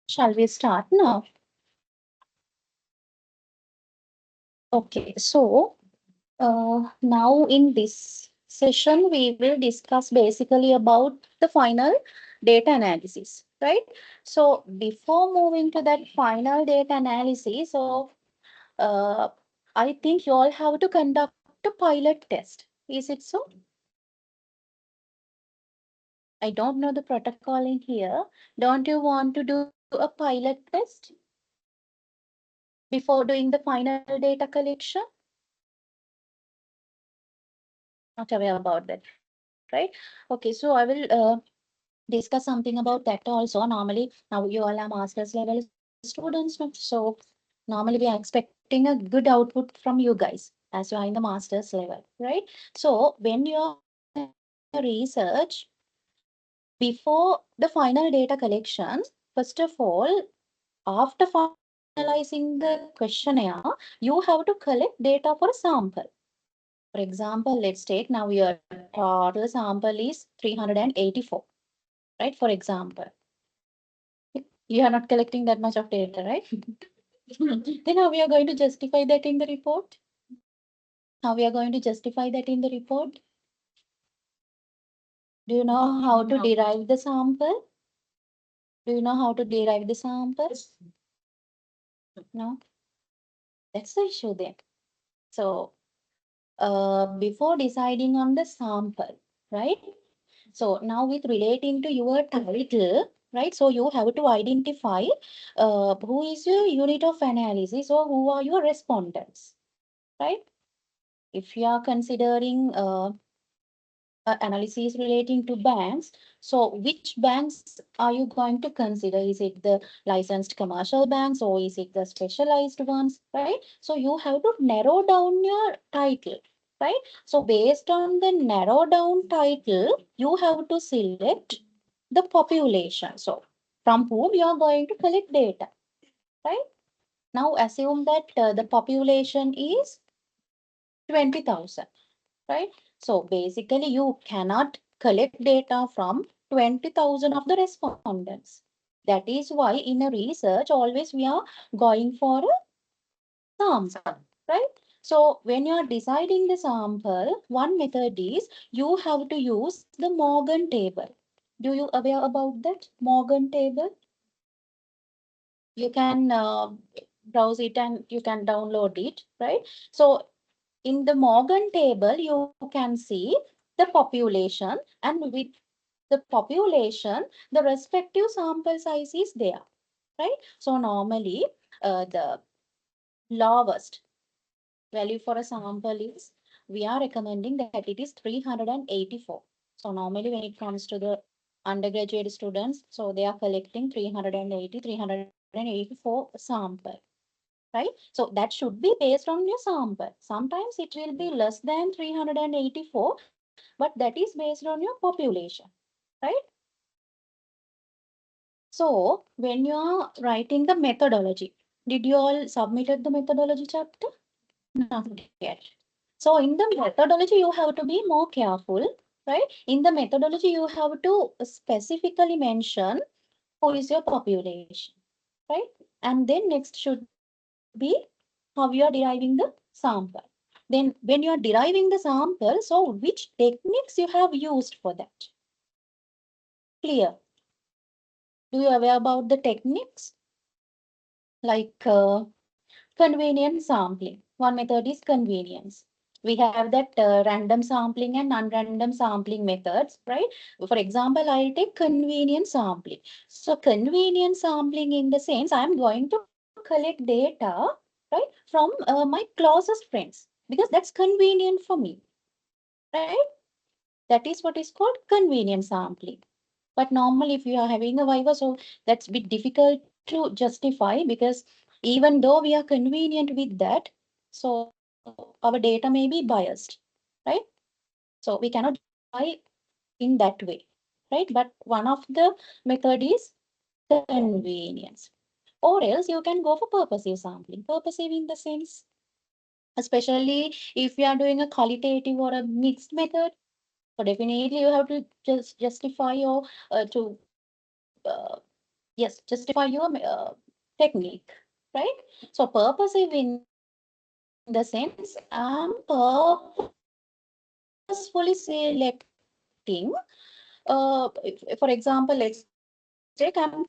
Shall we start now? Okay, so now in this session, we will discuss basically about the final data analysis, right? So before moving to that final data analysis, uh, I think you all have to conduct a pilot test. Is it so? I don't know the protocol in here. Don't you want to do a pilot test before doing the final data collection? Not aware about that, right? Okay, so I will discuss something about that also. Normally, now you all are master's level students, no? So normally we are expecting a good output from you guys as you are in the master's level, right? So when you are doing your research, before the final data collection, first of all, after finalizing the questionnaire, you have to collect data for a sample. For example, let's take now your total sample is 384, right? For example, you are not collecting that much of data, right? Then how we are going to justify that in the report? How we are going to justify that in the report? Do you know how to derive the sample? Do you know how to derive the sample? No, that's the issue then. So, before deciding on the sample, right? So now with relating to your title, right? So you have to identify who is your unit of analysis or who are your respondents, right? If you are considering analysis relating to banks, so which banks are you going to consider? Is it the licensed commercial banks or is it the specialized ones, right? So you have to narrow down your title, right? So based on the narrow down title, you have to select the population. So from whom you are going to collect data, right? Now assume that the population is 20,000, right? So basically you cannot collect data from 20,000 of the respondents. That is why in a research, always we are going for a sample, right? So when you are deciding the sample, one method is you have to use the Morgan table. Do you aware about that Morgan table? You can browse it and you can download it, right? So in the Morgan table, you can see the population, and with the population, the respective sample size is there, right? So normally, the lowest value for a sample is, we are recommending that it is 384. So normally when it comes to the undergraduate students, so they are collecting 380, 384 sample, right? So that should be based on your sample. Sometimes it will be less than 384, but that is based on your population, right? So when you are writing the methodology, did you all submitted the methodology chapter? Not yet. So in the methodology, you have to be more careful, right? In the methodology, you have to specifically mention who is your population, right? And then next should be how you are deriving the sample. Then when you are deriving the sample, so which techniques you have used for that? Clear. Do you aware about the techniques? Like convenience sampling. One method is convenience. We have that random sampling and non-random sampling methods, right? For example, I'll take convenience sampling. So convenience sampling in the sense I'm going to collect data, right, from my closest friends because that's convenient for me, right? That is what is called convenience sampling. But normally, if you are having a Viva, so that's a bit difficult to justify because even though we are convenient with that, so our data may be biased, right? So we cannot justify in that way, right? But one of the method is convenience. Or else you can go for purposive sampling. Purposive in the sense, especially if you are doing a qualitative or a mixed method, so definitely you have to just justify or to yes, justify your technique, right? So purposive in the sense I'm purposefully selecting, for example, let's take I'm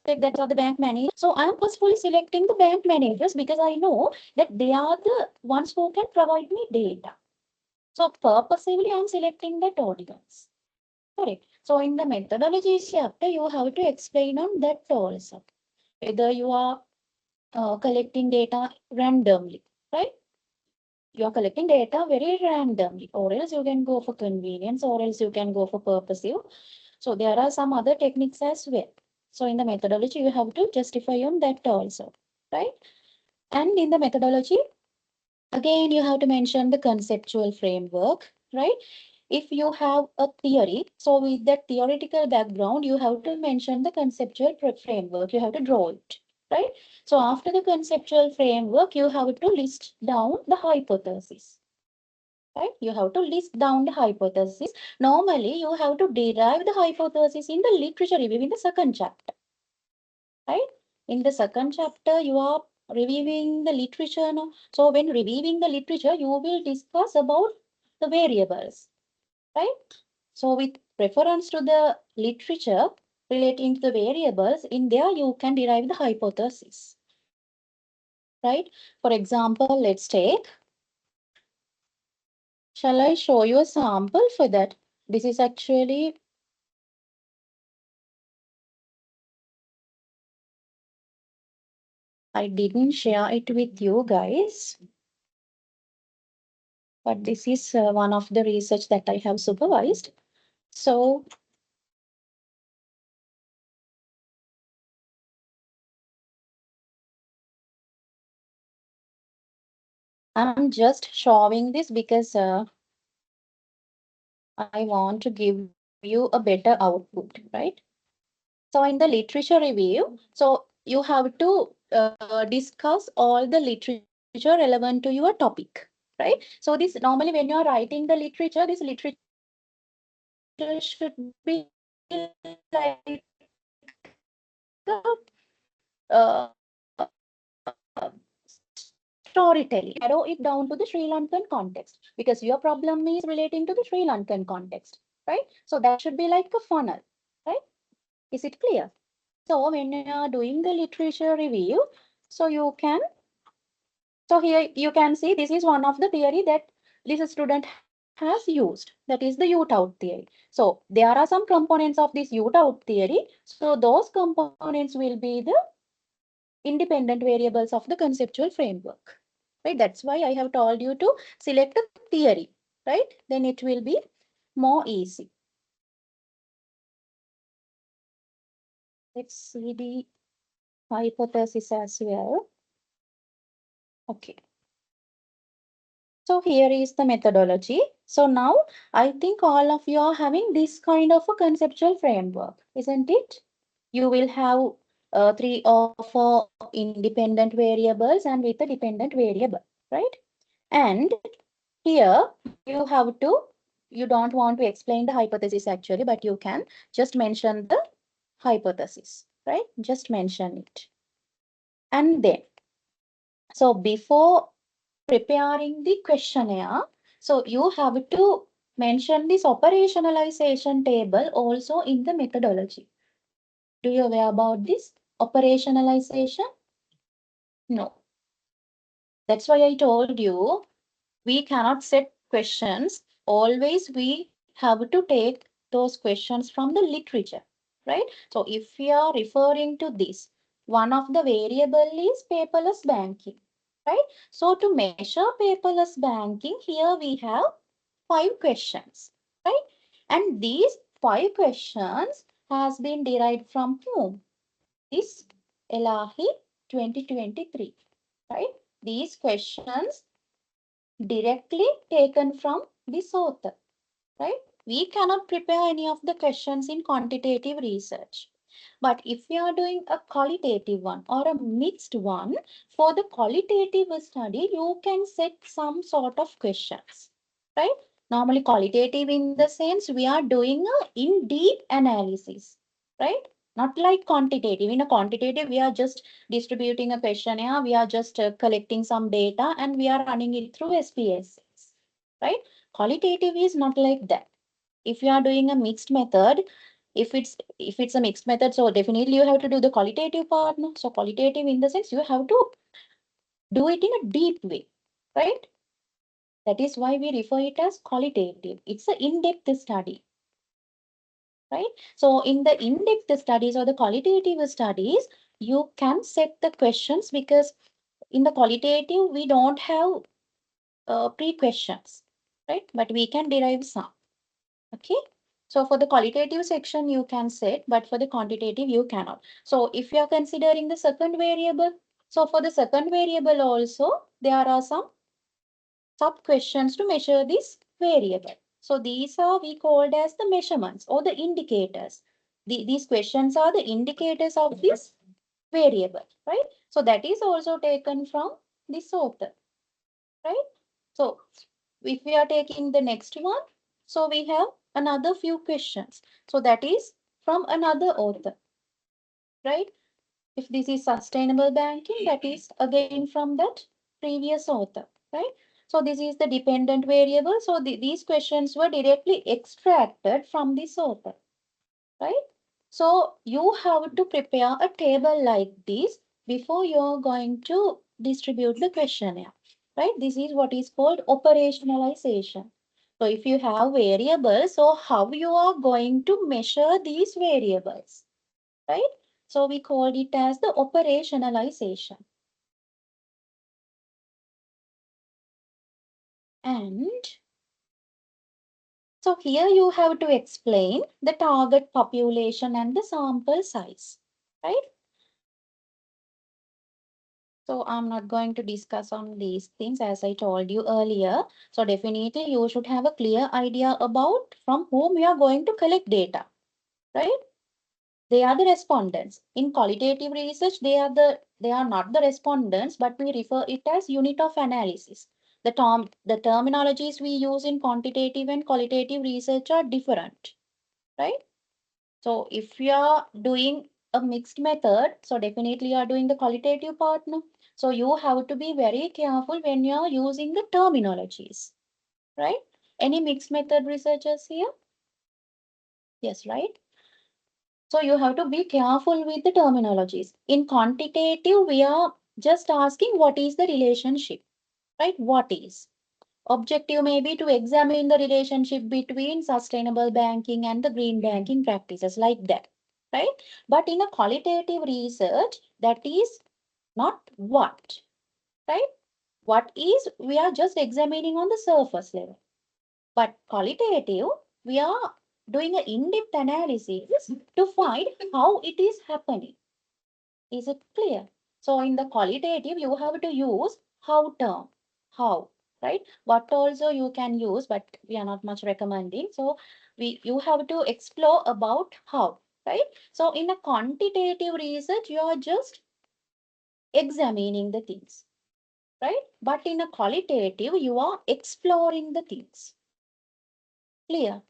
take that are the bank managers. So I'm purposefully selecting the bank managers because I know that they are the ones who can provide me data. So purposefully I'm selecting that audience. Correct. So in the methodology chapter, you have to explain on that also. Whether you are collecting data randomly, right? You are collecting data very randomly, or else you can go for convenience, or else you can go for purposive. So there are some other techniques as well. So in the methodology, you have to justify on that also, right? And in the methodology, again, you have to mention the conceptual framework, right? If you have a theory, so with that theoretical background, you have to mention the conceptual framework. You have to draw it, right? So after the conceptual framework, you have to list down the hypothesis, right? You have to list down the hypothesis. Normally, you have to derive the hypothesis in the literature review in the second chapter, right? In the second chapter, you are reviewing the literature. No? So when reviewing the literature, you will discuss about the variables, right? So with reference to the literature relating to the variables, in there you can derive the hypothesis, right? For example, let's take, shall I show you a sample for that? This is actually, I didn't share it with you guys, but this is one of the research that I have supervised. So I'm just showing this because I want to give you a better output, right? So in the literature review, so you have to discuss all the literature relevant to your topic, right? So this normally when you are writing the literature, this literature should be like storytelling. Narrow it down to the Sri Lankan context because your problem is relating to the Sri Lankan context, right? So that should be like a funnel, right? Is it clear? So when you are doing the literature review, so you can, so here you can see this is one of the theory that this student has used. That is the U-out theory. So there are some components of this U-out theory. So those components will be the independent variables of the conceptual framework. Right? That's why I have told you to select a theory. Right? Then it will be more easy. Let's see the hypothesis as well. Okay. So here is the methodology. So now I think all of you are having this kind of a conceptual framework, isn't it? You will have three or four independent variables and with a dependent variable, right? And here you have to, you don't want to explain the hypothesis actually, but you can just mention the hypothesis, right? Just mention it. And then, so before preparing the questionnaire, so you have to mention this operationalization table also in the methodology. Do you aware about this operationalization? No. That's why I told you we cannot set questions. Always we have to take those questions from the literature, right? So if we are referring to this, one of the variable is paperless banking, right? So to measure paperless banking, here we have 5 questions, right? And these 5 questions has been derived from whom? This Elahi 2023, right? These questions directly taken from this author, right? We cannot prepare any of the questions in quantitative research. But if we are doing a qualitative one or a mixed one, for the qualitative study, you can set some sort of questions, right? Normally qualitative in the sense we are doing a in-deep analysis, right? Not like quantitative. In a quantitative, we are just distributing a questionnaire, we are just collecting some data and we are running it through SPSS, right? Qualitative is not like that. If you are doing a mixed method, if it's a mixed method, so definitely you have to do the qualitative part. No? So qualitative in the sense you have to do it in a deep way, right? That is why we refer it as qualitative. It's an in-depth study, right? So in the in-depth studies or the qualitative studies, you can set the questions because in the qualitative, we don't have pre-questions, right? But we can derive some, okay? So for the qualitative section, you can set, but for the quantitative, you cannot. So if you are considering the second variable, so for the second variable also, there are some sub questions to measure this variable. So these are we called as the measurements or the indicators. These questions are the indicators of this variable, right? So that is also taken from this author, right? So if we are taking the next one, so we have another few questions. So that is from another author, right? If this is sustainable banking, that is again from that previous author, right? So this is the dependent variable. So these questions were directly extracted from this author, right? So you have to prepare a table like this before you're going to distribute the questionnaire, right? This is what is called operationalization. So if you have variables, so how you are going to measure these variables, right? So we call it as the operationalization. And so here you have to explain the target population and the sample size, right? So I'm not going to discuss on these things as I told you earlier. So definitely you should have a clear idea about from whom you are going to collect data, right? They are the respondents. In qualitative research, they are not the respondents, but we refer it as unit of analysis. The terminologies we use in quantitative and qualitative research are different, right? So if you are doing a mixed method, so definitely you are doing the qualitative part now. So you have to be very careful when you are using the terminologies, right? Any mixed method researchers here? Yes, right? So you have to be careful with the terminologies. In quantitative, we are just asking what is the relationship, right? What is? Objective may be to examine the relationship between sustainable banking and the green banking practices like that, right? But in a qualitative research, that is not what, right? What is, we are just examining on the surface level. But qualitative, we are doing an in-depth analysis to find how it is happening. Is it clear? So in the qualitative, you have to use how term. How, right? What also you can use, but we are not much recommending. So you have to explore about how, right? So in a quantitative research, you are just examining the things, right? But in a qualitative, you are exploring the things. Clear?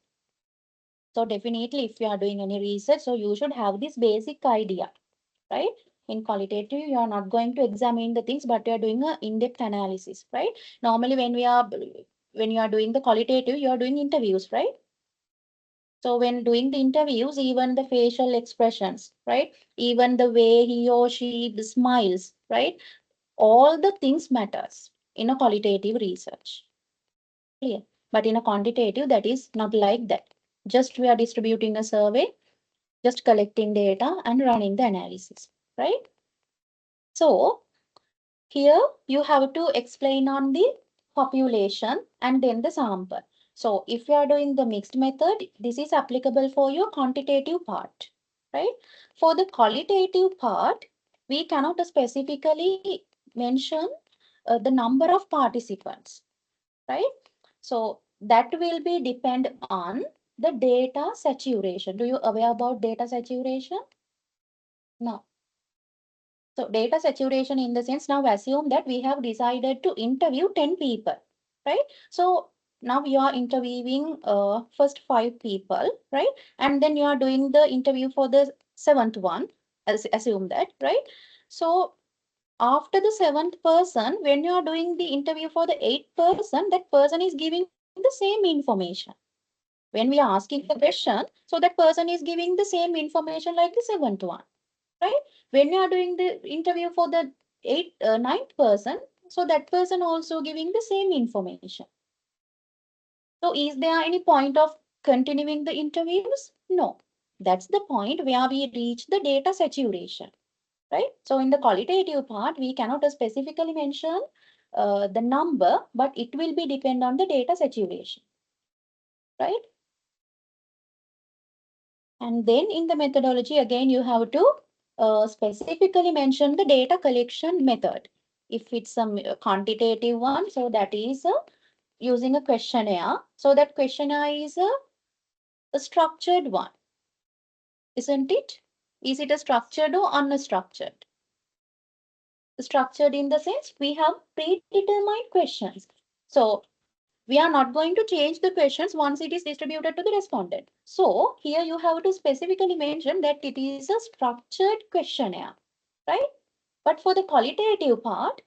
So definitely, if you are doing any research, so you should have this basic idea, right? In qualitative, you are not going to examine the things, but you are doing a in-depth analysis, right? Normally, when you are doing the qualitative, you are doing interviews, right? So when doing the interviews, even the facial expressions, right? Even the way he or she smiles, right? All the things matters in a qualitative research. Clear. But in a quantitative, that is not like that. Just we are distributing a survey, just collecting data and running the analysis, right? So here you have to explain on the population and then the sample. So if you are doing the mixed method, this is applicable for your quantitative part, right? For the qualitative part, we cannot specifically mention the number of participants, right? So that will be depend on the data saturation. Do you aware about data saturation? No. So data saturation in the sense, now assume that we have decided to interview 10 people, right? So now you are interviewing first 5 people, right? And then you are doing the interview for the seventh one, assume that, right? So after the seventh person, when you are doing the interview for the eighth person, that person is giving the same information. When we are asking the question, so that person is giving the same information like the seventh one, right? When you are doing the interview for the ninth person, so that person also giving the same information. So is there any point of continuing the interviews? No. That's the point where we reach the data saturation, right? So in the qualitative part, we cannot specifically mention the number, but it will be depend on the data saturation, right? And then in the methodology, again, you have to specifically mention the data collection method. If it's some quantitative one, so that is using a questionnaire. So that questionnaire is a structured one, isn't it? Is it a structured or unstructured? Structured in the sense we have predetermined questions. So we are not going to change the questions once it is distributed to the respondent. So here you have to specifically mention that it is a structured questionnaire, right? But for the qualitative part,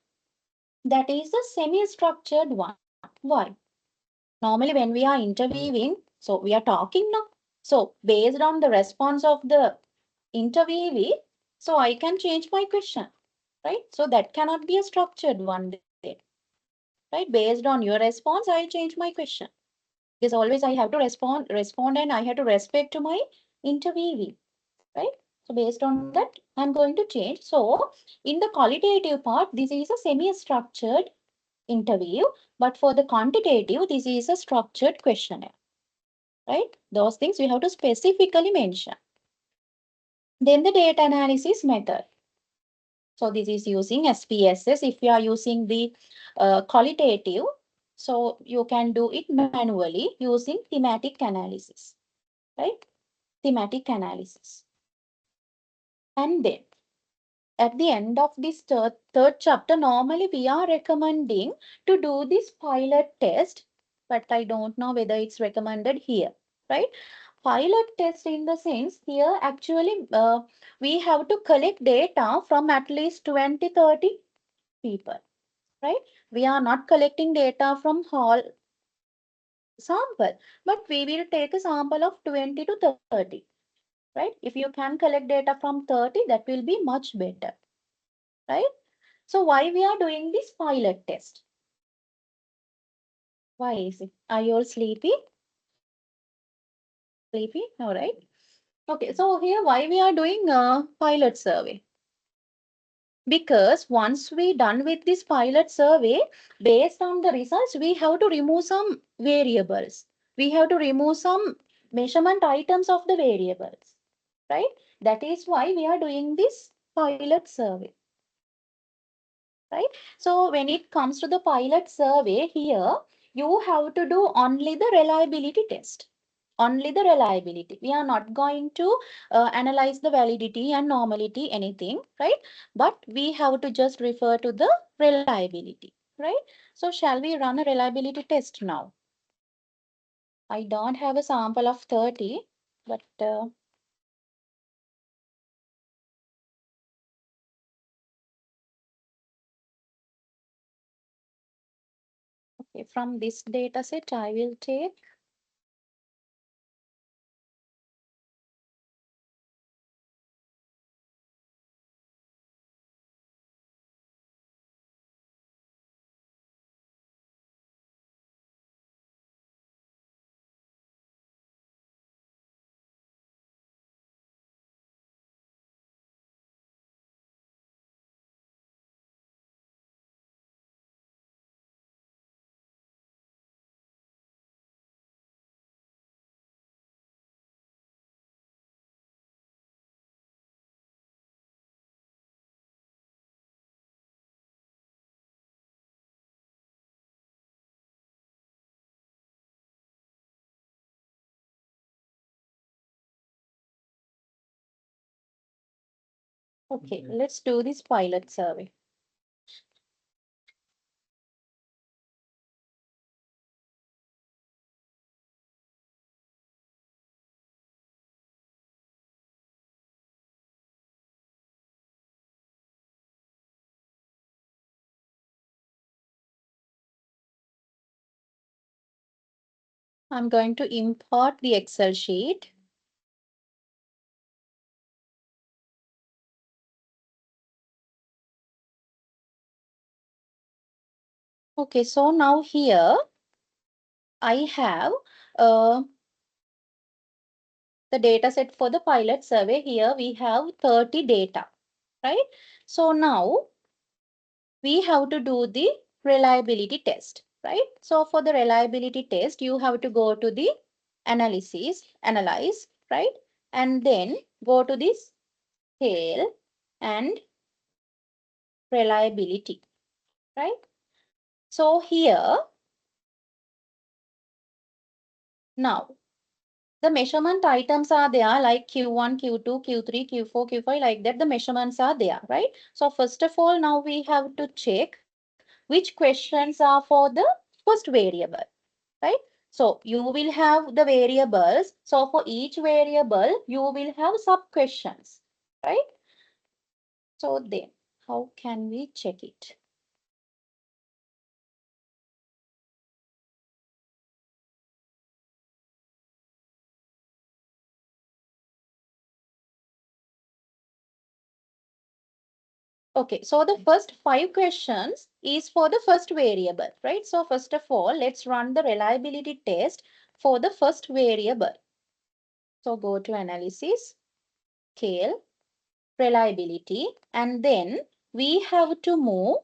that is a semi-structured one. Why? Normally when we are interviewing, so we are talking now. So based on the response of the interviewee, so I can change my question, right? So that cannot be a structured one there, right? Based on your response, I'll change my question because always I have to respond, and I have to respect to my interviewee, right? So based on that, I'm going to change. So in the qualitative part, this is a semi-structured interview, but for the quantitative, this is a structured questionnaire, right? Those things we have to specifically mention. Then the data analysis method. So this is using SPSS. If you are using the qualitative, so you can do it manually using thematic analysis, right? Thematic analysis. And then at the end of this third chapter, normally we are recommending to do this pilot test, but I don't know whether it's recommended here, right? Pilot test in the sense here actually we have to collect data from at least 20-30 people, right? We are not collecting data from whole sample, but we will take a sample of 20 to 30, right? If you can collect data from 30, that will be much better, right? So why we are doing this pilot test? Why is it? Are you all sleepy? Sleepy? All right. Okay, so here why we are doing a pilot survey? Because once we done with this pilot survey, based on the results, we have to remove some variables. We have to remove some measurement items of the variables, right? That is why we are doing this pilot survey, right? So when it comes to the pilot survey here, you have to do only the reliability test. Only the reliability. We are not going to analyze the validity and normality, anything, right? But we have to just refer to the reliability, right? So shall we run a reliability test now? I don't have a sample of 30, but okay, from this data set, I will take. Okay, let's do this pilot survey. I'm going to import the Excel sheet. Okay, so now here I have the data set for the pilot survey. Here we have 30 data, right? So now we have to do the reliability test, right? So for the reliability test, you have to go to the analyze, right? And then go to this scale and reliability, right? So here, now the measurement items are there like Q1, Q2, Q3, Q4, Q5, like that. The measurements are there, right? So first of all, now we have to check which questions are for the first variable, right? So you will have the variables. So for each variable, you will have sub questions, right? So then, how can we check it? Okay, so the first 5 questions is for the first variable, right? So first of all, let's run the reliability test for the first variable. So go to analysis, scale, reliability, and then we have to move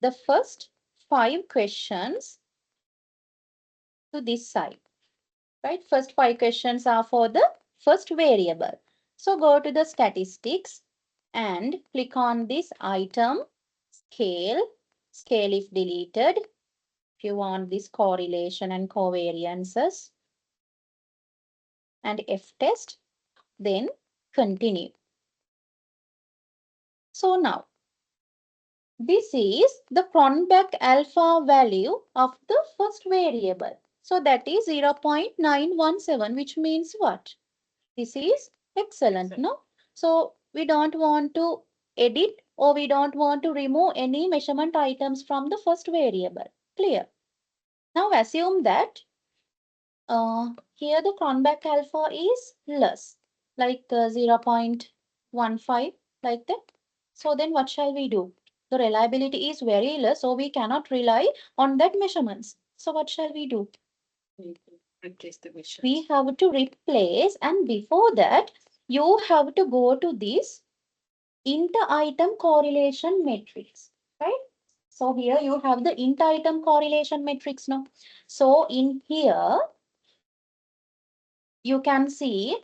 the first 5 questions to this side, right? First 5 questions are for the first variable. So go to the statistics and click on this item, scale, scale if deleted. If you want this correlation and covariances and F test, then continue. So now this is the Cronbach alpha value of the first variable. So that is 0.917, which means what? This is excellent, no? So we don't want to edit or we don't want to remove any measurement items from the first variable. Clear? Now assume that here the Cronbach alpha is less, like 0.15, like that. So then what shall we do? The reliability is very less, so we cannot rely on that measurements. So what shall we do? Replace the measurements. We have to replace, and before that, you have to go to this inter-item correlation matrix, right? So here you have the inter-item correlation matrix now. So in here, you can see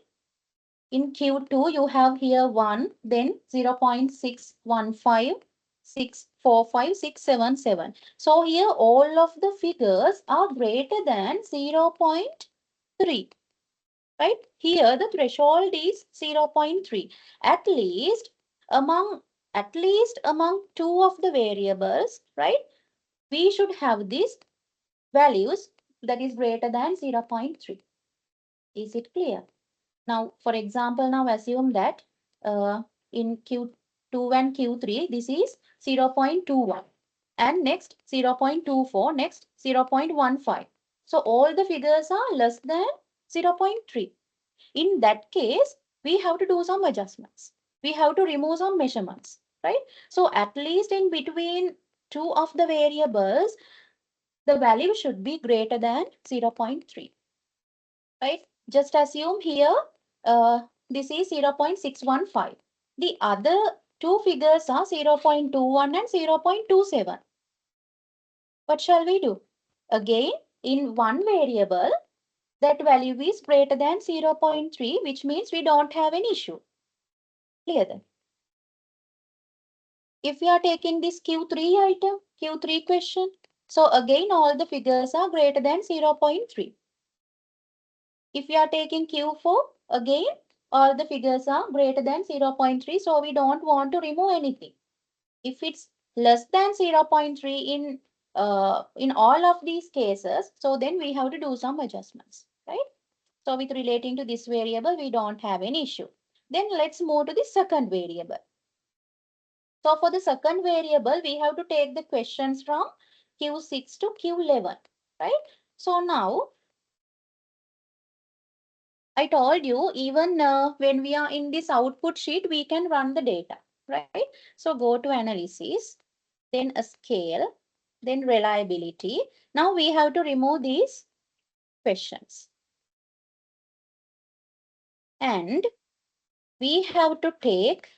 in Q2, you have here 1, then 0.615, 645, 677. So here all of the figures are greater than 0.3, right? Here the threshold is 0.3. At least among two of the variables, right? We should have these values that is greater than 0.3. Is it clear? Now, for example, now assume that in Q2 and Q3, this is 0.21 and next 0.24, next 0.15. So all the figures are less than 0.3. In that case, we have to do some adjustments. We have to remove some measurements, right? So at least in between two of the variables, the value should be greater than 0.3, right? Just assume here, this is 0.615. The other two figures are 0.21 and 0.27. What shall we do? Again, in one variable, that value is greater than 0.3, which means we don't have an issue. Clear then? If we are taking this Q3 item, Q3 question, so again all the figures are greater than 0.3. If we are taking Q4, again all the figures are greater than 0.3, so we don't want to remove anything. If it's less than 0.3 in all of these cases, so then we have to do some adjustments, right? So with relating to this variable, we don't have any issue. Then let's move to the second variable. So for the second variable, we have to take the questions from Q6 to Q11, right? So now I told you, even when we are in this output sheet, we can run the data, right? So go to analysis, then a scale, then reliability. Now we have to remove these questions. And we have to take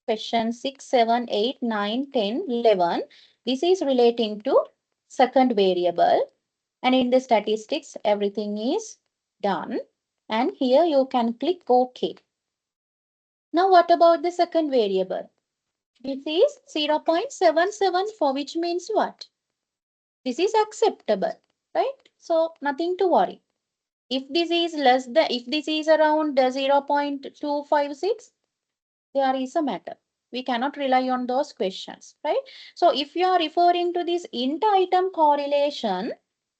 question 6, 7, 8, 9, 10, 11. This is relating to second variable. And in the statistics, everything is done. And here you can click OK. Now what about the second variable? This is 0.774, which means what? This is acceptable, right? So nothing to worry. If this is if this is around 0.256, there is a matter. We cannot rely on those questions, right? So if you are referring to this inter-item correlation,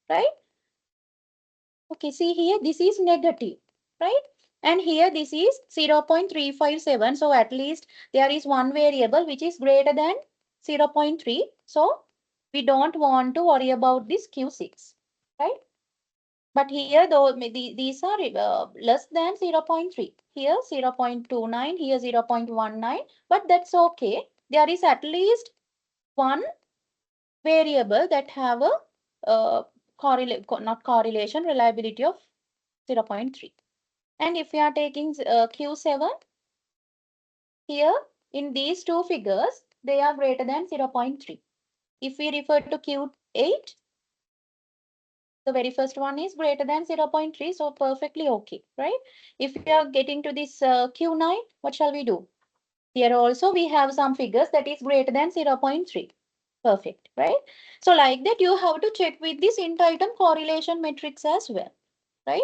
right? Okay, see here, this is negative, right? And here this is 0.357. So at least there is one variable which is greater than 0.3. So we don't want to worry about this Q6, right? But here though these are less than 0.3. Here 0.29, here 0.19. But that's okay. There is at least one variable that have a not correlation, reliability of 0.3. And if we are taking Q7, here in these two figures, they are greater than 0.3. If we refer to Q8, the very first one is greater than 0.3, so perfectly okay, right? If we are getting to this Q9, what shall we do? Here also we have some figures that is greater than 0.3. Perfect, right? So like that, you have to check with this inter-item correlation matrix as well, right?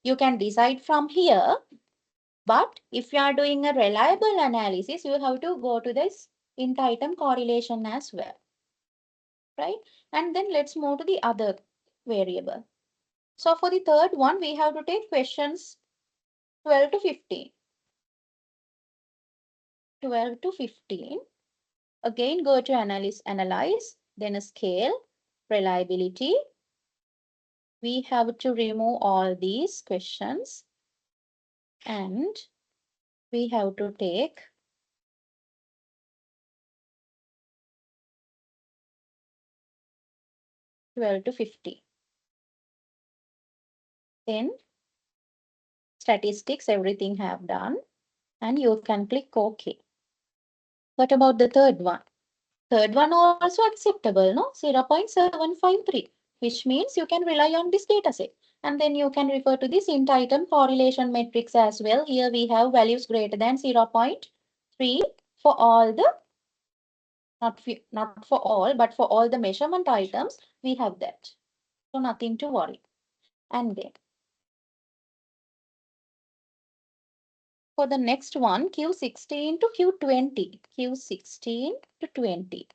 You can decide from here. But if you are doing a reliable analysis, you have to go to this inter-item correlation as well, right? And then let's move to the other variable. So for the third one, we have to take questions 12 to 15. 12 to 15. Again, go to analyze, then a scale, reliability. We have to remove all these questions and we have to take 12 to 50. Then statistics, everything have done, and you can click OK. What about the third one? Third one also acceptable, no? 0.753, which means you can rely on this data set. And then you can refer to this inter-item correlation matrix as well. Here we have values greater than 0.3 for all the, not for all, but for all the measurement items, we have that. So nothing to worry. And then for the next one, Q16 to Q20. Q16 to 20.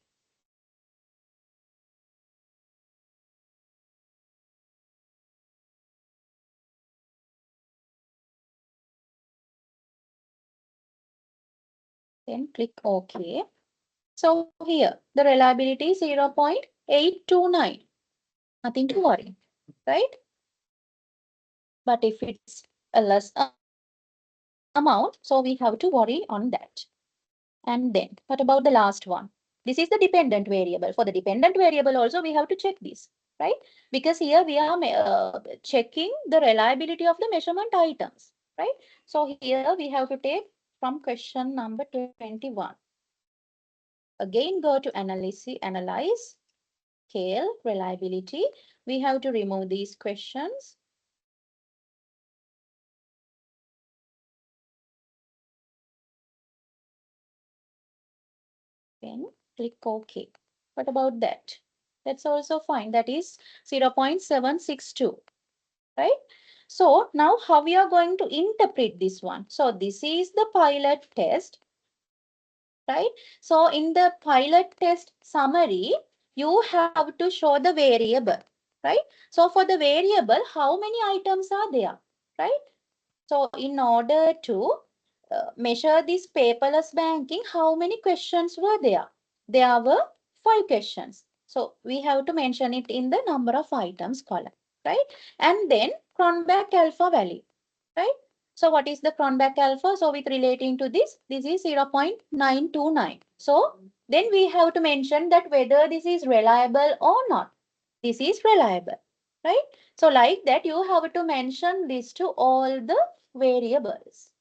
Then click OK. So here, the reliability is 0.829. Nothing to worry, right? But if it's a less amount, so we have to worry on that. And then, what about the last one? This is the dependent variable. For the dependent variable also, we have to check this, right? Because here we are checking the reliability of the measurement items, right? So here we have to take from question number 21. Again, go to analyze, scale, reliability. We have to remove these questions. Then click OK. What about that? That's also fine. That is 0.762, right? So now how we are going to interpret this one? So this is the pilot test, right? So in the pilot test summary, you have to show the variable, right? So for the variable, how many items are there, right? So in order to measure this paperless banking, how many questions were there? There were 5 questions. So we have to mention it in the number of items column, right? And then Cronbach alpha value, right? So what is the Cronbach alpha? So with relating to this is 0.929. So then we have to mention that whether this is reliable or not. This is reliable, right? So like that, you have to mention this to all the variables.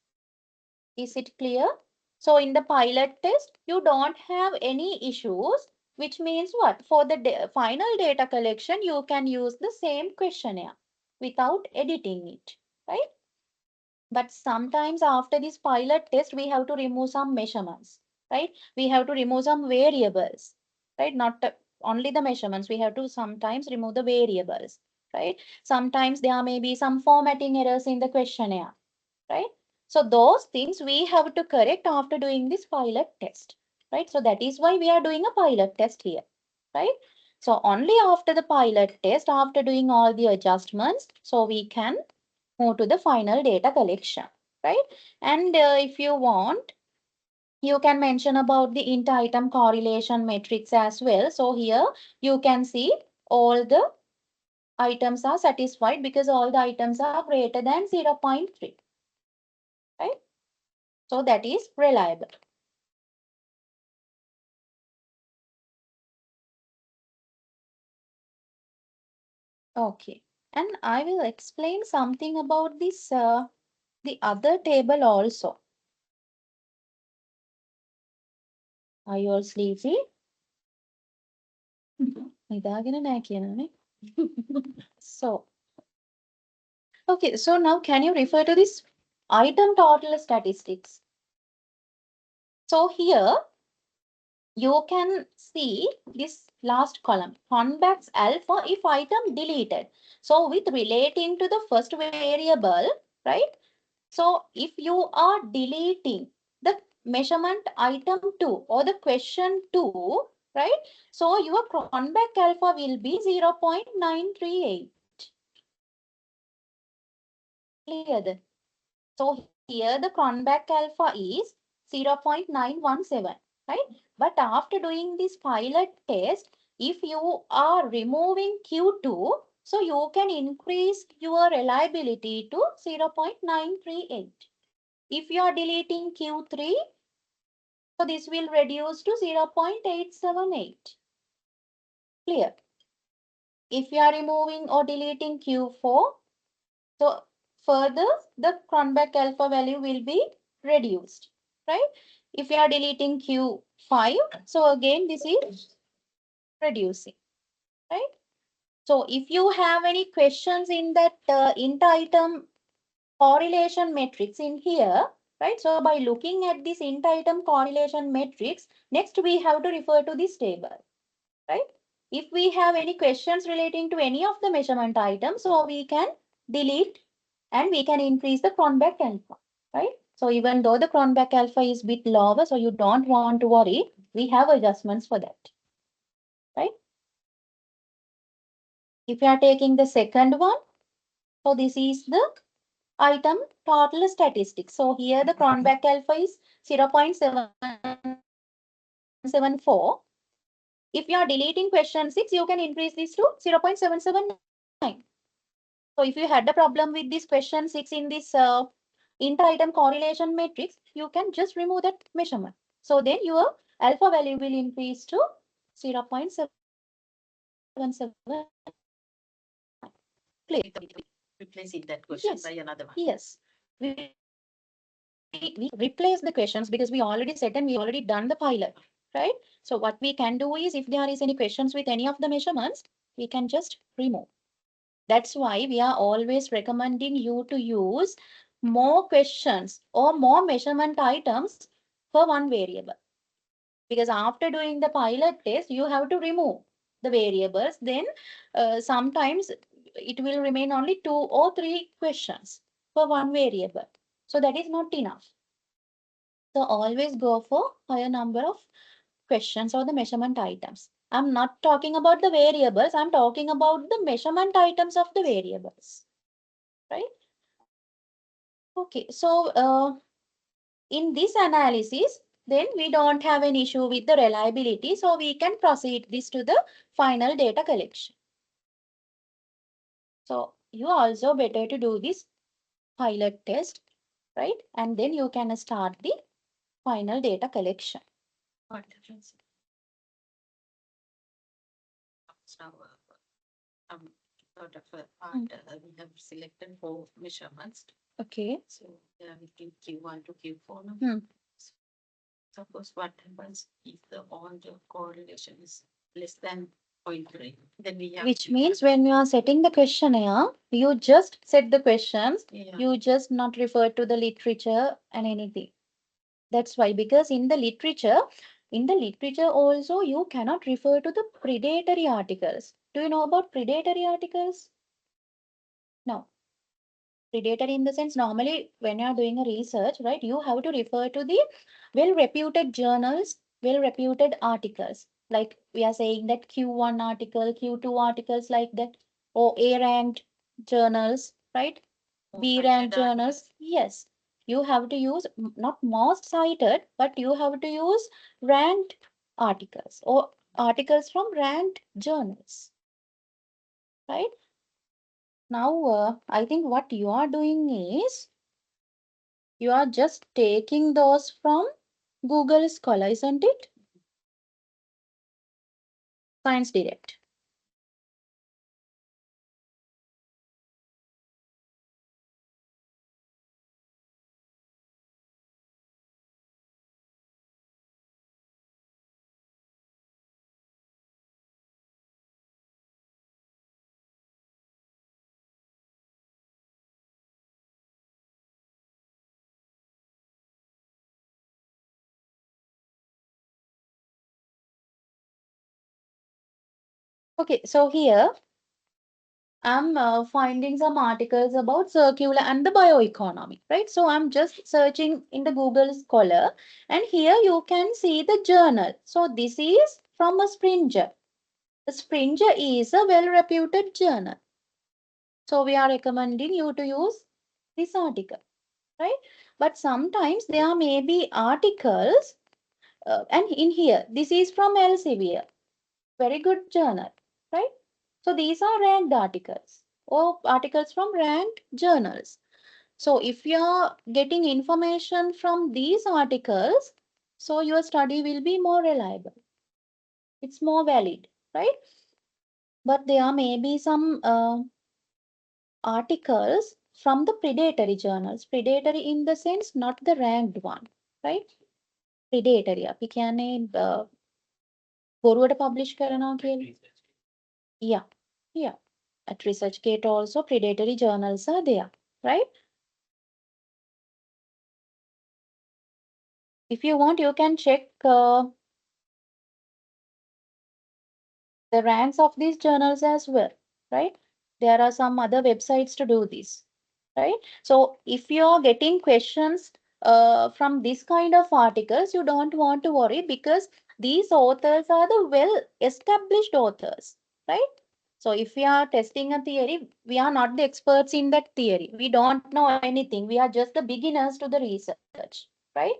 Is it clear? So in the pilot test, you don't have any issues, which means what? For the final data collection, you can use the same questionnaire without editing it, right? But sometimes after this pilot test, we have to remove some measurements, right? We have to remove some variables, right? Not only the measurements, we have to sometimes remove the variables, right? Sometimes there may be some formatting errors in the questionnaire, right? So those things we have to correct after doing this pilot test, right? So that is why we are doing a pilot test here, right? So only after the pilot test, after doing all the adjustments, so we can move to the final data collection, right? And if you want, you can mention about the inter-item correlation matrix as well. So here you can see all the items are satisfied because all the items are greater than 0.3, right? So that is reliable. Okay. And I will explain something about this, the other table also. Are you all sleepy? නිදාගෙන නැහැ කියනනේ. So, okay, so now can you refer to this item total statistics? So here you can see this last column, convex alpha if item deleted. So with relating to the first variable, right? So if you are deleting the measurement item 2 or the question 2, right? So your Cronbach alpha will be 0.938. Clear then? So here the Cronbach alpha is 0.917, right? But after doing this pilot test, if you are removing Q2, so you can increase your reliability to 0.938. If you are deleting Q3, so this will reduce to 0.878. Clear? If you are removing or deleting Q4, so further the Cronbach alpha value will be reduced, right? If you are deleting Q5, so again this is reducing, right? So if you have any questions in that inter-item correlation matrix in here, right? So by looking at this inter-item correlation matrix, next we have to refer to this table, right? If we have any questions relating to any of the measurement items, so we can delete and we can increase the Cronbach alpha, right? So even though the Cronbach alpha is bit lower, so you don't want to worry, we have adjustments for that, right? If you are taking the second one, so this is the item total statistics. So here the Cronbach alpha is 0.774. If you are deleting question 6, you can increase this to 0.779. So if you had a problem with this question 6 in this inter-item correlation matrix, you can just remove that measurement. So then your alpha value will increase to 0.779. Clear? Replacing that question Yes. by another one. Yes. We replace the questions because we already said and we already done the pilot, right? So what we can do is if there is any questions with any of the measurements, we can just remove. That's why we are always recommending you to use more questions or more measurement items for one variable. Because after doing the pilot test, you have to remove the variables. Then sometimes it will remain only 2 or 3 questions for one variable. So that is not enough. So always go for higher number of questions or the measurement items. I'm not talking about the variables. I'm talking about the measurement items of the variables, right? Okay, so in this analysis, then we don't have an issue with the reliability. So we can proceed this to the final data collection. So you also better to do this pilot test right? And then you can start the final data collection. What difference? Now, um, sort of a part, we have selected 4 measurements. Okay. So we are between Q1 to Q4 now. Hmm. Suppose what happens if the all the correlation is less than 0.3, then we have. Which means when you are setting the questionnaire, you just set the questions, Yeah. you just not refer to the literature and anything. That's why, because in the literature also you cannot refer to the predatory articles. Do you know about predatory articles? No. Predatory in the sense, normally when you are doing a research, right, you have to refer to the well-reputed journals, well-reputed articles. Like we are saying that Q1 article, Q2 articles like that, or A-ranked journals, right? B-ranked journals. Yes. You have to use not most cited, but you have to use ranked articles or articles from ranked journals, right? Now, I think what you are doing is you are just taking those from Google Scholar, isn't it? Science Direct. Okay, so here I'm finding some articles about circular and the bioeconomy, right? So I'm just searching in the Google Scholar, and here you can see the journal. So this is from a Springer. The Springer is a well-reputed journal. So we are recommending you to use this article, right? But sometimes there may be articles, and in here, this is from Elsevier, very good journal, right? So these are ranked articles or articles from ranked journals. So if you are getting information from these articles, so your study will be more reliable. It's more valid, right? But there may be some articles from the predatory journals. Predatory in the sense, not the ranked one, right? Predatory. අපි කියන්නේ බොරුවට publish කරනවා කියලා. Yeah, yeah. At ResearchGate also predatory journals are there, right? If you want, you can check the ranks of these journals as well, right? There are some other websites to do this, right? So if you are getting questions from this kind of articles, you don't want to worry because these authors are the well-established authors, right? So if we are testing a theory, we are not the experts in that theory. We don't know anything. We are just the beginners to the research, right?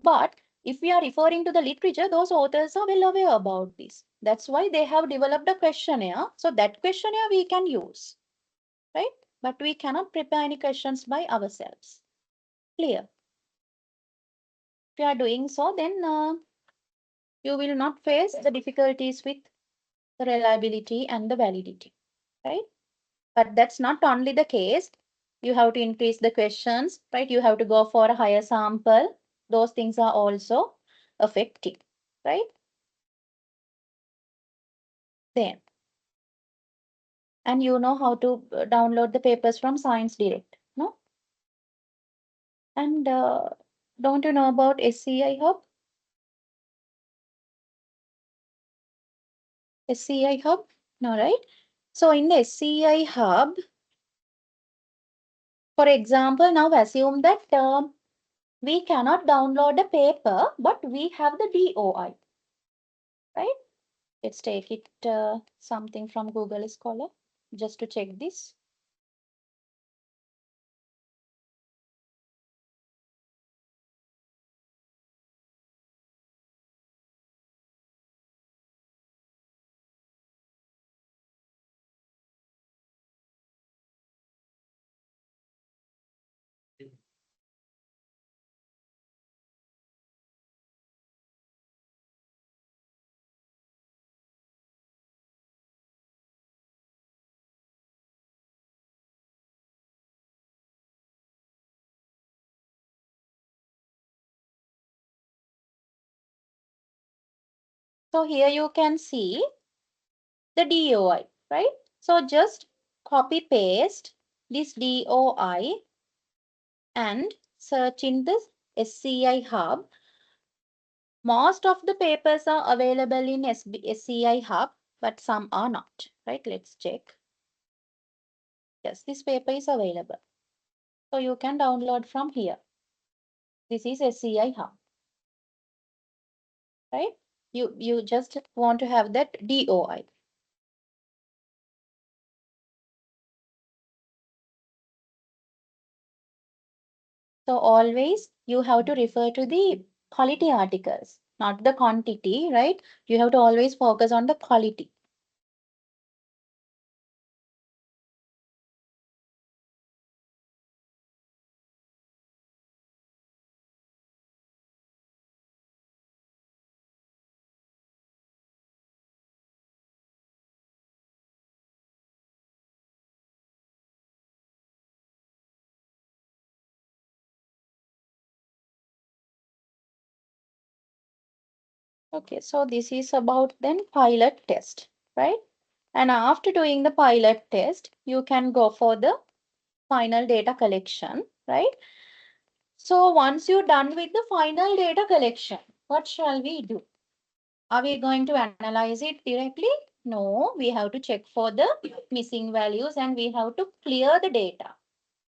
But if we are referring to the literature, those authors are well aware about this. That's why they have developed a questionnaire. So that questionnaire we can use, right? But we cannot prepare any questions by ourselves. Clear? If you are doing so, then you will not face the difficulties with the reliability and the validity, right? But that's not only the case. You have to increase the questions, right? You have to go for a higher sample. Those things are also affecting, right? Then, and you know how to download the papers from Science Direct, no? And don't you know about SCI Hub? SCI Hub? No, right? So in the SCI Hub, for example, now assume that we cannot download a paper, but we have the DOI, right? Let's take it something from Google Scholar just to check this. So here you can see the DOI, right? So just copy paste this DOI and search in the SCI hub. Most of the papers are available in SCI hub, but some are not, right? Let's check. Yes, this paper is available. So you can download from here. This is SCI hub, right? You just want to have that DOI. So always you have to refer to the quality articles, not the quantity, right? You have to always focus on the quality. Okay, so this is about then pilot test, right? And after doing the pilot test, you can go for the final data collection, right? So once you're done with the final data collection, what shall we do? Are we going to analyze it directly? No, we have to check for the missing values and we have to clear the data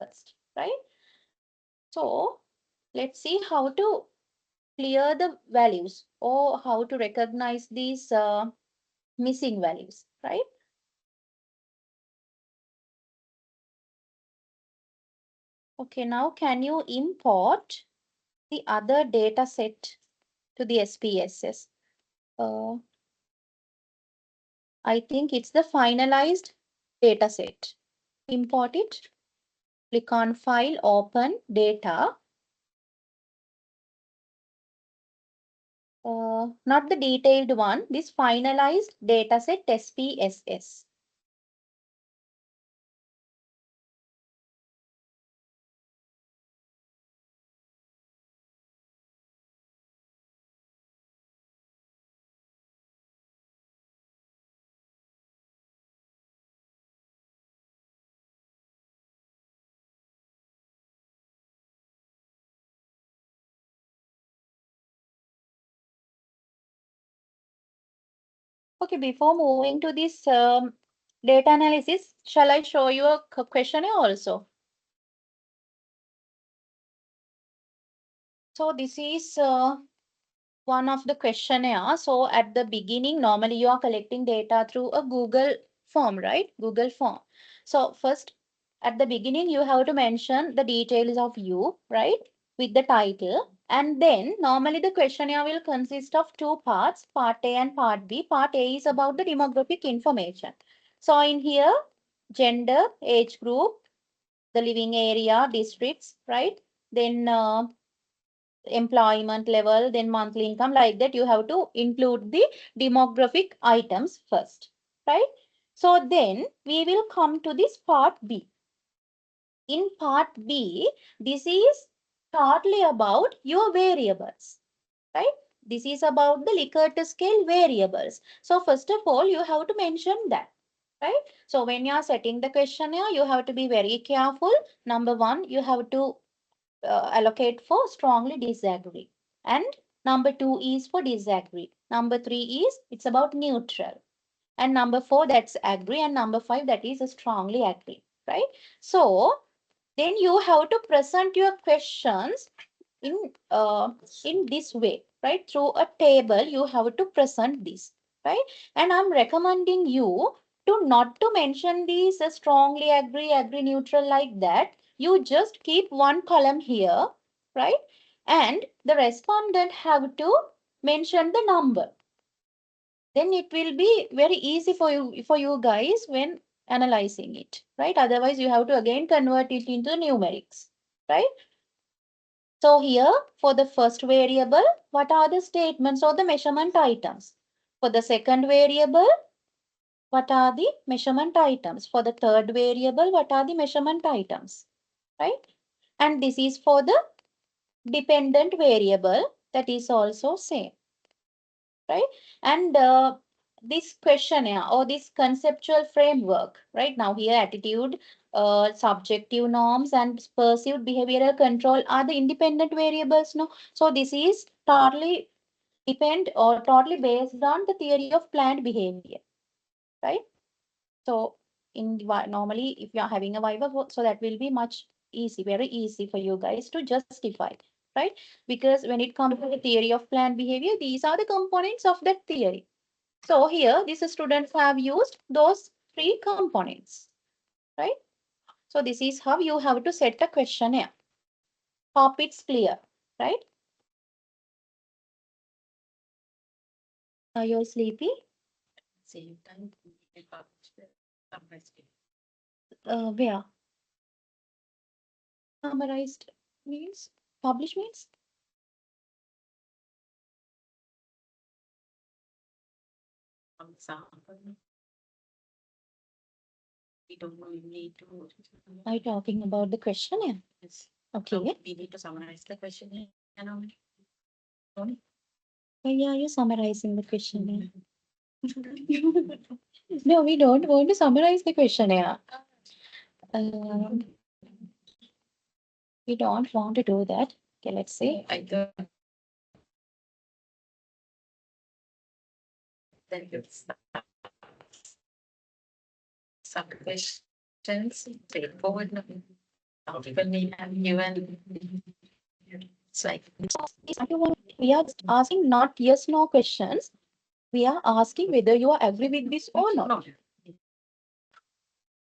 first, right? So let's see how to clear the values or how to recognize these missing values, right? Okay, now can you import the other data set to the SPSS? Uh, I think it's the finalized data set. Import it. Click on File, Open, Data. Not the detailed one, this finalized dataset SPSS. Okay, before moving to this data analysis, shall I show you a questionnaire also? So this is one of the questionnaire. So at the beginning, normally you are collecting data through a Google form, right? Google form. So first, at the beginning, you have to mention the details of you, right? With the title. And then normally the questionnaire will consist of two parts, part A and part B. Part A is about the demographic information. So in here, gender, age group, the living area, districts, right? Then employment level, then monthly income, like that. You have to include the demographic items first, right? So then we will come to this part B. In part B, this is totally about your variables, right? This is about the Likert scale variables. So first of all, you have to mention that, right? So when you are setting the questionnaire, you have to be very careful. Number one, you have to allocate for strongly disagree. And number two is for disagree. Number three is it's about neutral. And number four, that's agree. And number five, that is a strongly agree, right? So then you have to present your questions in in this way, right? Through a table, you have to present this, right? And I'm recommending you to not to mention these strongly agree, agree, neutral like that. You just keep one column here, right? And the respondent have to mention the number. Then it will be very easy for you guys when analyzing it, right? Otherwise, you have to again convert it into numerics, right? So here for the first variable, what are the statements or the measurement items? For the second variable, what are the measurement items? For the third variable, what are the measurement items? Right? And this is for the dependent variable, that is also same. right? And this questionnaire or this conceptual framework, right? Now here attitude, subjective norms and perceived behavioral control are the independent variables, no? So this is totally depend or totally based on the theory of planned behavior, right? So normally if you are having a viva, so that will be much easy, very easy for you guys to justify, right? Because when it comes to the theory of planned behavior, these are the components of that theory. So here, these students have used those three components, right? So this is how you have to set a questionnaire. Hope it's clear, right? Are you sleepy? Same time, we publish the summarized Where? Summarized means? Publish means? example. We don't know, you need to. Are you talking about the questionnaire? Yes. Okay. We need to summarize the question. You know, Why are you summarizing the questionnaire? No, we don't want to summarize the questionnaire. Uh, we don't want to do that. Okay, let's see. I thought that it's some questions straightforward. Some people may have given it's like We are asking not yes no questions. We are asking whether you are agree with this or not. no.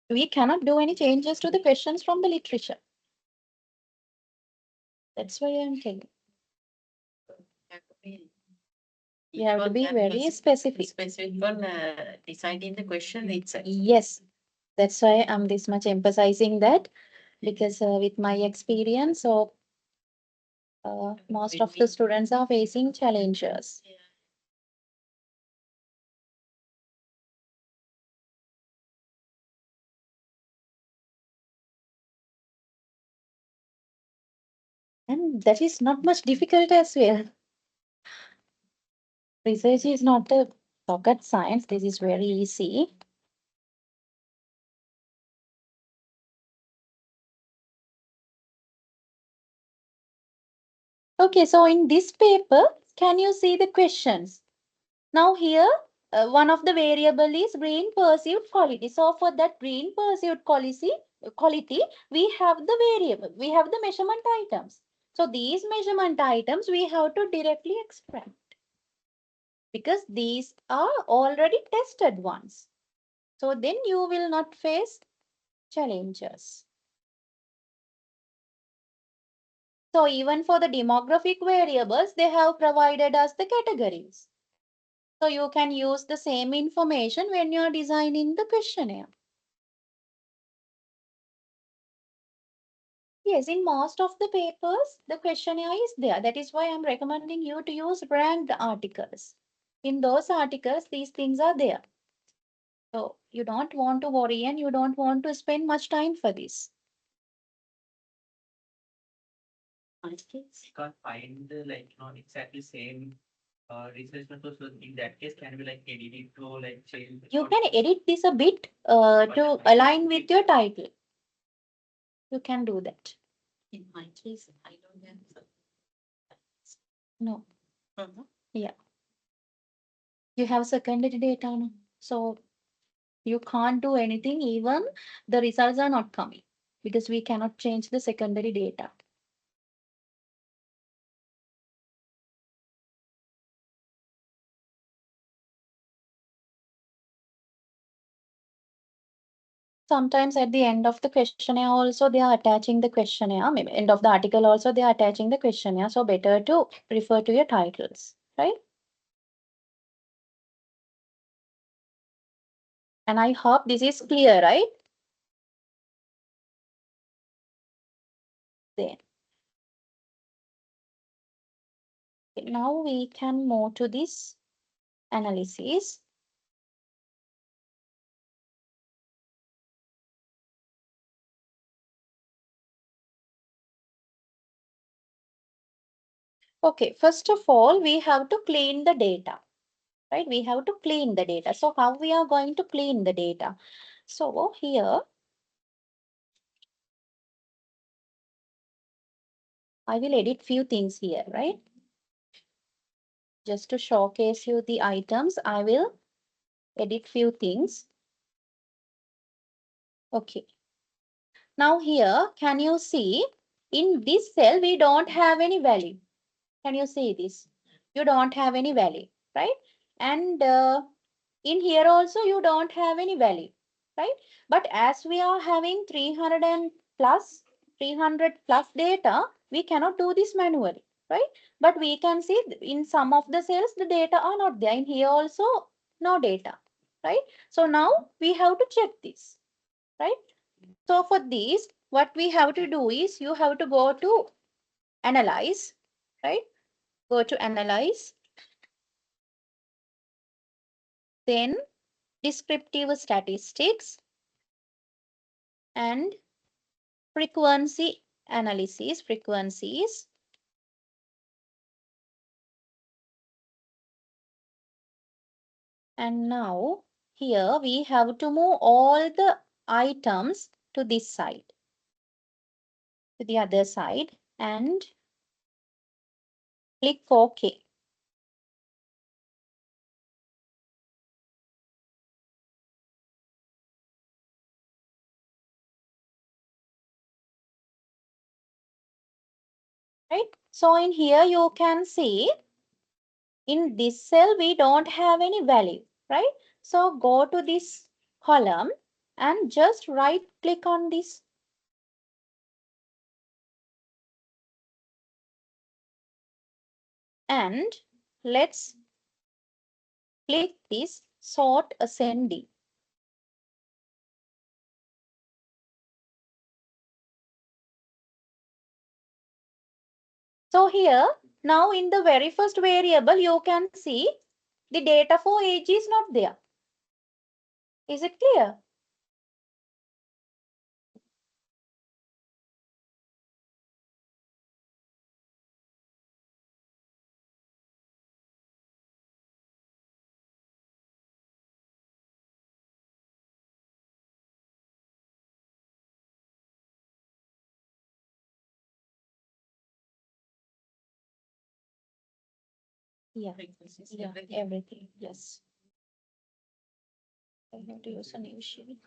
We cannot do any changes to the questions from the literature. That's why I'm telling. You have to be very specific. Specific on deciding the question itself. Yes, that's why I'm this much emphasizing that because with my experience, so most of the students are facing challenges. And that is not much difficult as well. Research is not a rocket science. This is very easy. Okay, so in this paper, can you see the questions? Now here, one of the variable is green perceived quality. So for that green perceived quality, we have the variable, we have the measurement items. So these measurement items we have to directly extract because these are already tested ones. So then you will not face challenges. So even for the demographic variables, they have provided us the categories. So you can use the same information when you are designing the questionnaire. Yes, in most of the papers, the questionnaire is there. That is why I'm recommending you to use ranked articles. In those articles, these things are there. So you don't want to worry and you don't want to spend much time for this. I Can't find the like not exactly same research method. So in that case, can we like edit it to like change? You can edit this a bit to align with your title. You can do that. In my case, I don't have. No. Mhm. Yeah. You have secondary data. No? So you can't do anything even the results are not coming because we cannot change the secondary data. Sometimes at the end of the questionnaire also they are attaching the questionnaire. Maybe end of the article also they are attaching the questionnaire. So better to refer to your titles, right? And I hope this is clear, right? Then now we can move to this analysis. Okay, first of all, we have to clean the data. right? We have to clean the data. So how we are going to clean the data? So here I will edit few things here, right? Just to showcase you the items, I will edit few things. Okay. Now here, can you see in this cell, we don't have any value. Can you see this? You don't have any value, right? And in here also, you don't have any value, right? But as we are having 300 and plus, 300 plus data, we cannot do this manually, right? But we can see in some of the cells, the data are not there. In here also, no data, right? So now we have to check this, right? So for this, what we have to do is you have to go to analyze, right? Go to analyze, then descriptive statistics and frequency analysis, frequencies. And now here we have to move all the items to this side, to the other side and click OK. Right? So in here you can see in this cell we don't have any value, right? So go to this column and just right click on this. And let's click this sort ascending. So here, now in the very first variable, you can see the data for age is not there. Is it clear? Yeah, Frequencies, yeah, everything. everything. Yes. I have to use a new sheet.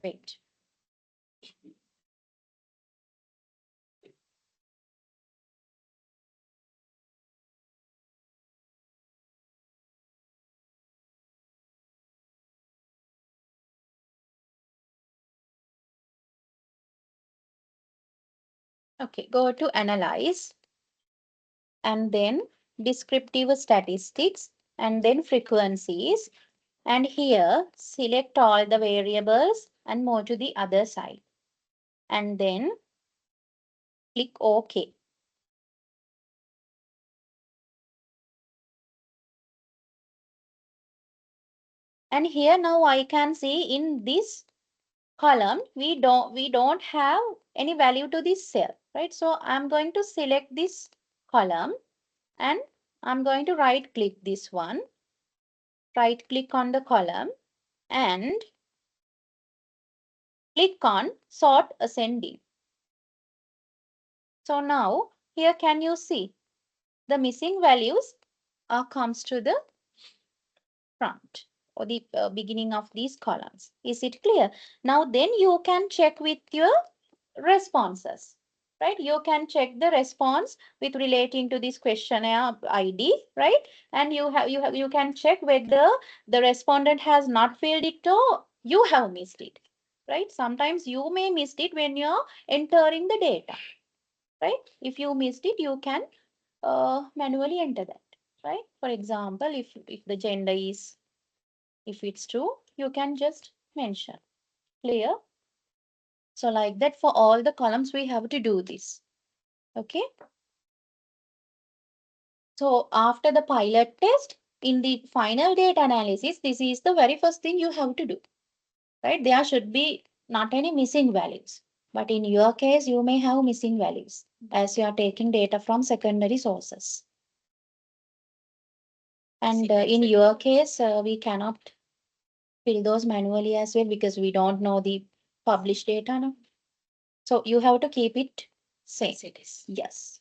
Wait. Okay, go to analyze and then descriptive statistics and then frequencies. And here select all the variables and move to the other side. And then click OK. And here now I can see in this column we don't have any value to this cell, right? So I'm going to select this column and I'm going to right click this one, right click on the column and click on sort ascending. So now here can you see the missing values comes to the front or the beginning of these columns. Is it clear? Now then you can check with your responses, right? You can check the response with relating to this questionnaire ID, right? And you can check whether the respondent has not filled it or you have missed it, right? Sometimes you may missed it when you're entering the data, right? If you missed it, you can manually enter that, right? For example, if the gender is, if it's true, you can just mention. Clear? So like that for all the columns, we have to do this. Okay. So after the pilot test, in the final data analysis, this is the very first thing you have to do, right? There should be not any missing values. But in your case, you may have missing values as you are taking data from secondary sources. And in your case, we cannot fill those manually as well because we don't know the published data now. So you have to keep it same. Yes, it is. Yes.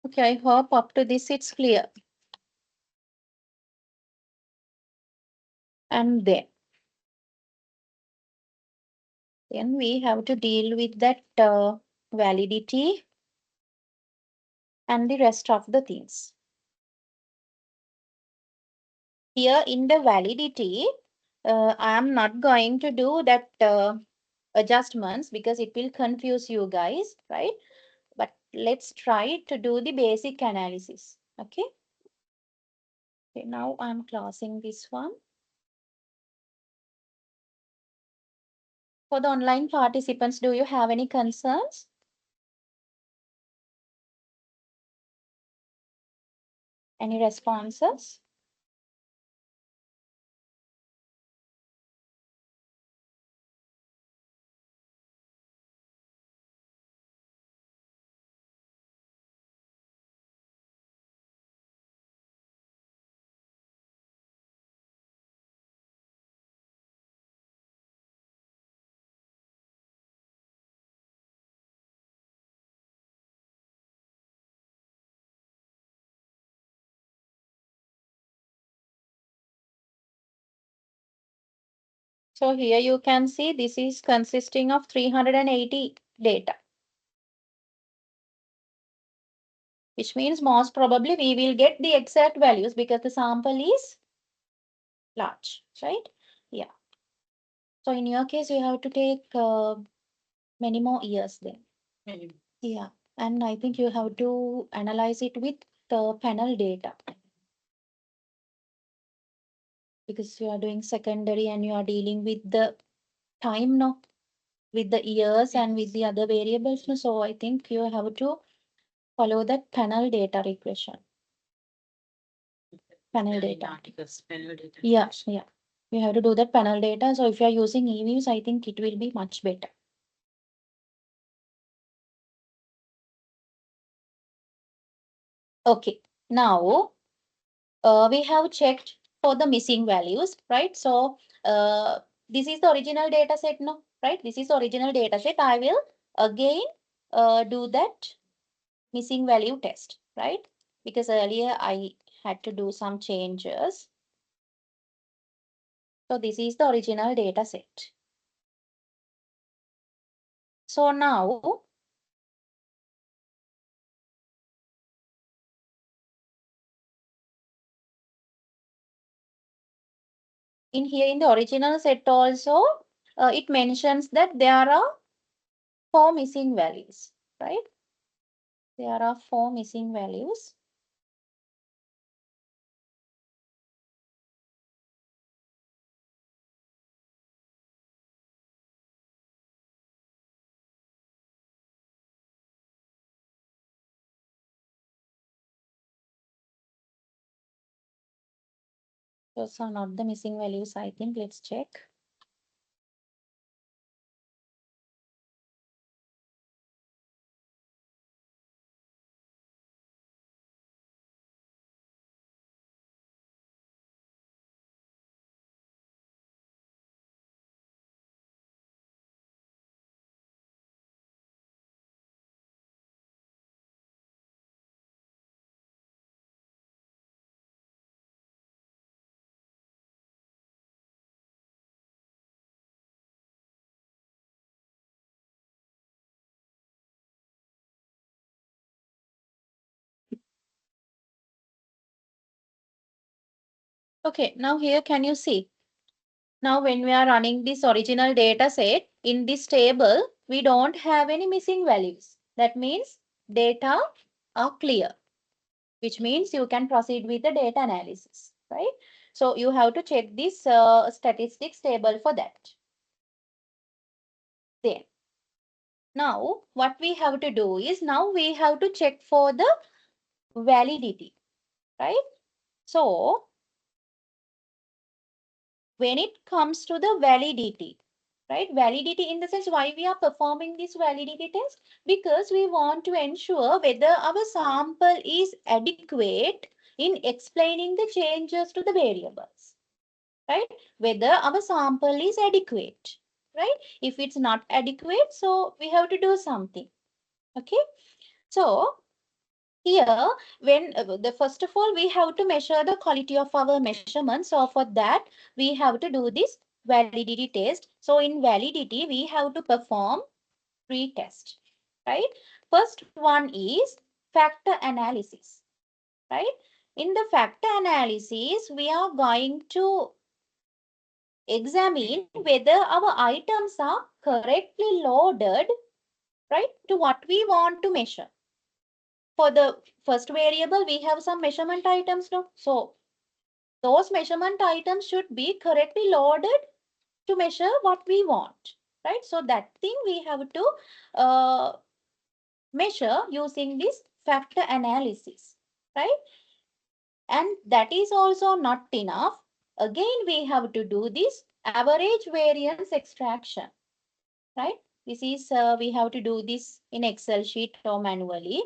Okay, I hope up to this it's clear. And then we have to deal with that validity and the rest of the things. Here in the validity, I am not going to do that adjustments because it will confuse you guys, right? But let's try to do the basic analysis. Okay. Okay, now I'm closing this one. For the online participants, do you have any concerns? Any responses? So here you can see this is consisting of 380 data, which means most probably we will get the exact values because the sample is large, right? Yeah. So in your case, you have to take many more years then. Maybe. Yeah. And I think you have to analyze it with the panel data because you are doing secondary and you are dealing with the time now, with the years and with the other variables. No? So I think you have to follow that panel data regression. Panel data. Articles, panel data. Yeah, yeah. You have to do that panel data. So if you are using EViews, I think it will be much better. Okay, now we have checked for the missing values, right? So this is the original data set, no? Right? This is the original data set. I will again do that missing value test, right? Because earlier I had to do some changes. So this is the original data set. So now in here in the original set also, it mentions that there are 4 missing values, right? There are 4 missing values. Those are not the missing values, I think. Let's check. Okay, now here can you see? Now when we are running this original data set, in this table, we don't have any missing values. That means data are clear, which means you can proceed with the data analysis, right? So you have to check this statistics table for that. Then, now what we have to do is now we have to check for the validity, right? So, when it comes to the validity, right? Validity in the sense why we are performing this validity test? Because we want to ensure whether our sample is adequate in explaining the changes to the variables, right? Whether our sample is adequate, right? If it's not adequate, so we have to do something, okay? So, here, when the first of all, we have to measure the quality of our measurement. So for that, we have to do this validity test. So in validity, we have to perform three tests, right? First one is factor analysis, right? In the factor analysis, we are going to examine whether our items are correctly loaded, right, to what we want to measure. For the first variable, we have some measurement items now. So those measurement items should be correctly loaded to measure what we want, right? So that thing we have to measure using this factor analysis, right? And that is also not enough. Again, we have to do this average variance extraction, right? This is, we have to do this in Excel sheet or manually.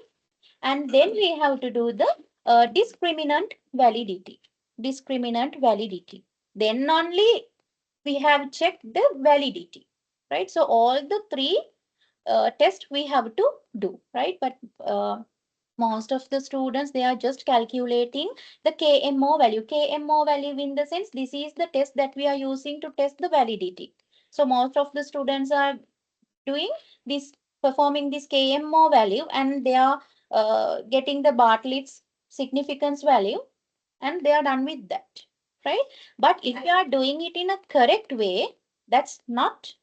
And then we have to do the discriminant validity. Discriminant validity. Then only we have checked the validity, right? So all the three tests we have to do, right? But most of the students, they are just calculating the KMO value. KMO value in the sense, this is the test that we are using to test the validity. So most of the students are doing this, performing this KMO value, and they are getting the Bartlett's significance value, and they are done with that, right? But if you are doing it in a correct way, that's not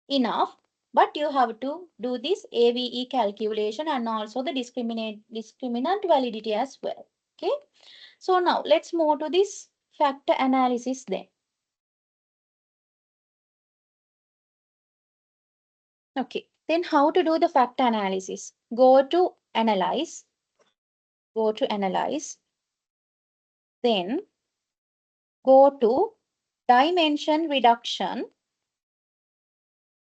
enough, but you have to do this AVE calculation and also the discriminant validity as well. Okay, so now let's move to this factor analysis then. Okay, then how to do the factor analysis? Go to analyze, then go to dimension reduction,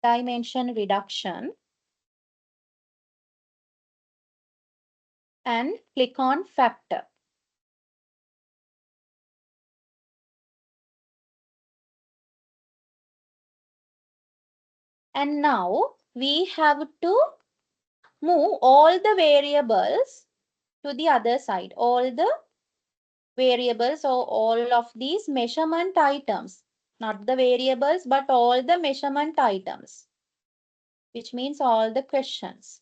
dimension reduction, and click on factor. And now we have to move all the variables to the other side. All the variables or all of these measurement items, not the variables, but all the measurement items, which means all the questions.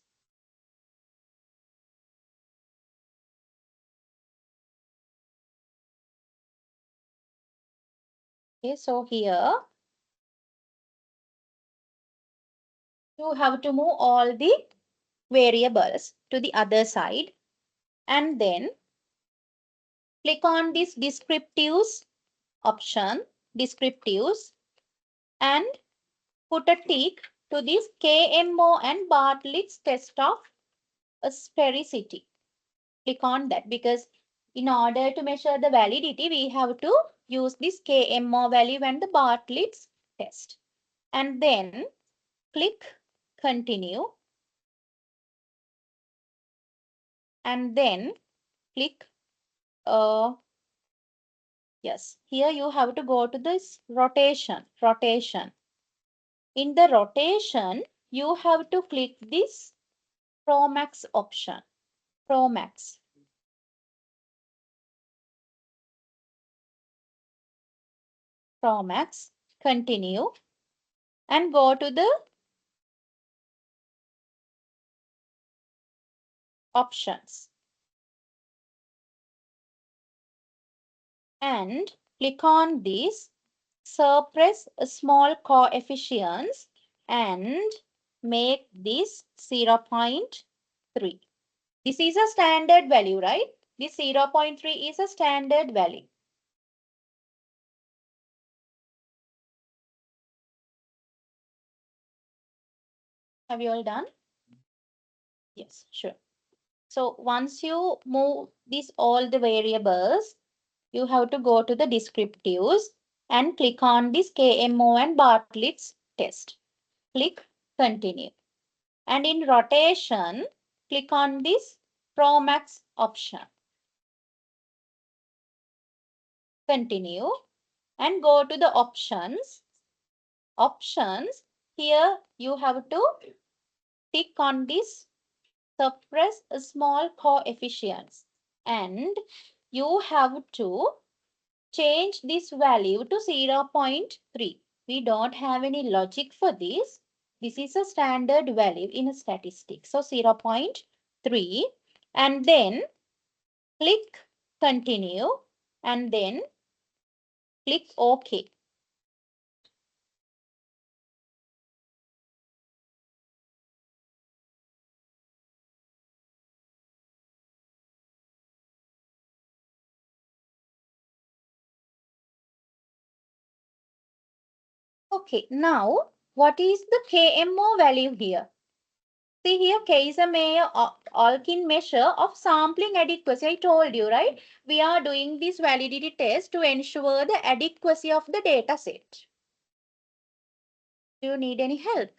Okay, so here you have to move all the variables to the other side and then click on this descriptives option, descriptives, and put a tick to this KMO and Bartlett's test of sphericity. Click on that because in order to measure the validity, we have to use this KMO value and the Bartlett's test. And then click continue. And then click, yes, here you have to go to this rotation. In the rotation, you have to click this Promax option. Promax. Promax. Continue. And go to the options. And click on this suppress small coefficients and make this 0.3. This is a standard value, right? This 0.3 is a standard value. Have you all done? Yes, sure. So once you move these all the variables, you have to go to the descriptives and click on this KMO and Bartlett's test. Click continue. And in rotation, click on this Promax option. Continue and go to the options. Options, here you have to tick on this suppress small coefficients and you have to change this value to 0.3. We don't have any logic for this. This is a standard value in statistics. So 0.3 and then click continue and then click OK. Okay, now what is the KMO value here? See here, K is a Alkin measure of sampling adequacy. I told you, right? We are doing this validity test to ensure the adequacy of the data set. Do you need any help?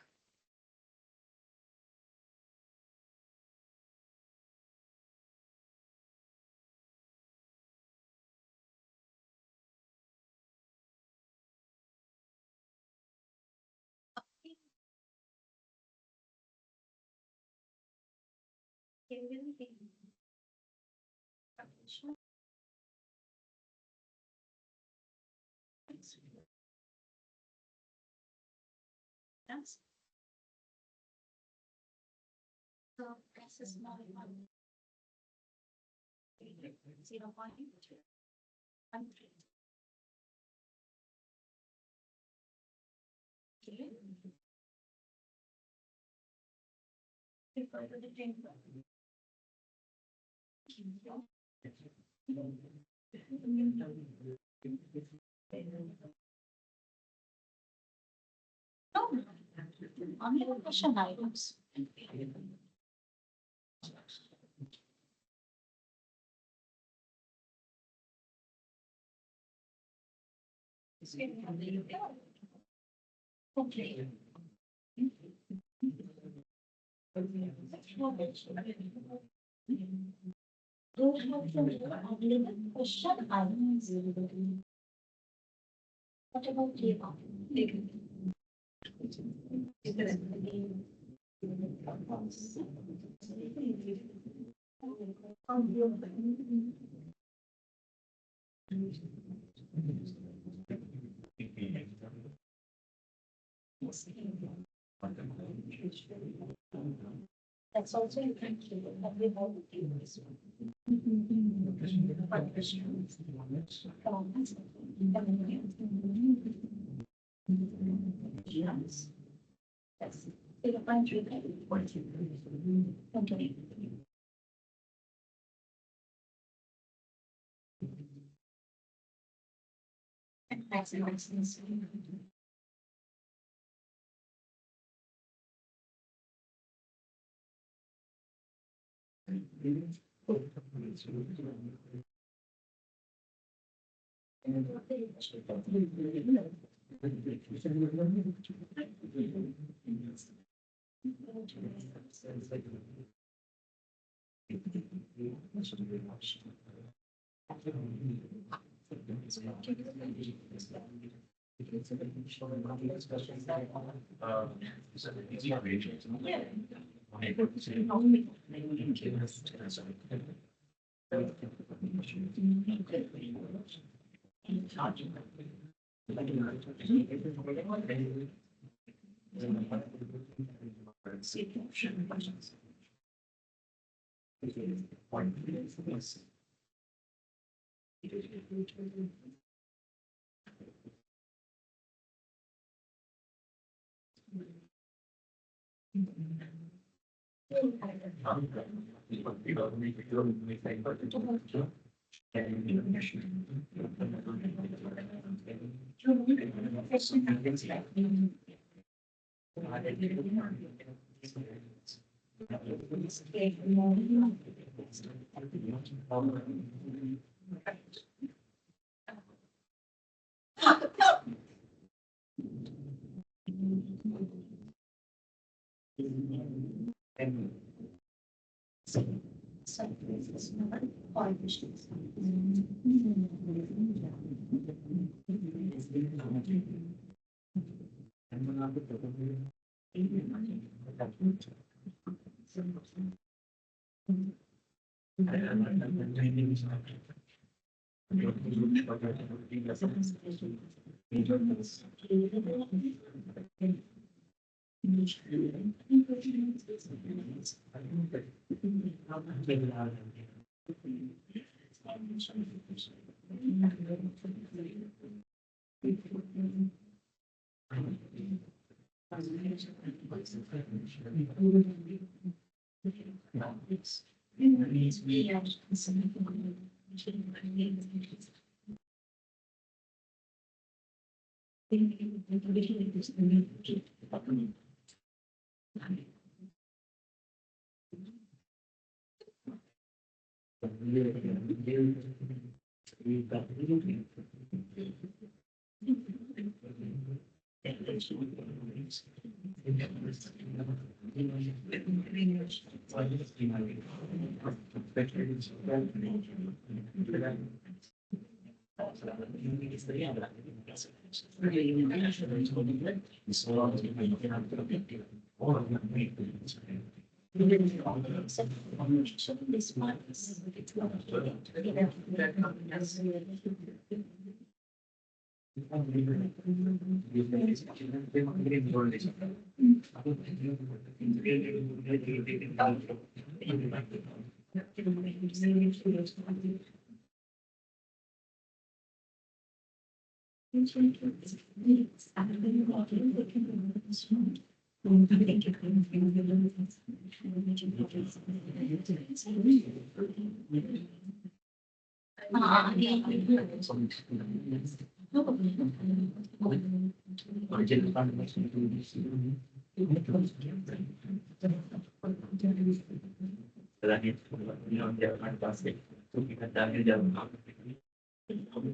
Yes. So this is not one. 0.13. Okay. Refer to the table. No, only the question items. Okay. Do you have only the question items? What about you? That's also you can keep it. But we have to keep this one. Yes. Yes. 0.3. Okay.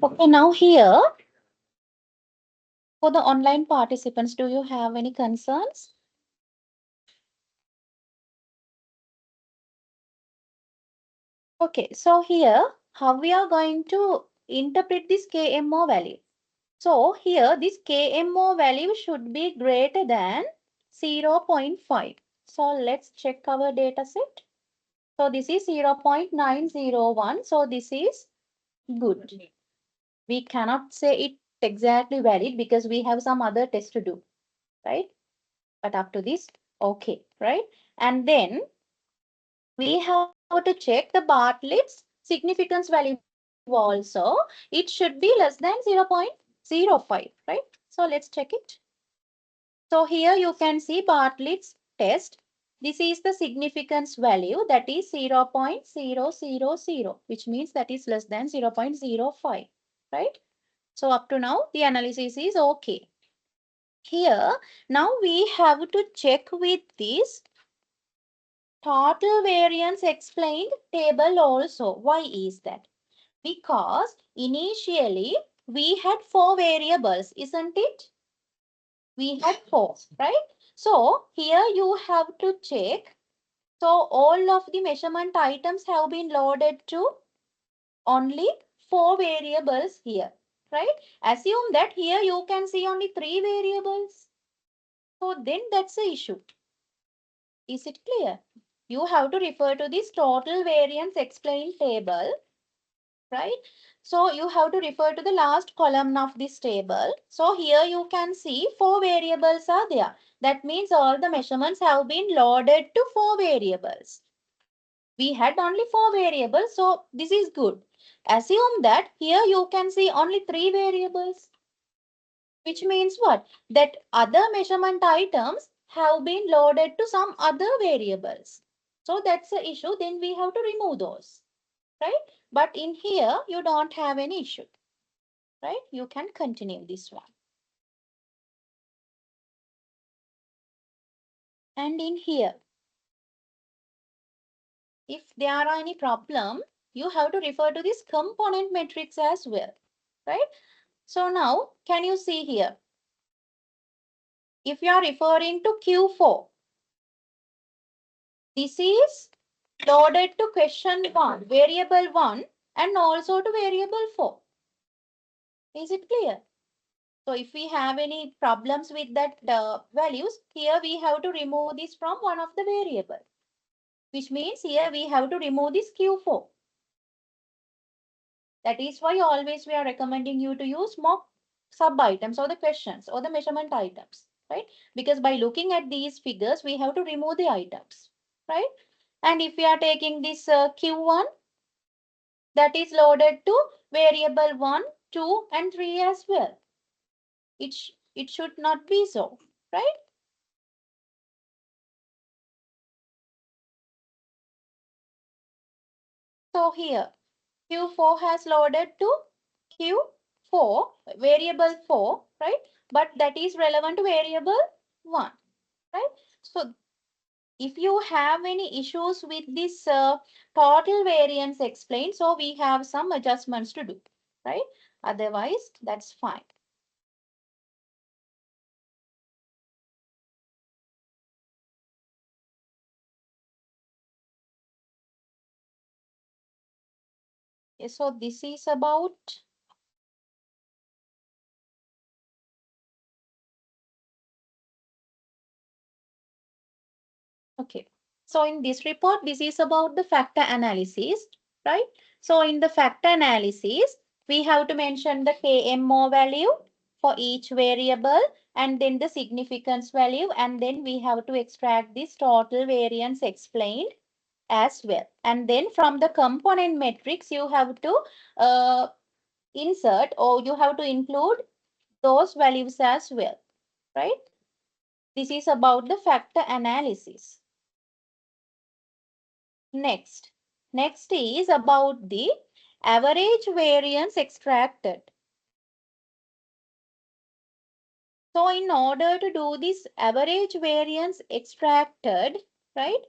Okay, now here for the online participants, do you have any concerns? Okay, so here how we are going to interpret this KMO value. So here this KMO value should be greater than 0.5. So let's check our data set. So this is 0.901. So this is good. We cannot say it exactly valid because we have some other test to do, right? But up to this, okay, right? And then we have to check the Bartlett's significance value also. It should be less than 0.05, right? So let's check it. So here you can see Bartlett's test. This is the significance value, that is 0.000, which means that is less than 0.05, right? So up to now the analysis is okay. Here now we have to check with this total variance explained table also. Why is that? Because initially we had 4 variables, isn't it? We had 4, right? So here you have to check. So all of the measurement items have been loaded to only 4 variables here, right? Assume that here you can see only 3 variables. So then that's the issue. Is it clear? You have to refer to this total variance explained table, right? So you have to refer to the last column of this table. So here you can see 4 variables are there. That means all the measurements have been loaded to 4 variables. We had only 4 variables, so this is good. Assume that here you can see only 3 variables. Which means what? That other measurement items have been loaded to some other variables. So that's the issue. Then we have to remove those, right? But in here, you don't have any issue, right? You can continue this one. And in here, if there are any problem, you have to refer to this component matrix as well, right? So now, can you see here? If you are referring to Q4, this is loaded to question 1, variable 1, and also to variable 4. Is it clear? So if we have any problems with that values, here we have to remove this from one of the variable, which means here we have to remove this Q4. That is why always we are recommending you to use mock sub items or the questions or the measurement items, right? Because by looking at these figures, we have to remove the items, right? And if we are taking this Q1, that is loaded to variable 1, 2, and 3 as well. It should not be so, right? So here, Q4 has loaded to Q4, variable 4, right? But that is relevant to variable 1, right? So if you have any issues with this total variance explained, so we have some adjustments to do, right? Otherwise, that's fine. Okay, so this is about okay. So in this report, this is about the factor analysis, right? So in the factor analysis, we have to mention the KMO value for each variable and then the significance value, and then we have to extract this total variance explained as well. And then from the component matrix, you have to insert or you have to include those values as well, right? This is about the factor analysis. Next is about the average variance extracted. So in order to do this average variance extracted, right,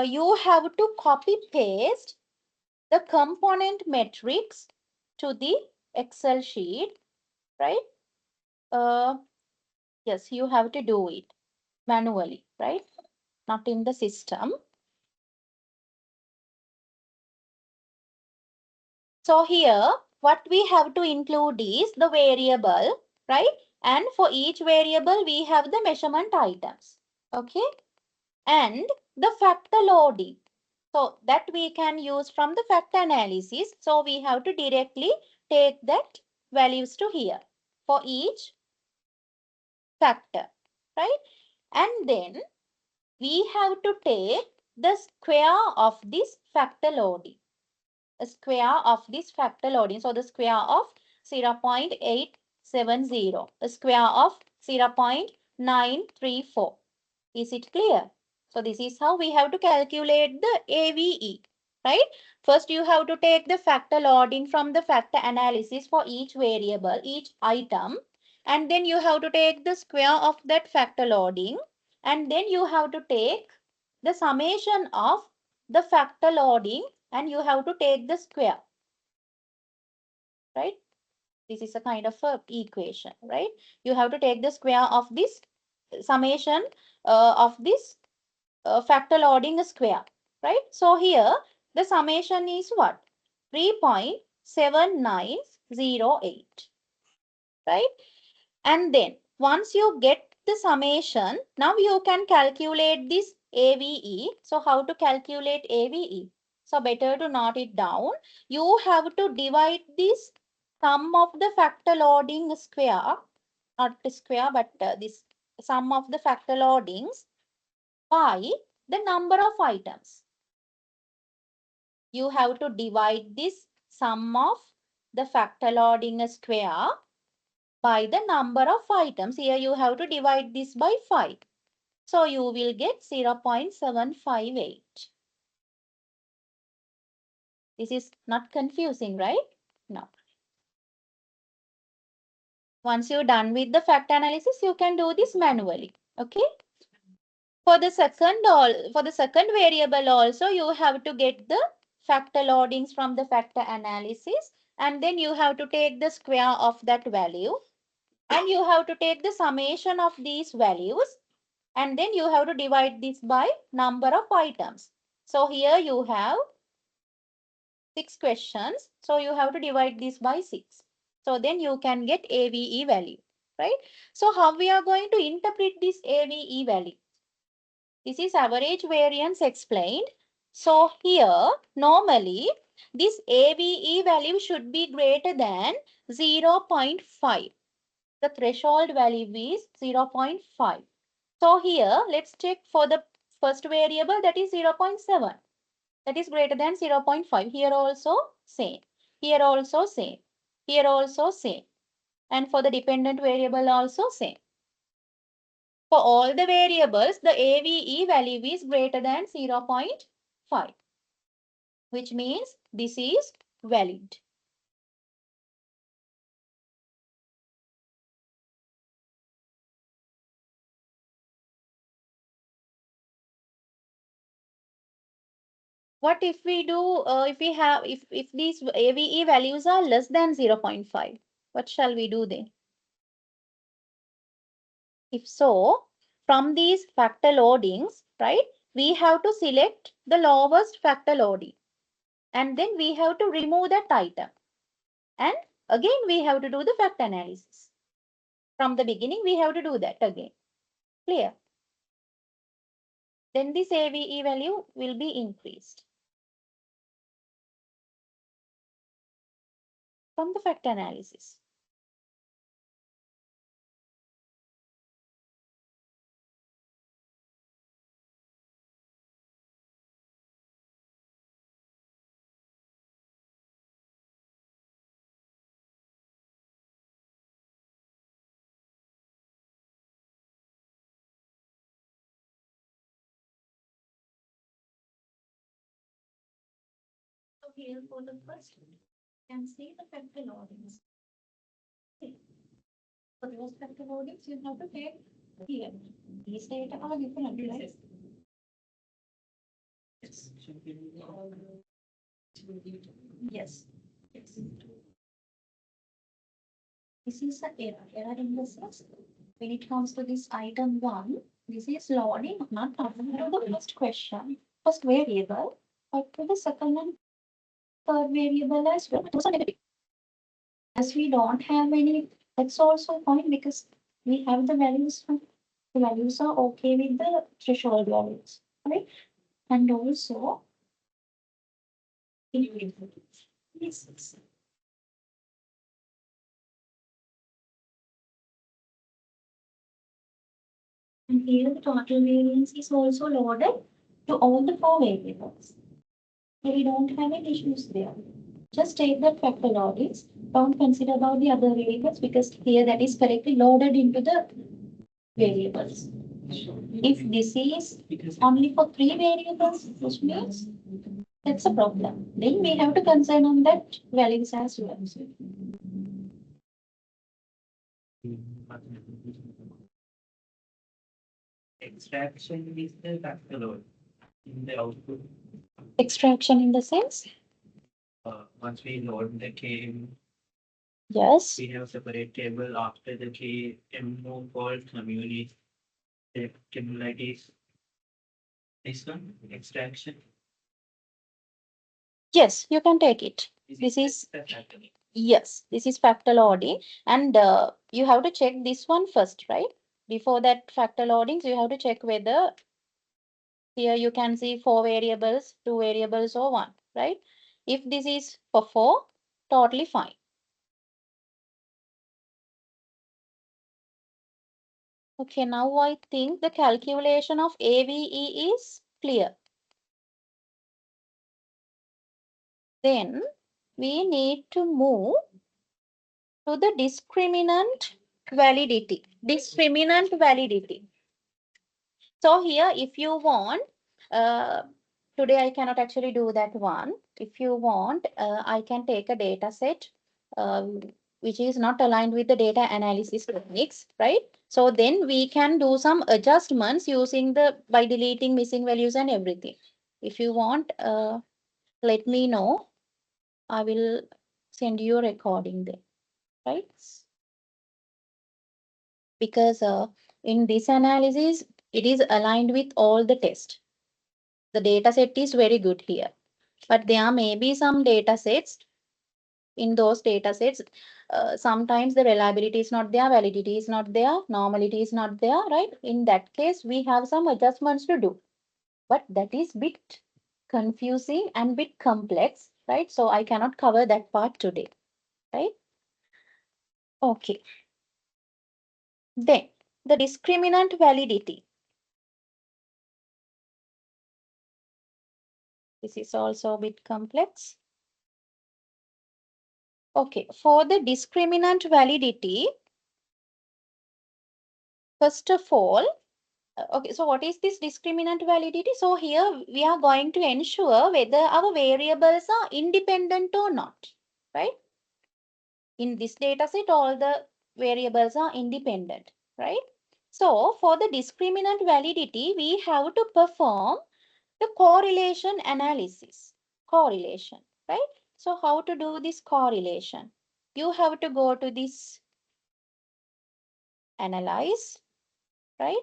you have to copy paste the component matrix to the Excel sheet, right? Uh, yes, you have to do it manually, right? Not in the system. So here, what we have to include is the variable, right? And for each variable, we have the measurement items, okay? And the factor loading. So that we can use from the factor analysis. So we have to directly take that values to here for each factor, right? And then we have to take the square of this factor loading. A square of this factor loading. So the square of 0.870, a square of 0.934. Is it clear? So this is how we have to calculate the AVE, right? First you have to take the factor loading from the factor analysis for each variable, each item, and then you have to take the square of that factor loading, and then you have to take the summation of the factor loading and you have to take the square, right? This is a kind of a equation, right? You have to take the square of this summation of this factor loading square, right? So here the summation is what? 3.7908, right? And then once you get the summation, now you can calculate this AVE. So how to calculate AVE? So better to note it down. You have to divide this sum of the factor loading square, not the square, but this sum of the factor loadings by the number of items. You have to divide this sum of the factor loading square by the number of items. Here you have to divide this by 5. So you will get 0.758. This is not confusing, right? No. Once you're done with the factor analysis, you can do this manually. Okay? For the second variable also, you have to get the factor loadings from the factor analysis, and then you have to take the square of that value, and you have to take the summation of these values, and then you have to divide this by number of items. So here you have 6 questions. So you have to divide this by 6. So then you can get AVE value, right? So how we are going to interpret this AVE value? This is average variance explained. So here, normally, this AVE value should be greater than 0.5. The threshold value is 0.5. So here, let's check for the first variable, that is 0.7. That is greater than 0.5. Here also same. Here also same. Here also same. And for the dependent variable also same. For all the variables, the AVE value is greater than 0.5, which means this is valid. What if we do, if these AVE values are less than 0.5, what shall we do then? If so, from these factor loadings, right, we have to select the lowest factor loading, and then we have to remove that item. And again, we have to do the factor analysis. From the beginning, we have to do that again. Clear? Then this AVE value will be increased from the factor analysis. So here for the first, you can see the factor loadings. For those factor loadings, you have to take here. These data are different, right? Yes. Yes. Yes. This is the error in the sense. When it comes to this item 1, this is loading not coming to the first question, first variable, but to the second and third variable as well. Those are negative. As we don't have any, that's also fine because we have the values. The values are okay with the threshold values, right? And also, yes. And here the total variance is also loaded to all the 4 variables. So we don't have any issues there. Just take that factor loadings. Don't consider about the other variables because here that is correctly loaded into the variables. If this is only for 3 variables, which means that's a problem. Then we have to concern on that values as well. Extraction is the factor load in the output. Extraction in the sense? Once we load the K, Yes. we have separate table after the K, M called community. The cumulative. This one, extraction. Yes, you can take it. This is the factor. Yes, this is factor loading, and you have to check this one first, right? Before that factor loadings, you have to check whether here you can see 4 variables, 2 variables, or 1, right? If this is for 4, totally fine. Okay, now I think the calculation of AVE is clear. Then we need to move to the discriminant validity. Discriminant validity. So here, if you want, today I cannot actually do that one. If you want, I can take a data set which is not aligned with the data analysis techniques, right? So then we can do some adjustments using by deleting missing values and everything. If you want, let me know. I will send you a recording there, right? Because in this analysis, it is aligned with all the tests. The data set is very good here, but there may be some data sets. In those data sets, sometimes the reliability is not there, validity is not there, normality is not there, right? In that case, we have some adjustments to do, but that is bit confusing and bit complex, right? So I cannot cover that part today, right? Okay. Then the discriminant validity. This is also a bit complex. Okay, for the discriminant validity, first of all, okay, so what is this discriminant validity? So here we are going to ensure whether our variables are independent or not, right? In this data set, all the variables are independent, right? So for the discriminant validity, we have to perform the correlation analysis. Correlation, right? So how to do this correlation? You have to go to this analyze, right?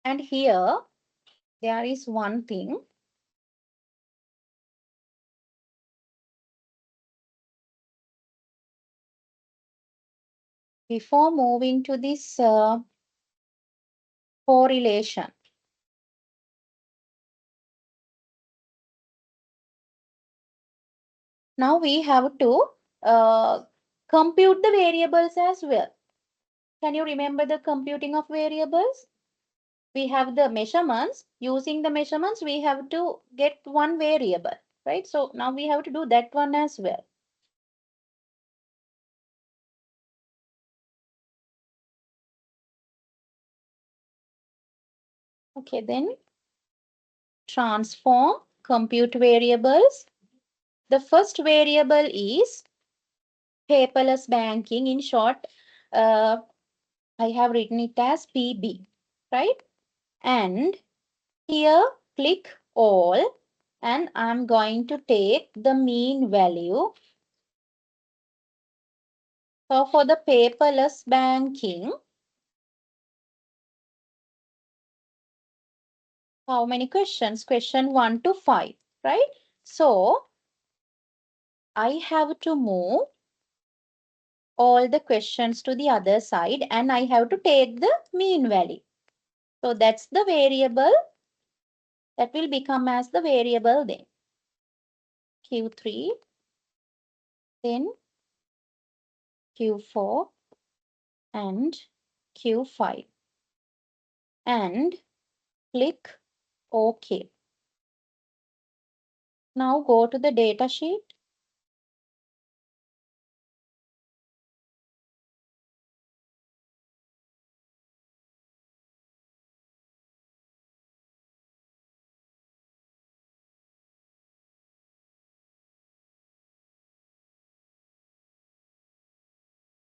And here there is one thing. Before moving to this correlation, now we have to compute the variables as well. Can you remember the computing of variables? We have the measurements. Using the measurements, we have to get one variable, right? So now we have to do that one as well. Okay, then transform, compute variables. The first variable is paperless banking. In short, I have written it as PB, right? And here click all, and I'm going to take the mean value. So for the paperless banking, how many questions? Question 1 to 5, right? So I have to move all the questions to the other side, and I have to take the mean value. So that's the variable that will become as the variable then. Q3, then Q4 and Q5. And click OK. Now go to the data sheet.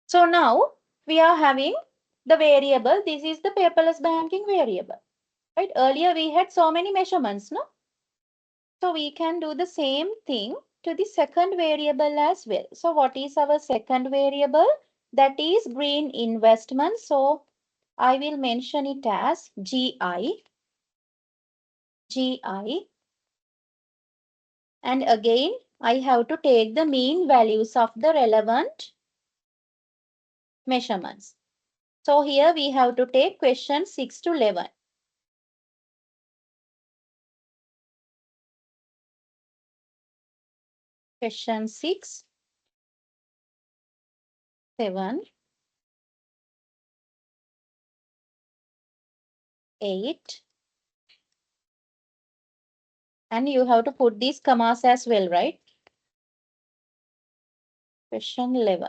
So now we are having the variable. This is the paperless banking variable, right? Earlier we had so many measurements, no? So we can do the same thing to the second variable as well. So what is our second variable? That is green investment. So I will mention it as GI. GI. And again, I have to take the mean values of the relevant measurements. So here we have to take question 6 to 11. Question 6, 7, 8. And you have to put these commas as well, right? Question 11.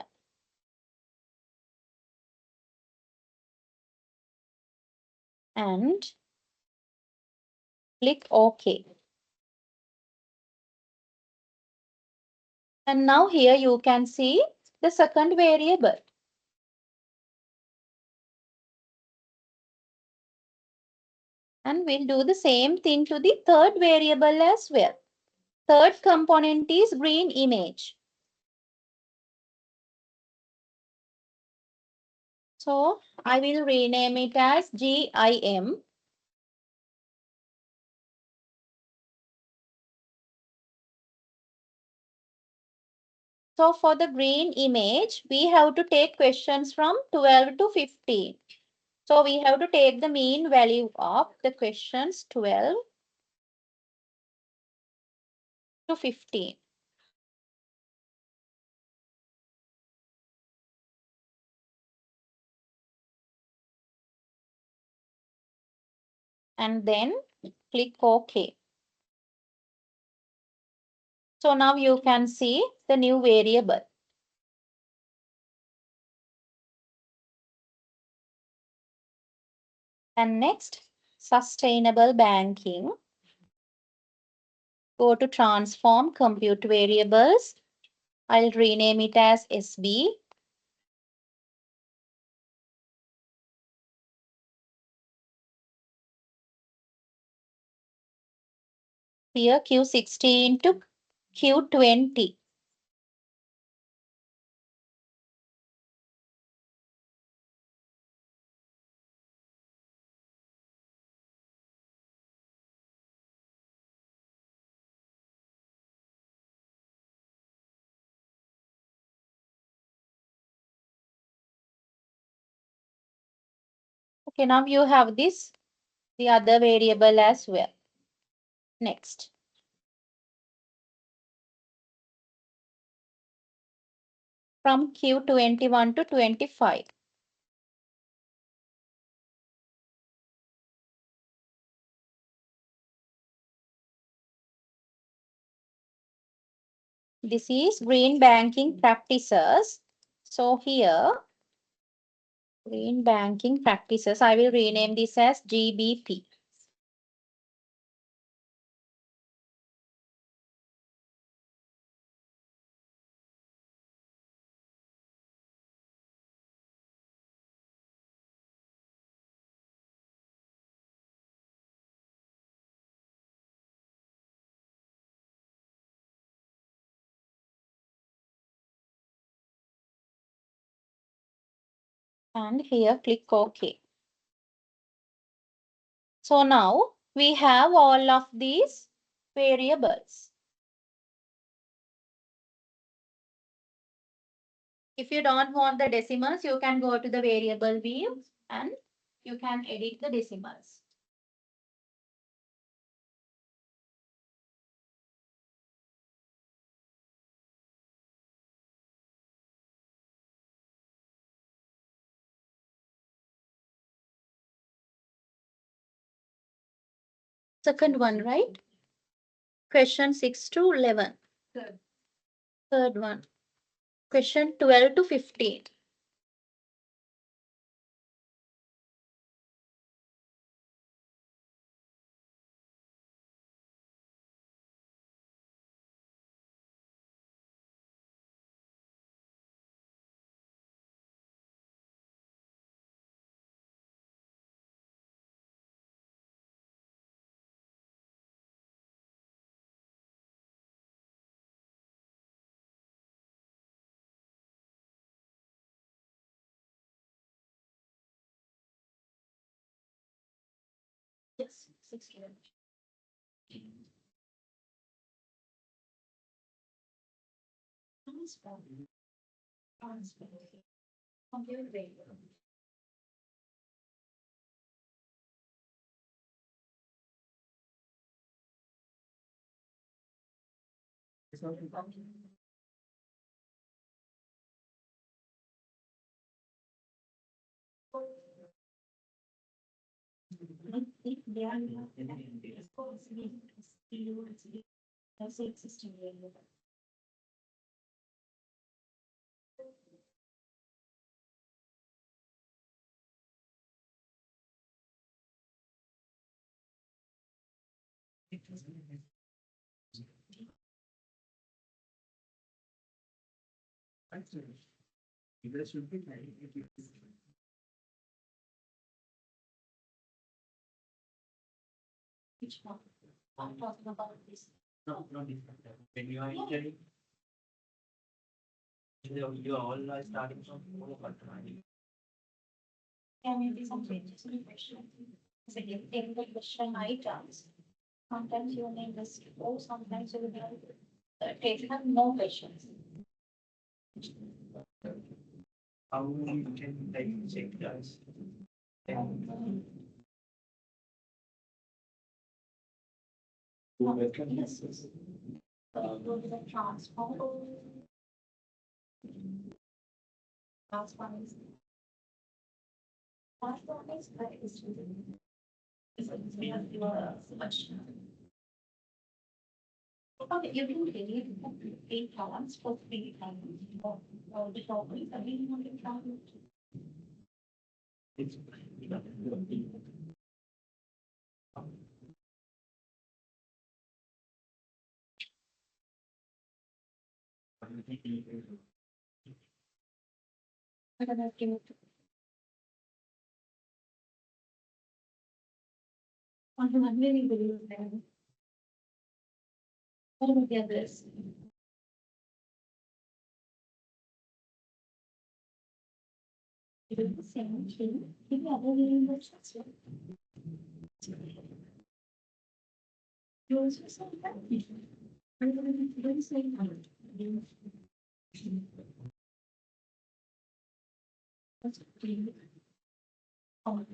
And click OK. And now here you can see the second variable. And we'll do the same thing to the third variable as well. Third component is green image. So I will rename it as GIM. So for the green image, we have to take questions from 12 to 15. So we have to take the mean value of the questions 12 to 15. And then click OK. So now you can see the new variable. And next, sustainable banking. Go to transform compute variables. I'll rename it as SB. Here Q16 to Q20. Okay, now you have the other variable as well. Next. From Q21 to 25. This is green banking practices. So here, green banking practices, I will rename this as GBP. And here click OK. So now we have all of these variables. If you don't want the decimals, you can go to the variable view and you can edit the decimals. Second one, right? Question 6 to 11. Third one. Question 12 to 15. Yes, 16. Computer variable. If they are also existing variable. Which one? I'm talking about this. No, not different. When you are entering, you all are starting from There may be some changes in the question. So you take the question items. Sometimes you may list four, sometimes you will have take no questions. how you can like check guys. Yes, yes. Go to the transform. Transform is. Transform is we have so much. Okay, you can delete 8 columns for 3 columns. Or the topics are being on the column. It's I don't know if you. I'm really believe them. What about the others? You do the same thing. Give the other reading versions. You also say that. I'm going to do the same thing. What's the oh,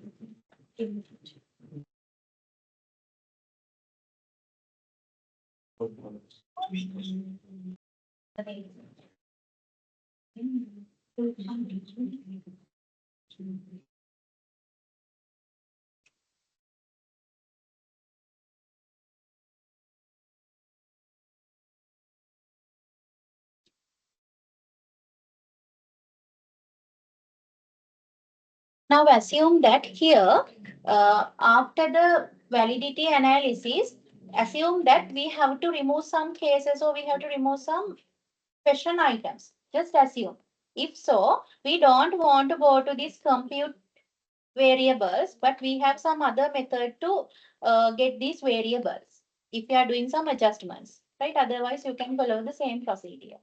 Now assume that here, after the validity analysis, assume that we have to remove some cases or we have to remove some question items. Just assume. If so, we don't want to go to this compute variables, but we have some other method to get these variables if you are doing some adjustments, right? Otherwise, you can follow the same procedure.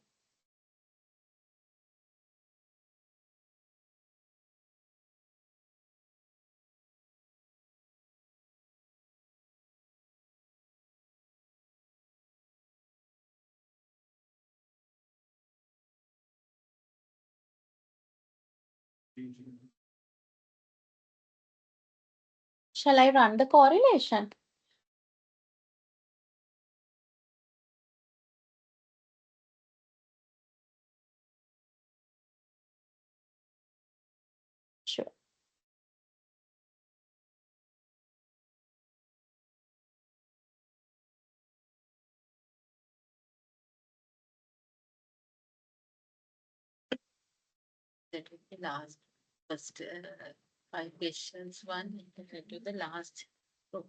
Shall I run the correlation? Sure. That will be last, first 5 questions, one, and to the last group.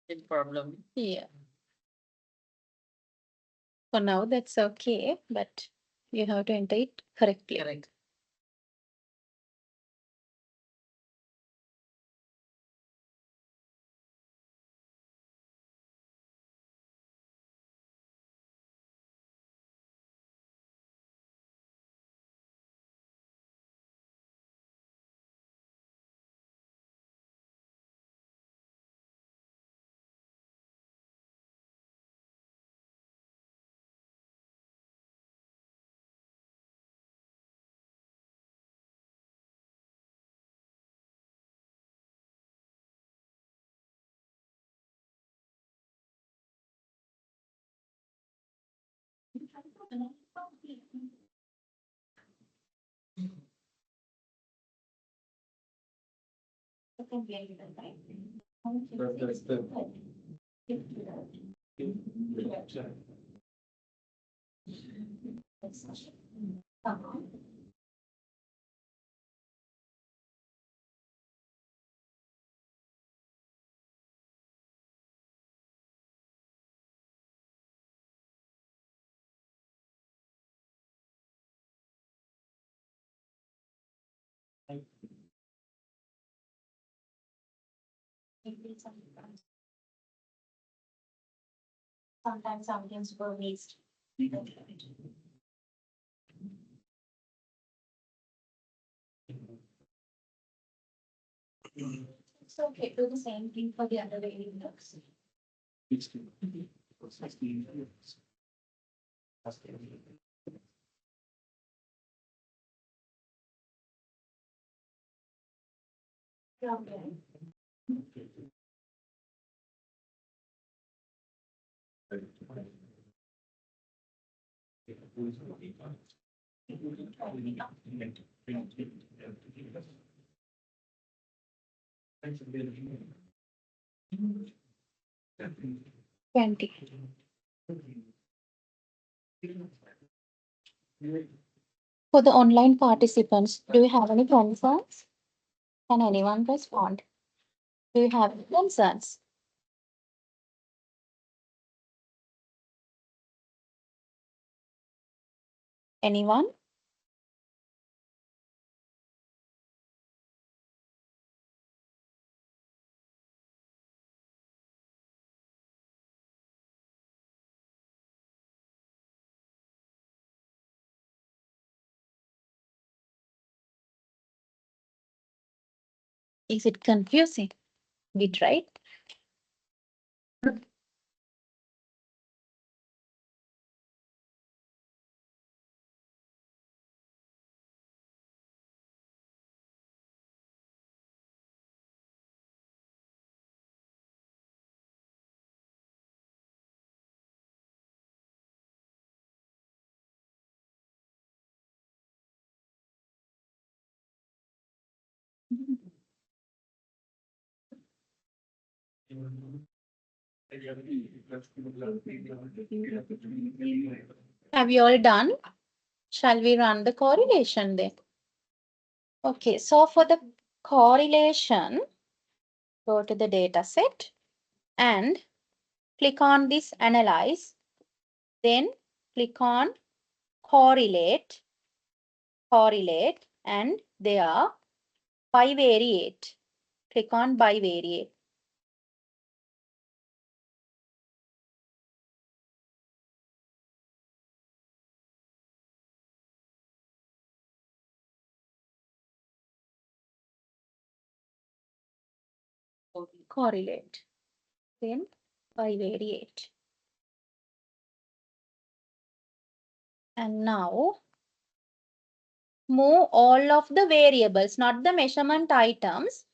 The problem. Yeah. For now, that's okay, but you have to enter it correctly. Correct. that's the Maybe sometimes something's were missed. It's okay, do the same thing for the other variables. Okay. Twenty. For the online participants, do you have any concerns? Can anyone respond? Do you have any concerns? Anyone? Is it confusing? We tried. Have you all done? Shall we run the correlation then? Okay, so for the correlation, go to the data set and click on this analyze. Then click on correlate, and there bivariate. Click on bivariate. Correlate. Then bivariate. And now move all of the variables, not the measurement items,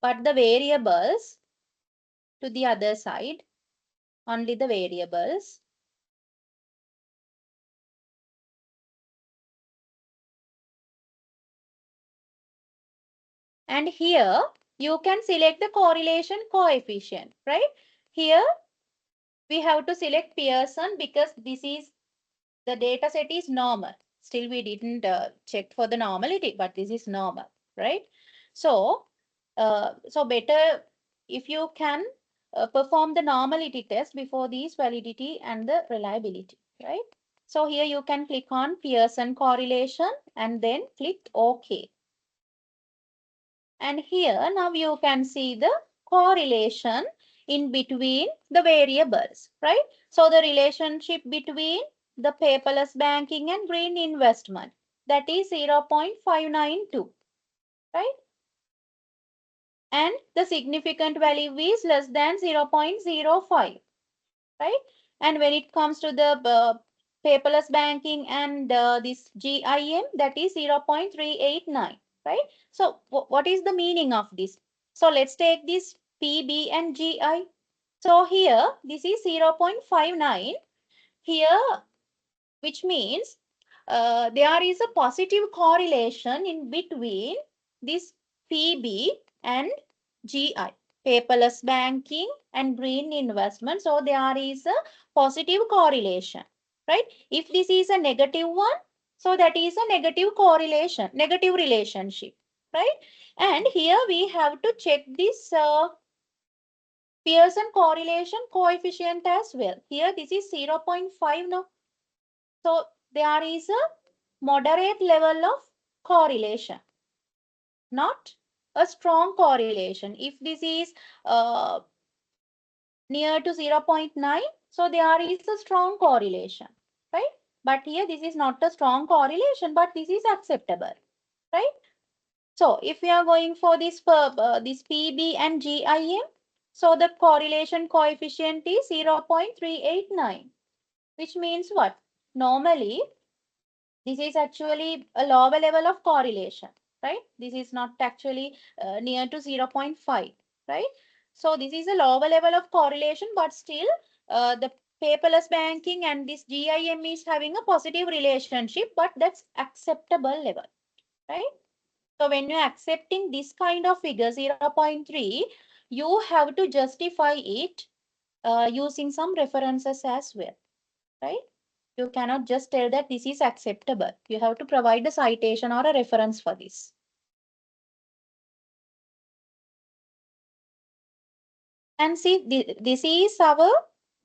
but the variables to the other side. Only the variables. And here you can select the correlation coefficient, right? Here we have to select Pearson because this is the data set is normal. Still we didn't check for the normality, but this is normal, right? So, so better if you can perform the normality test before these validity and the reliability, right? So here you can click on Pearson correlation and then click OK. And here now you can see the correlation in between the variables, right? So the relationship between the paperless banking and green investment, that is 0.592, right? And the significant value is less than 0.05, right? And when it comes to the paperless banking and this GIM, that is 0.389, right? So what is the meaning of this? So let's take this PB and GI. So here, this is 0.59 here, which means there is a positive correlation in between this PB and GI, paperless banking and green investment. So there is a positive correlation, right? If this is a negative one, so that is a negative correlation, negative relationship, right? And here we have to check this Pearson correlation coefficient as well. Here this is 0.5 now. So there is a moderate level of correlation. not a strong correlation. If this is uh, near to 0.9, so there is a strong correlation, right? But here this is not a strong correlation, but this is acceptable, right? So if we are going for this PB and GIM, so the correlation coefficient is 0.389, which means what? Normally, this is actually a lower level of correlation, right? This is not actually near to 0.5, right? So this is a lower level of correlation, but still the paperless banking and this GIM is having a positive relationship, but that's acceptable level, right? So when you're accepting this kind of figure 0.3, you have to justify it using some references as well, right? You cannot just tell that this is acceptable. You have to provide a citation or a reference for this. And see, this is our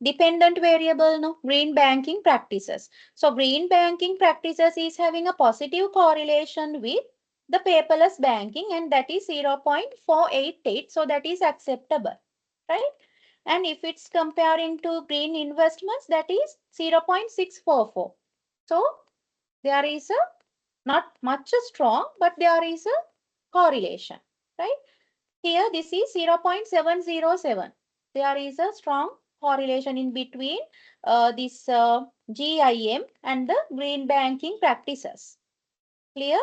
dependent variable, no? Green banking practices. So green banking practices is having a positive correlation with the paperless banking, and that is 0.488. So that is acceptable, right? And if it's comparing to green investments, that is 0.644. So there is a not much strong, but there is a correlation, right? Here, this is 0.707. There is a strong correlation in between this GIM and the green banking practices. Clear?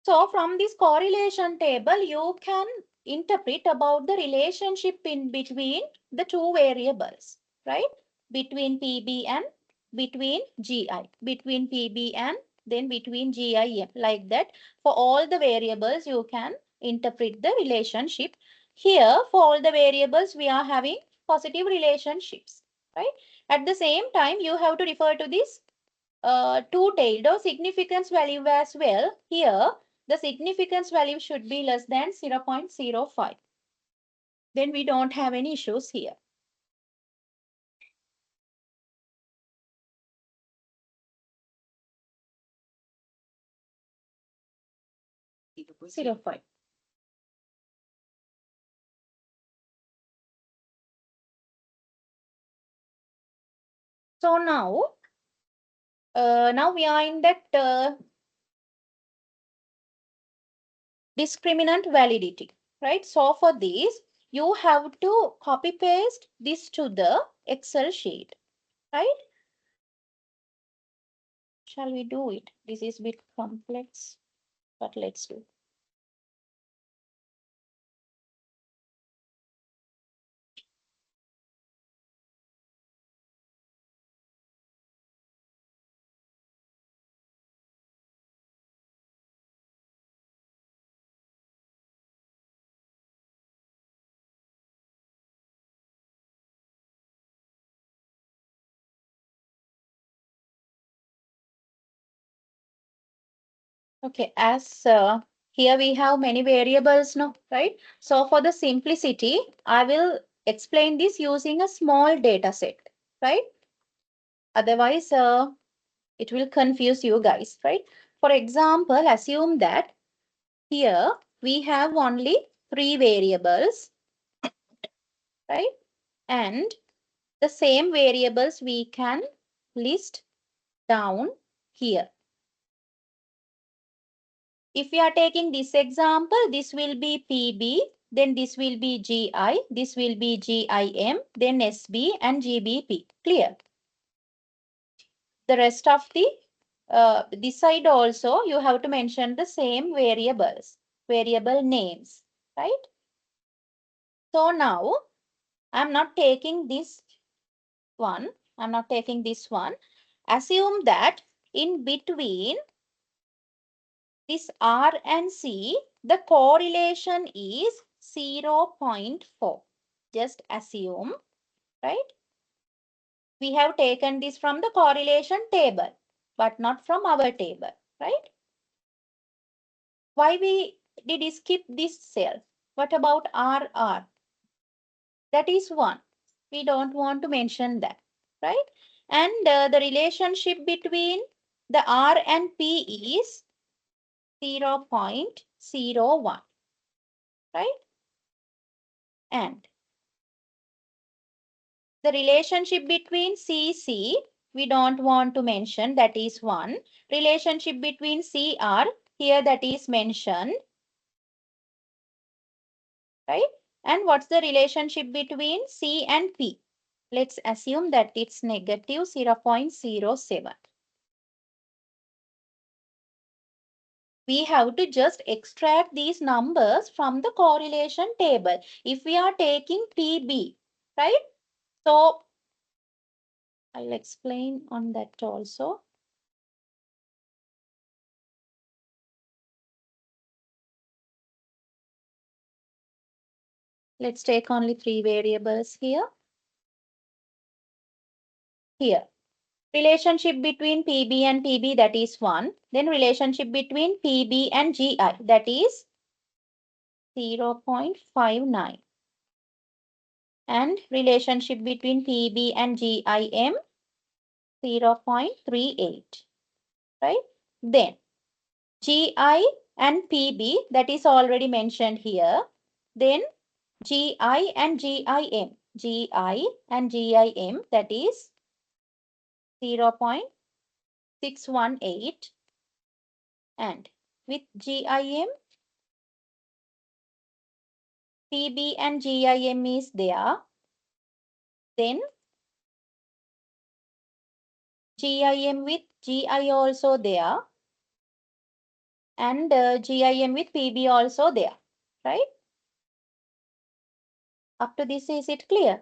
So from this correlation table, you can interpret about the relationship in between the two variables, right? Between PB and between GI, between PB and then between GIM, like that. For all the variables, you can interpret the relationship. Here, for all the variables, we are having positive relationships, right? At the same time, you have to refer to this two-tailed or significance value as well. Here, the significance value should be less than 0.05. Then we don't have any issues here. Zero five. So now we are in that discriminant validity, right? So for this, you have to copy paste this to the Excel sheet, right? Shall we do it? This is a bit complex, but let's do. Okay, as here we have many variables now, right? So for the simplicity, I will explain this using a small data set, right? Otherwise, it will confuse you guys, right? For example, assume that here we have only three variables, right? And the same variables we can list down here. If we are taking this example, this will be PB, then this will be GI, this will be GIM, then SB and GBP. Clear? The rest of the this side also you have to mention the same variables, variable names, right? So now I'm not taking this one. I'm not taking this one. Assume that in between this R and C, the correlation is 0.4. Just assume, right? We have taken this from the correlation table, but not from our table, right? Why we did skip this cell? What about RR? That is 1. We don't want to mention that, right? And the relationship between the R and P is 0.01, right? And the relationship between CC, we don't want to mention, that is 1. Relationship between CR, here that is mentioned, right? And what's the relationship between C and P? Let's assume that it's negative 0.07. We have to just extract these numbers from the correlation table. If we are taking PB, right? So I'll explain on that also. Let's take only 3 variables here. Here, relationship between PB and PB, that is 1. Then relationship between PB and GI, that is 0.59. And relationship between PB and GIM, 0.38, right? Then GI and PB, that is already mentioned here. Then GI and GIM, GI and GIM, that is 0.618. And with GIM, PB and GIM is there. Then GIM with GI also there. And GIM with PB also there, right? Up to this, is it clear?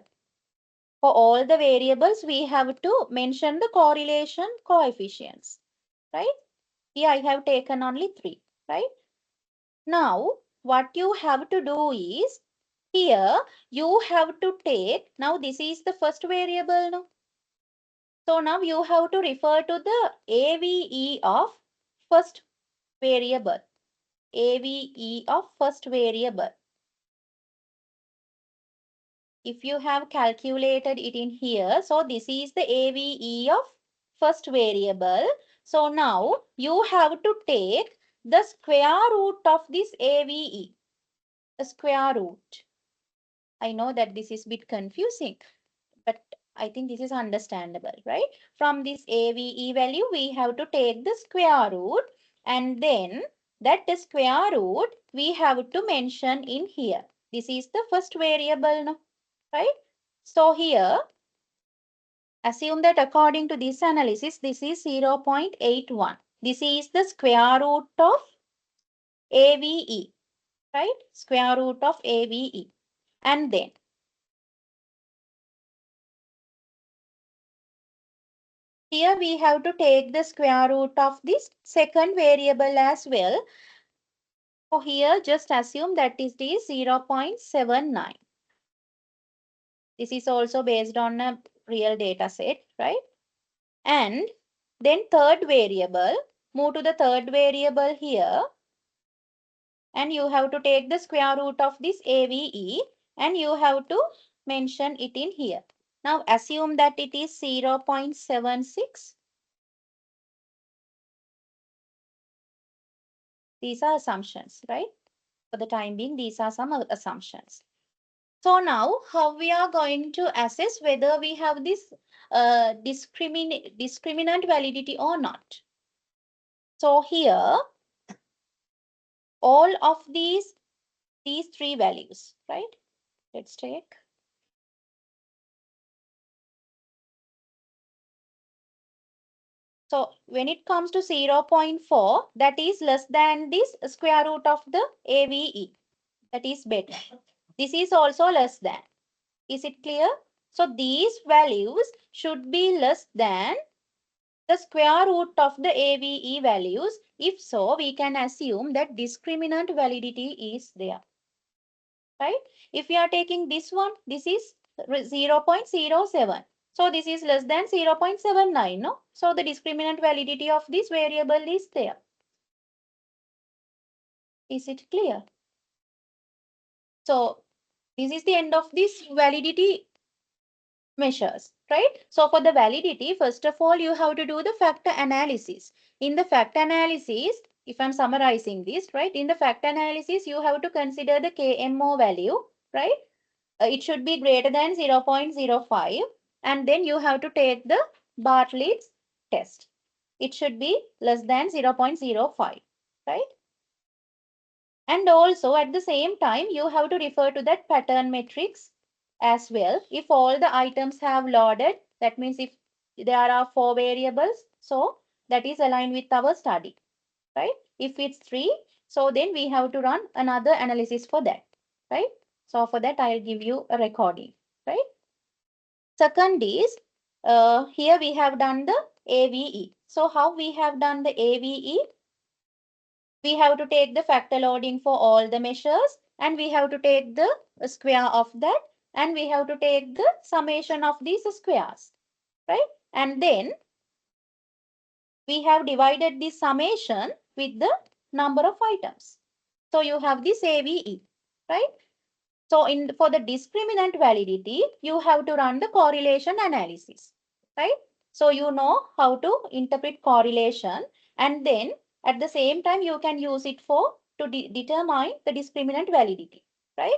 For all the variables, we have to mention the correlation coefficients, right? Here I have taken only 3, right? Now, what you have to do is, here you have to take, now this is the first variable now. So now you have to refer to the AVE of first variable. AVE of first variable. If you have calculated it in here, so this is the AVE of first variable. So now you have to take the square root of this AVE, the square root. I know that this is a bit confusing, but I think this is understandable, right? From this AVE value, we have to take the square root, and then that square root we have to mention in here. This is the first variable now, right? So here, assume that according to this analysis, this is 0.81. This is the square root of AVE, right? Square root of AVE. And then here we have to take the square root of this second variable as well. So here just assume that it is 0.79. This is also based on a real data set, right? And then third variable, move to the third variable here. And you have to take the square root of this AVE and you have to mention it in here. Now assume that it is 0.76. These are assumptions, right? For the time being, these are some assumptions. So now how we are going to assess whether we have this discriminant validity or not. So here, all of these 3 values, right? Let's take. So when it comes to 0.4, that is less than this square root of the AVE. That is better. This is also less than. Is it clear? So these values should be less than the square root of the AVE values. If so, we can assume that discriminant validity is there. Right? If we are taking this one, this is 0.07. So this is less than 0.79, no? So the discriminant validity of this variable is there. Is it clear? So this is the end of this validity measures, right? So for the validity, first of all, you have to do the factor analysis. In the factor analysis, if I'm summarizing this, right, in the factor analysis, you have to consider the KMO value, right? It should be greater than 0.05, and then you have to take the Bartlett's test. It should be less than 0.05, right? And also at the same time, you have to refer to that pattern matrix as well. If all the items have loaded, that means if there are 4 variables, so that is aligned with our study, right? If it's 3, so then we have to run another analysis for that, right? So for that, I'll give you a recording, right? Second is, here we have done the AVE. So how we have done the AVE? We have to take the factor loading for all the measures, and we have to take the square of that, and we have to take the summation of these squares, right? And then we have divided the summation with the number of items. So you have this AVE, right? So for the discriminant validity, you have to run the correlation analysis, right? So you know how to interpret correlation, and then at the same time you can use it for to determine the discriminant validity, right?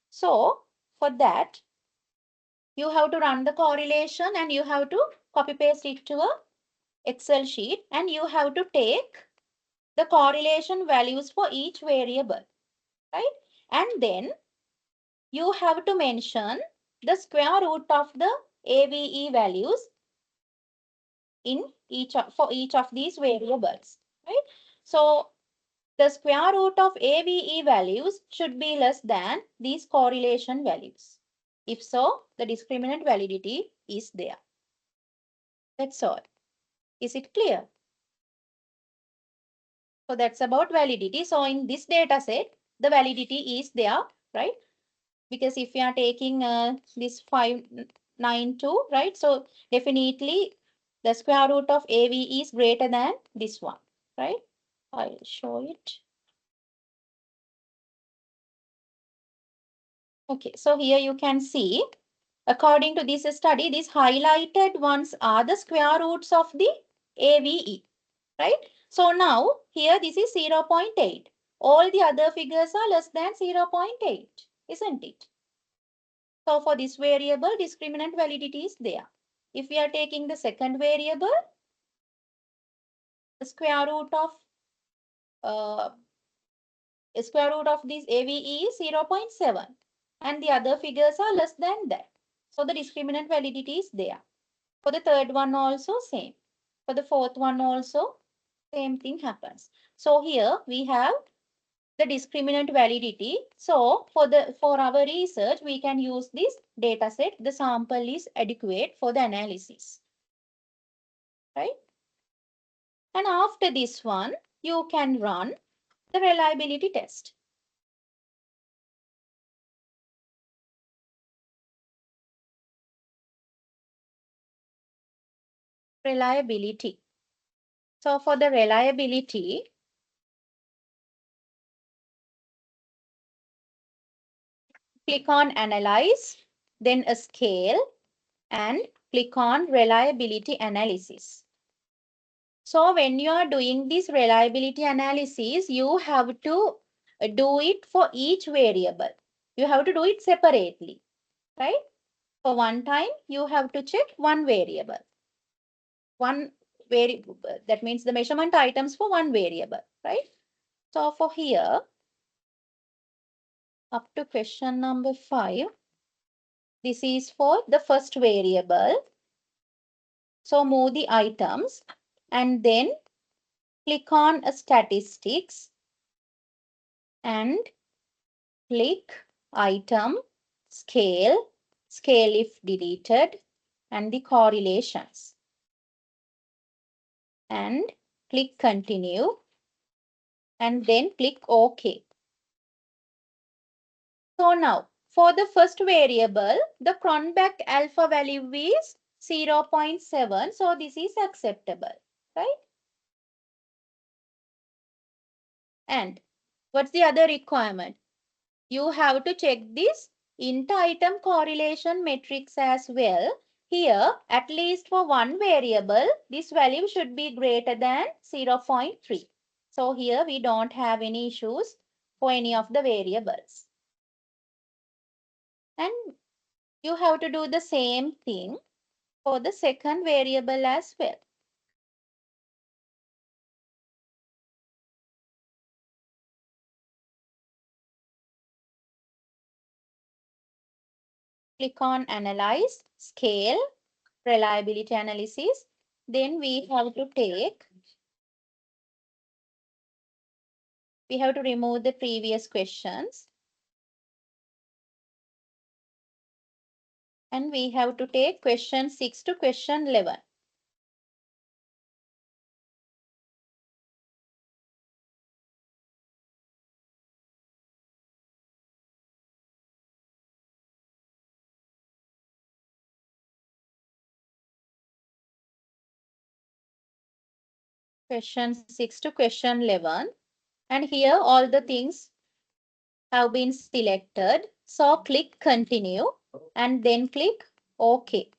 So for that, you have to run the correlation and you have to copy paste it to a Excel sheet, and you have to take the correlation values for each variable, right? And then you have to mention the square root of the AVE values in for each of these variables, right? So the square root of AVE values should be less than these correlation values. If so, the discriminant validity is there. That's all. Is it clear? So that's about validity. So in this data set, the validity is there, right? Because if we are taking this 592, right? So definitely the square root of AV is greater than this one, right? I'll show it. Okay, so here you can see, according to this study, these highlighted ones are the square roots of the AVE, right? So now here this is 0.8. All the other figures are less than 0.8, isn't it? So for this variable, discriminant validity is there. If we are taking the second variable, the uh, square root of this AVE is 0.7, and the other figures are less than that. So the discriminant validity is there. For the third one also same. For the fourth one also same thing happens. So here we have the discriminant validity. So for our research, we can use this data set. The sample is adequate for the analysis, right? And after this one, you can run the reliability test. Reliability. So for the reliability, click on Analyze, then a scale, and click on Reliability Analysis. So when you are doing this reliability analysis, you have to do it for each variable. You have to do it separately, right? For one time, you have to check one variable. One variable, that means the measurement items for one variable, right? So for here, up to question number 5, this is for the first variable. So move the items and then click on a statistics and click item, scale, scale if deleted, and the correlations. And click continue and then click OK. So now for the first variable, the Cronbach alpha value is 0.7. So this is acceptable, right? And what's the other requirement? You have to check this inter-item correlation matrix as well. Here, at least for one variable, this value should be greater than 0.3. So here we don't have any issues for any of the variables. And you have to do the same thing for the second variable as well. Click on Analyze, Scale, Reliability Analysis. Then we have to remove the previous questions. And we have to take question 6 to question 11. Question 6 to question 11. And here all the things have been selected. So click continue and then click OK.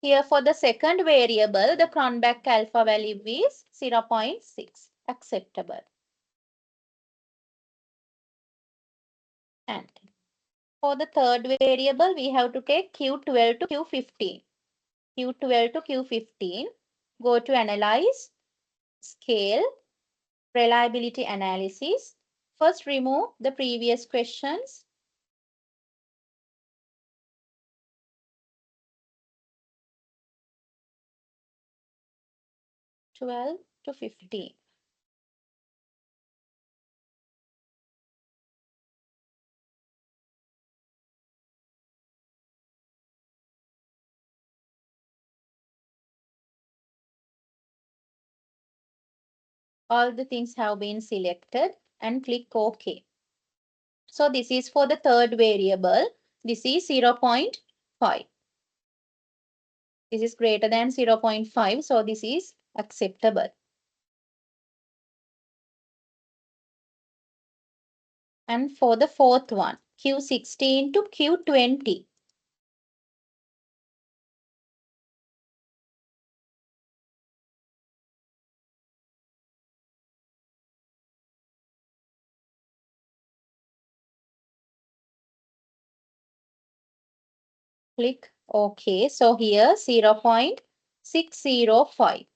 Here for the second variable, the Cronbach alpha value is 0.6, acceptable. And for the third variable, we have to take Q12 to Q15. Q12 to Q15, go to Analyze, Scale, Reliability Analysis. First remove the previous questions. Q12 to 15. All the things have been selected and click OK. So this is for the third variable. This is 0.5. This is greater than 0.5. So this is acceptable. And for the fourth one, Q16 to Q20. Click OK. So here 0.605.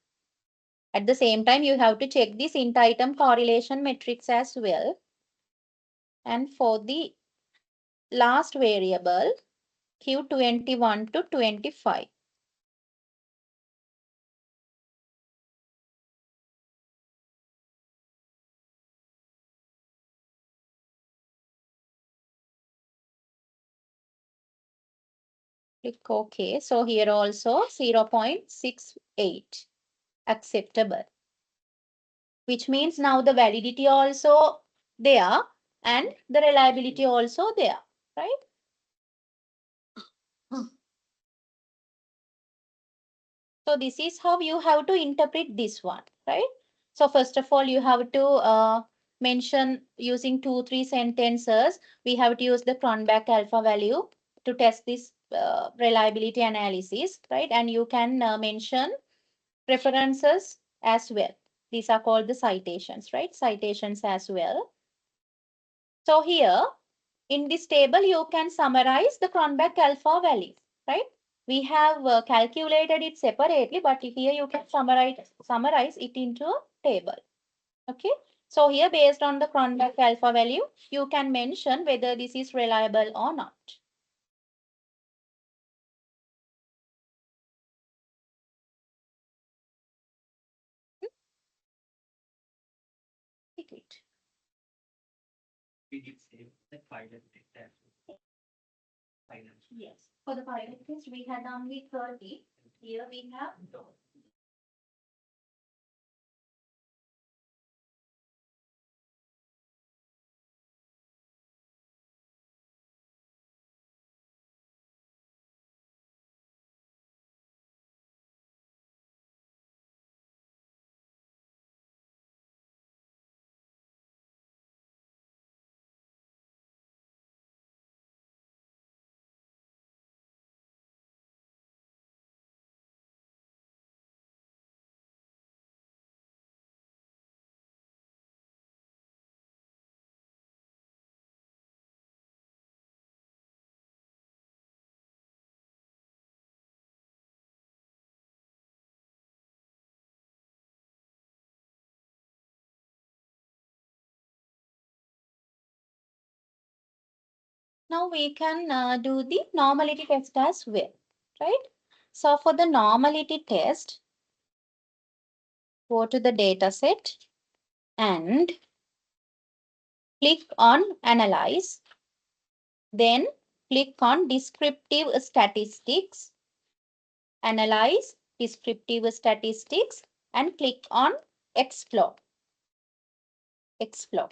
At the same time, you have to check this inter-item correlation matrix as well. And for the last variable, Q21 to 25. Click OK. So here also 0.68 acceptable. Which means now the validity also there and the reliability also there, right? So this is how you have to interpret this one, right? So first of all, you have to mention using 2-3 sentences. We have to use the Cronbach alpha value to test this reliability analysis, right? And you can mention references as well. These are called the citations, right? Citations as well. So here in this table, you can summarize the Cronbach alpha value, right? We have calculated it separately, but here you can summarize it into a table. Okay. So here based on the Cronbach alpha value, you can mention whether this is reliable or not. It. We did save the pilot test. Yes. For the pilot test, we had only 30. Here we have Now we can do the normality test as well, right? So for the normality test, go to the data set and click on Analyze. Then click on Descriptive Statistics, Analyze Descriptive Statistics, and click on Explore. Explore.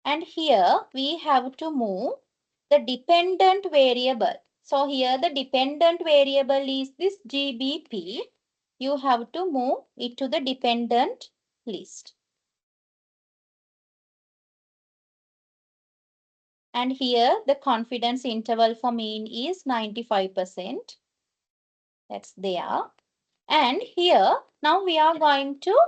And here we have to move the dependent variable. So here the dependent variable is this GBP. You have to move it to the dependent list. And here the confidence interval for mean is 95%. That's there. And here now we are going to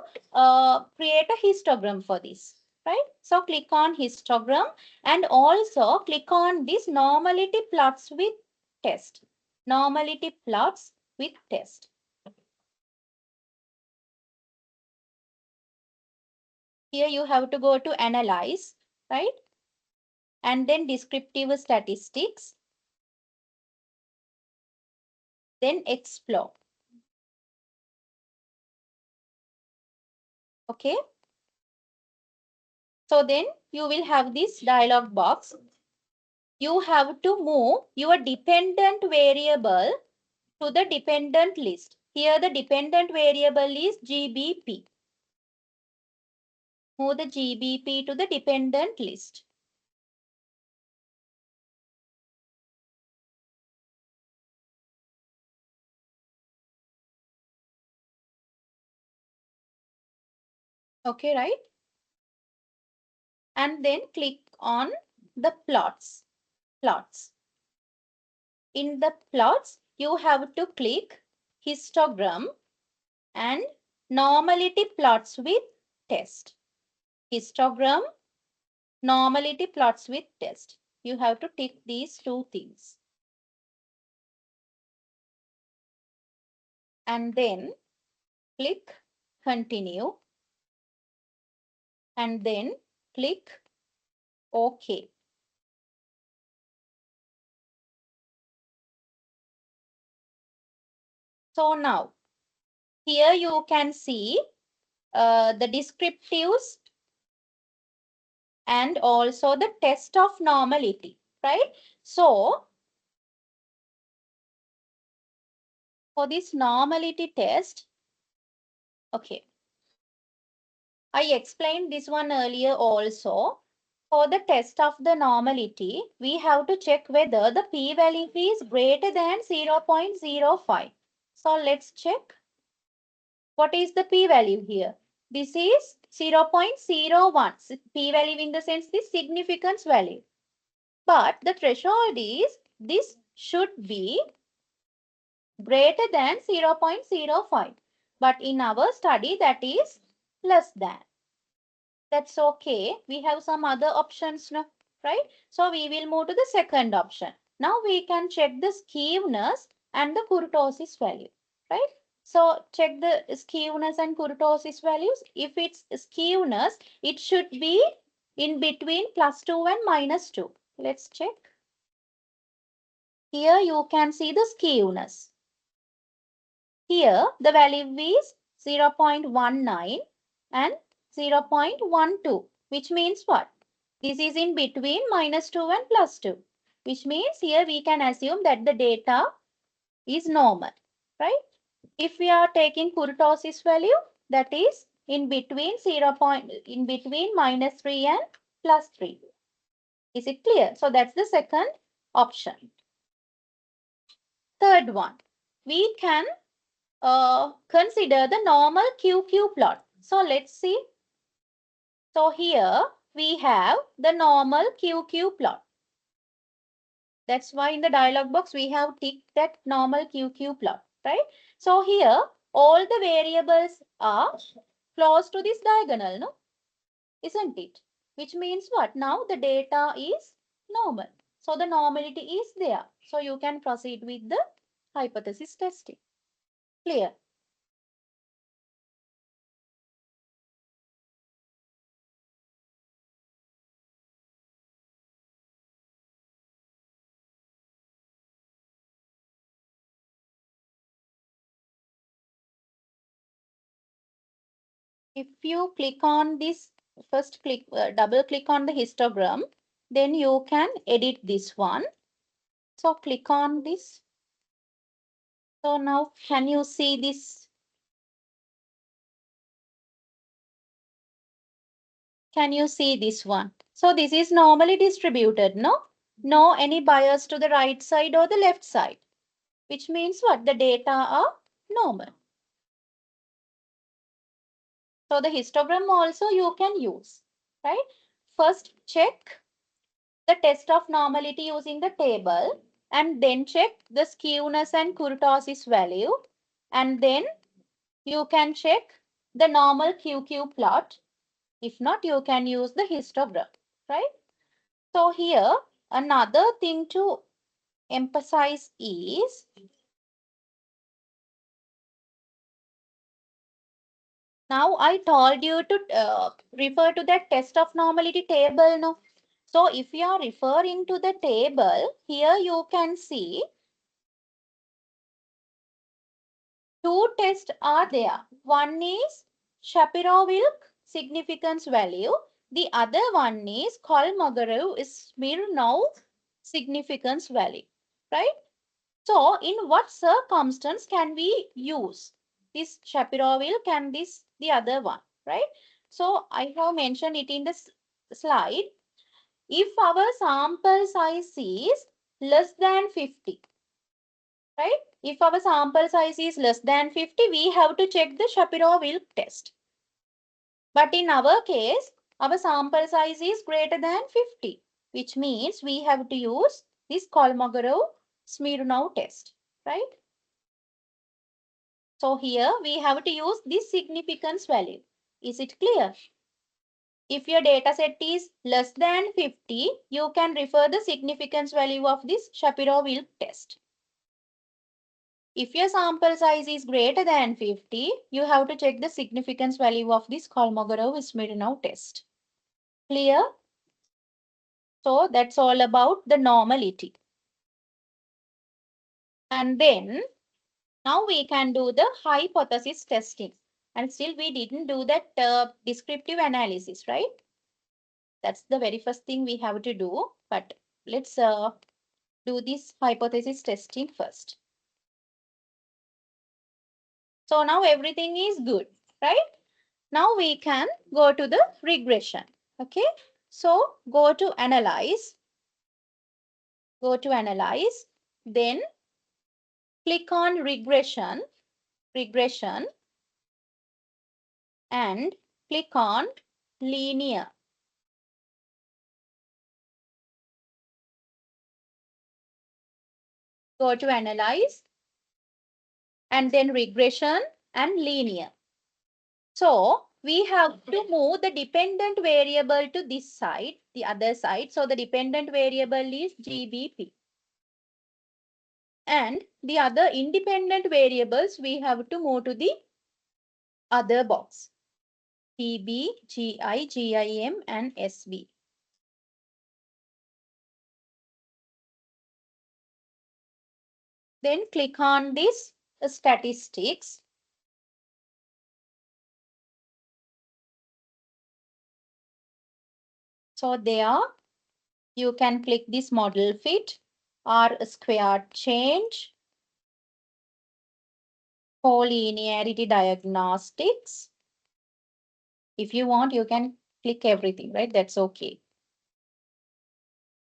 create a histogram for this. Right? So click on histogram and also click on this normality plots with test. Normality plots with test. Here you have to go to analyze, right? And then descriptive statistics. Then explore. Okay. So then you will have this dialog box. You have to move your dependent variable to the dependent list. Here the dependent variable is GBP. Move the GBP to the dependent list. Okay, right? And then click on the plots. Plots. In the plots, you have to click histogram and normality plots with test. Histogram, normality plots with test. You have to tick these two things. And then click continue. And then click OK. So now here you can see the descriptives and also the test of normality, right? So for this normality test, okay, I explained this one earlier also. For the test of the normality, we have to check whether the p-value is greater than 0.05. So let's check. What is the p-value here? This is 0.01. P-value in the sense the significance value. But the threshold is this should be greater than 0.05. But in our study that is less than. That's okay. We have some other options now, right? So we will move to the second option. Now we can check the skewness and the kurtosis value, right? So check the skewness and kurtosis values. If it's skewness, it should be in between +2 and -2. Let's check. Here you can see the skewness. Here the value is 0.19 and 0.12, which means what? This is in between -2 and +2, which means here we can assume that the data is normal, right? If we are taking kurtosis value, that is in between in between -3 and +3. Is it clear? So that's the second option. Third one, we can consider the normal QQ plot. So let's see. So here we have the normal QQ plot. That's why in the dialog box we have ticked that normal QQ plot, right? So here all the variables are close to this diagonal, no? Isn't it? Which means what? Now the data is normal. So the normality is there. So you can proceed with the hypothesis testing. Clear? If you click on this, first click, double click on the histogram, then you can edit this one. So click on this. So now can you see this? Can you see this one? So this is normally distributed, no? No any bias to the right side or the left side, which means what? The data are normal. So the histogram also you can use, right? First check the test of normality using the table and then check the skewness and kurtosis value, and then you can check the normal QQ plot. If not, you can use the histogram, right? So here another thing to emphasize is now I told you to refer to that test of normality table, no? So if you are referring to the table, here you can see two tests are there. One is Shapiro-Wilk significance value. The other one is Kolmogorov-Smirnov significance value, right? So in what circumstance can we use this Shapiro-Wilk and this the other one, right? So I have mentioned it in the slide. If our sample size is less than 50, right? If our sample size is less than 50, we have to check the Shapiro-Wilk test. But in our case, our sample size is greater than 50, which means we have to use this Kolmogorov-Smirnov test, right? So here we have to use this significance value. Is it clear? If your data set is less than 50, you can refer the significance value of this Shapiro-Wilk test. If your sample size is greater than 50, you have to check the significance value of this Kolmogorov-Smirnov test. Clear? So that's all about the normality. And then now we can do the hypothesis testing. And still we didn't do that descriptive analysis, right? That's the very first thing we have to do. But let's do this hypothesis testing first. So now everything is good, right? Now we can go to the regression. Okay. So go to analyze. Go to analyze. Then click on regression. Regression. And click on linear. Go to analyze and then regression and linear. So we have to move the dependent variable to this side, the other side. So the dependent variable is GBP. And the other independent variables we have to move to the other box. PB, GI, GIM and SB. Then click on this statistics. So there you can click this model fit, R squared change, collinearity diagnostics. If you want, you can click everything, right? That's okay.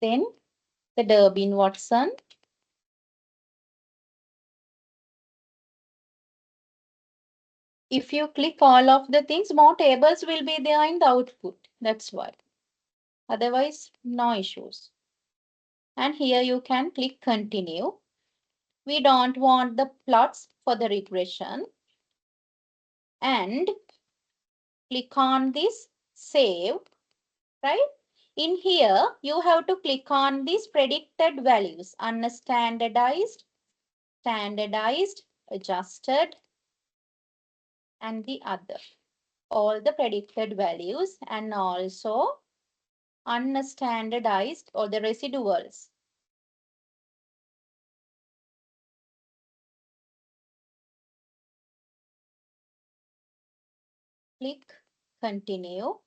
Then the Durbin-Watson. If you click all of the things, more tables will be there in the output. That's why. Otherwise, no issues. And here you can click continue. We don't want the plots for the regression. And click on this save, right? In here, you have to click on these predicted values, unstandardized, standardized, adjusted, and the other. All the predicted values and also unstandardized or the residuals. Click Continue.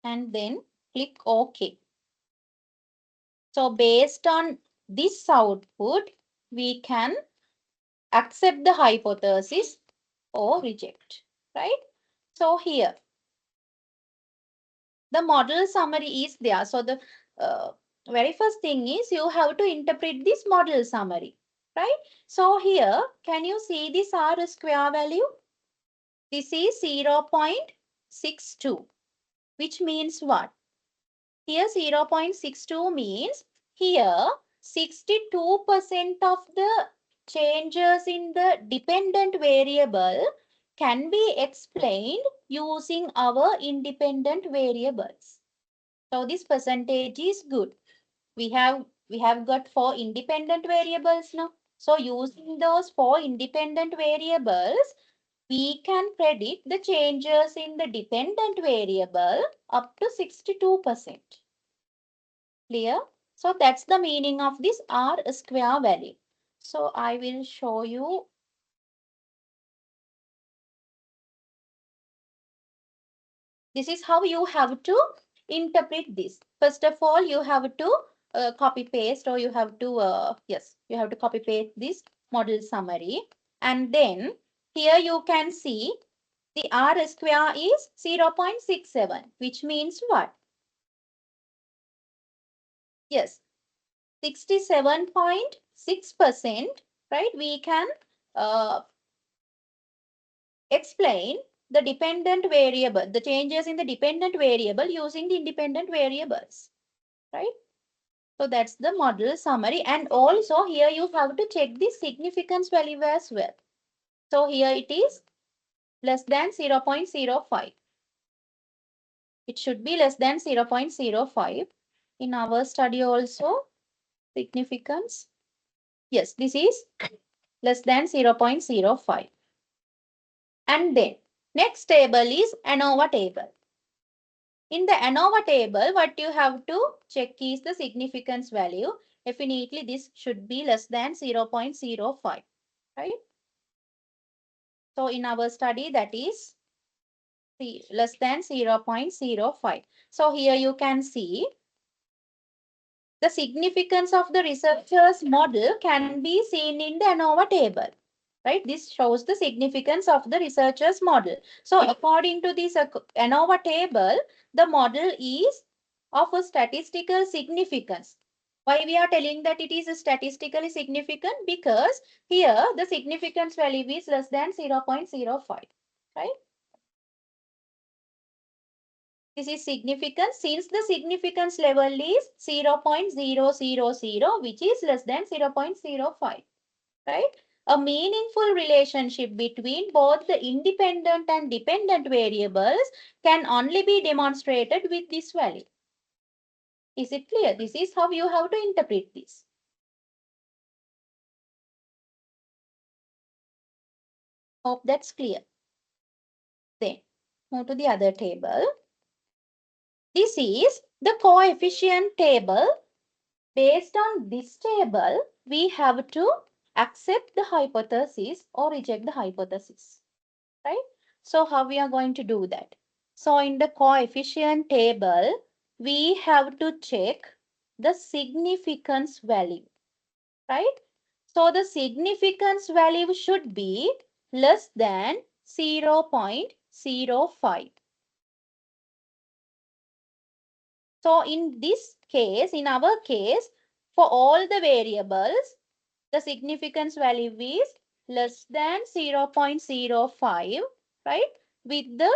And then click OK. So based on this output, we can accept the hypothesis or reject, right? So here, the model summary is there. So the very first thing is you have to interpret this model summary, right? So here, can you see this R square value? This is 0.62, which means what? Here 0.62 means here 62% of the changes in the dependent variable can be explained using our independent variables. So this percentage is good. We have got 4 independent variables now. So using those 4 independent variables, we can predict the changes in the dependent variable up to 62%. Clear? So that's the meaning of this R square value. So I will show you. This is how you have to interpret this. First of all, you have to copy paste, or you have to, yes, you have to copy paste this model summary. And then here you can see the R square is 0.67, which means what? Yes, 67.6%, right? We can uh, explain the dependent variable, the changes in the dependent variable using the independent variables, right? So that's the model summary. And also here you have to check the significance value as well. So here it is less than 0.05. It should be less than 0.05. In our study also, significance. Yes, this is less than 0.05. And then next table is ANOVA table. In the ANOVA table, what you have to check is the significance value. Definitely this should be less than 0.05, right? So in our study, that is less than 0.05. So here you can see the significance of the researcher's model can be seen in the ANOVA table, right? This shows the significance of the researcher's model. So according to this ANOVA table, the model is of a statistical significance. Why we are telling that it is statistically significant? Because here the significance value is less than 0.05, right? This is significant since the significance level is 0.000, which is less than 0.05, right? A meaningful relationship between both the independent and dependent variables can only be demonstrated with this value. Is it clear? This is how you have to interpret this. Hope that's clear. Then move to the other table. This is the coefficient table. Based on this table, we have to accept the hypothesis or reject the hypothesis, right? So how we are going to do that? So in the coefficient table, we have to check the significance value, right? So the significance value should be less than 0.05. So in this case, in our case, for all the variables, the significance value is less than 0.05, right? With the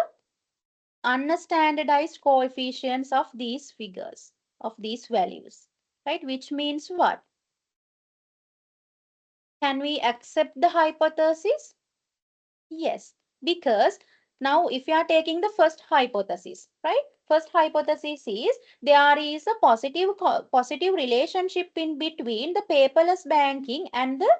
unstandardized coefficients of these figures, of these values, right? Which means what? Can we accept the hypothesis? Yes, because now if you are taking the first hypothesis, right? First hypothesis is there is a positive relationship in between the paperless banking and the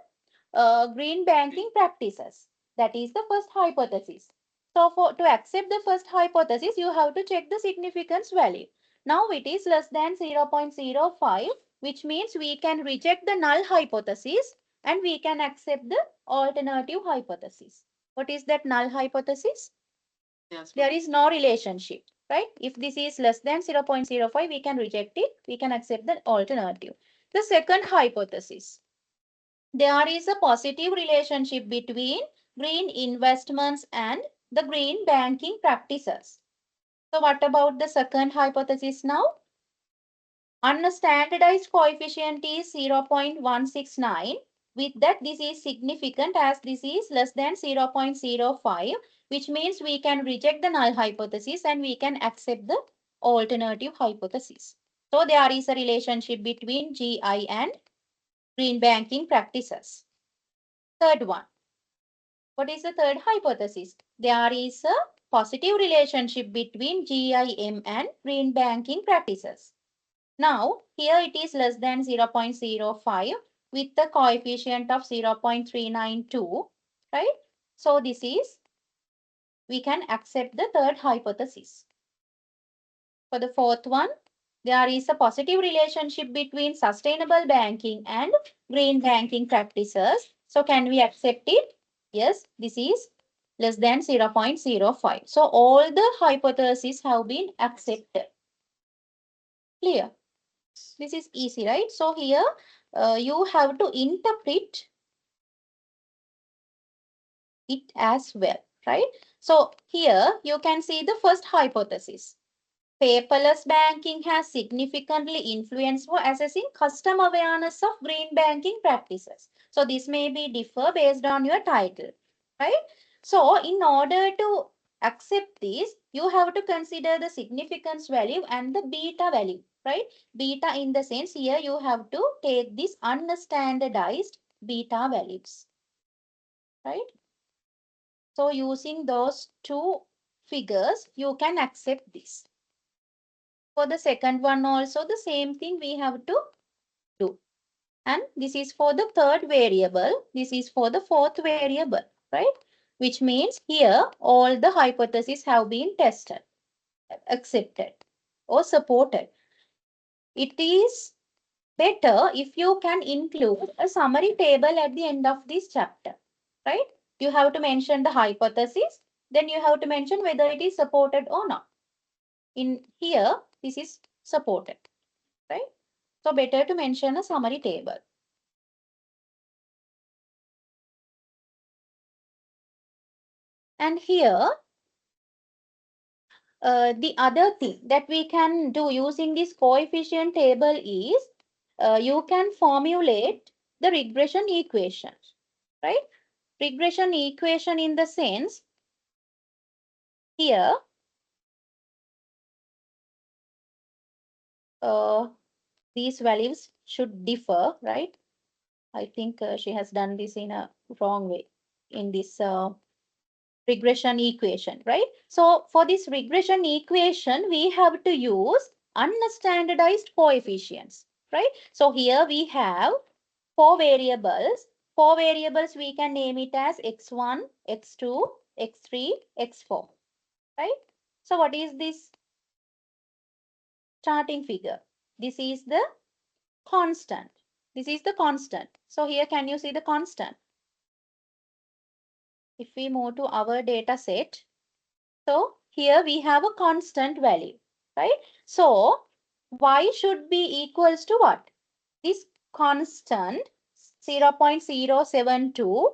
green banking practices. That is the first hypothesis. So to accept the first hypothesis, you have to check the significance value. Now it is less than 0.05. which means we can reject the null hypothesis and we can accept the alternative hypothesis. What is that null hypothesis? Yes. There is no relationship, right? If this is less than 0.05, we can reject it. We can accept the alternative. The second hypothesis, there is a positive relationship between green investments and the green banking practices. So what about the second hypothesis now? Unstandardized coefficient is 0.169. With that, this is significant as this is less than 0.05, which means we can reject the null hypothesis and we can accept the alternative hypothesis. So there is a relationship between GI and green banking practices. Third one. What is the third hypothesis? There is a positive relationship between GIM and green banking practices. Now, here it is less than 0.05 with the coefficient of 0.392, right? So this is, we can accept the third hypothesis. For the fourth one, there is a positive relationship between sustainable banking and green banking practices. So can we accept it? Yes, this is less than 0.05. So all the hypotheses have been accepted. Clear? This is easy, right? So here you have to interpret it as well, right? So here you can see the first hypothesis. Paperless banking has significantly influenced for assessing customer awareness of green banking practices. So this may be differ based on your title, right? So in order to accept this, you have to consider the significance value and the beta value, right? Beta in the sense here you have to take this unstandardized beta values, right? So using those two figures, you can accept this. For the second one also the same thing we have to do. And this is for the third variable. This is for the fourth variable, right? Which means here all the hypotheses have been tested, accepted or supported. It is better if you can include a summary table at the end of this chapter, right? You have to mention the hypothesis, then you have to mention whether it is supported or not. In here, this is supported, right? So better to mention a summary table. And here, the other thing that we can do using this coefficient table is you can formulate the regression equation, right? Regression equation in the sense here these values should differ, right? I think she has done this in a wrong way in this regression equation, right? So for this regression equation, we have to use unstandardized coefficients, right? So here we have four variables. Four variables, we can name it as x1, x2, x3, x4, right? So what is this starting figure? This is the constant. This is the constant. So here, can you see the constant? If we move to our data set, so here we have a constant value, right? So y should be equals to what? This constant 0.072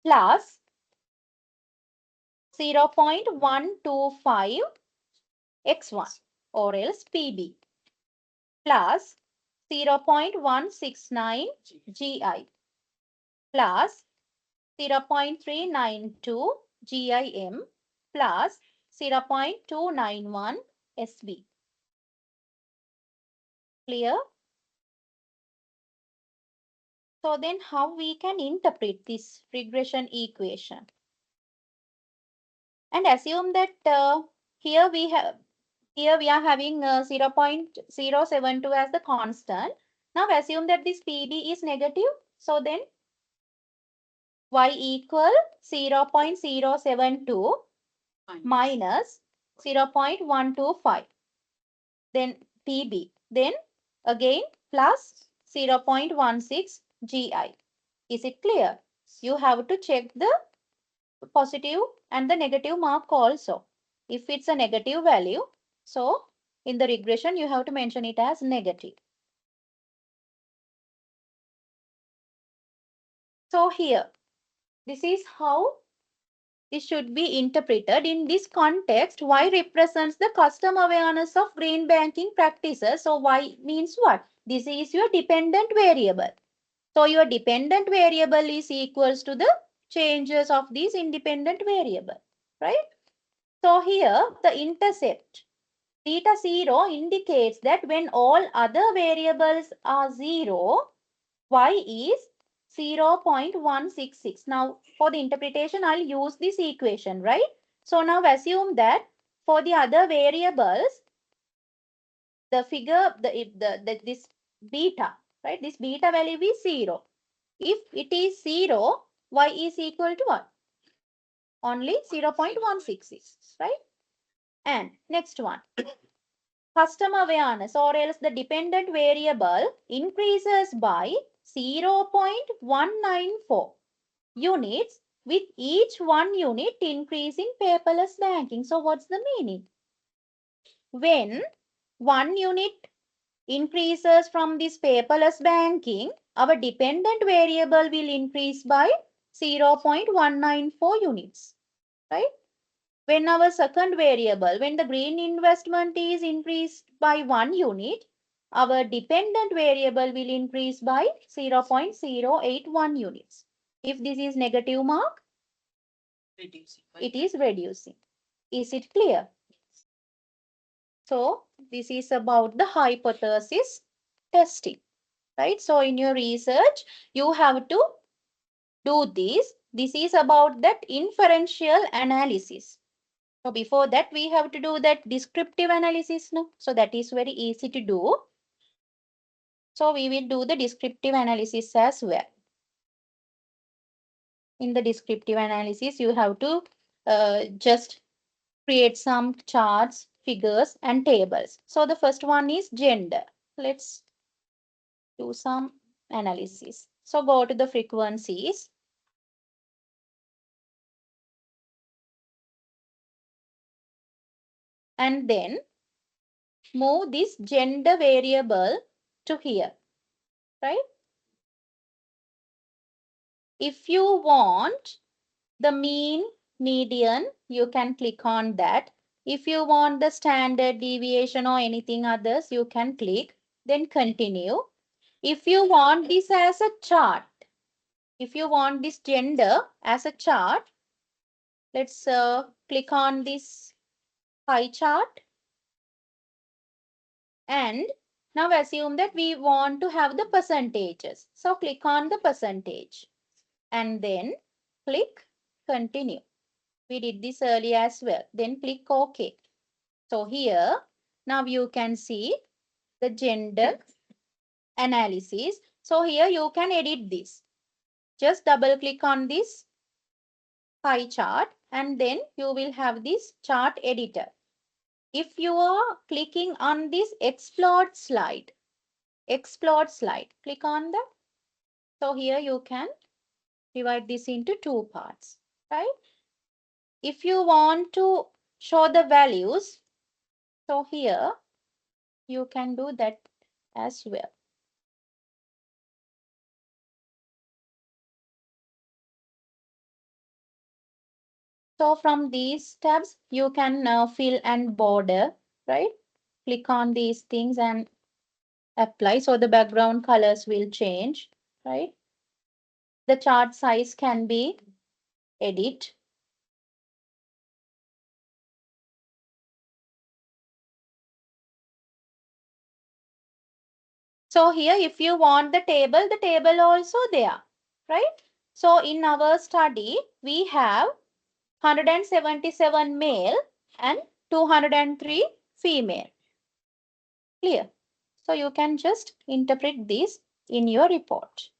plus 0.125 x1 or else PB plus 0.169 GI plus 0.392 GIM plus 0.291 SB. Clear? So then how we can interpret this regression equation? And assume that here we are having 0.072 as the constant. Now assume that this PB is negative. So then y equal 0.072 minus 0.125. Then PB. Then again plus 0.16 GI. Is it clear? You have to check the positive and the negative mark also. If it's a negative value, so in the regression, you have to mention it as negative. So here, this is how this should be interpreted. In this context, Y represents the custom awareness of green banking practices. So Y means what? This is your dependent variable. So your dependent variable is equals to the changes of these independent variable, right? So here the intercept theta 0 indicates that when all other variables are 0, Y is 0.166. Now, for the interpretation, I'll use this equation, right? So now assume that for the other variables, the figure, this beta, right? This beta value is 0. If it is 0, Y is equal to what? Only 0.166, right? And next one. Customer awareness or else the dependent variable increases by 0.194 units with each 1 unit increase in paperless banking. So what's the meaning? When 1 unit increases from this paperless banking, our dependent variable will increase by 0.194 units, right? When our second variable, when the green investment is increased by 1 unit, our dependent variable will increase by 0.081 units. If this is negative mark, Reducing. it is reducing. Is it clear? So this is about the hypothesis testing, right? So in your research, you have to do this. This is about that inferential analysis. So before that, we have to do that descriptive analysis. No? So that is very easy to do. So we will do the descriptive analysis as well. In the descriptive analysis, you have to just create some charts, figures, and tables. So the first one is gender. Let's do some analysis. So go to the frequencies. And then move this gender variable to here, right? If you want the mean, median, you can click on that. If you want the standard deviation or anything others, you can click, then continue. If you want this as a chart, if you want this gender as a chart, let's click on this pie chart. And now assume that we want to have the percentages. So click on the percentage and then click continue. We did this earlier as well. Then click OK. So here, now you can see the gender analysis. So here you can edit this. Just double click on this pie chart and then you will have this chart editor. If you are clicking on this explode slide, click on that. So here you can divide this into two parts, right? If you want to show the values, so here you can do that as well. So from these tabs, you can fill and border, right? Click on these things and apply. So the background colors will change, right? The chart size can be edit. So here, if you want the table also there, right? So in our study, we have 177 male and 203 female. Clear? So you can just interpret this in your report.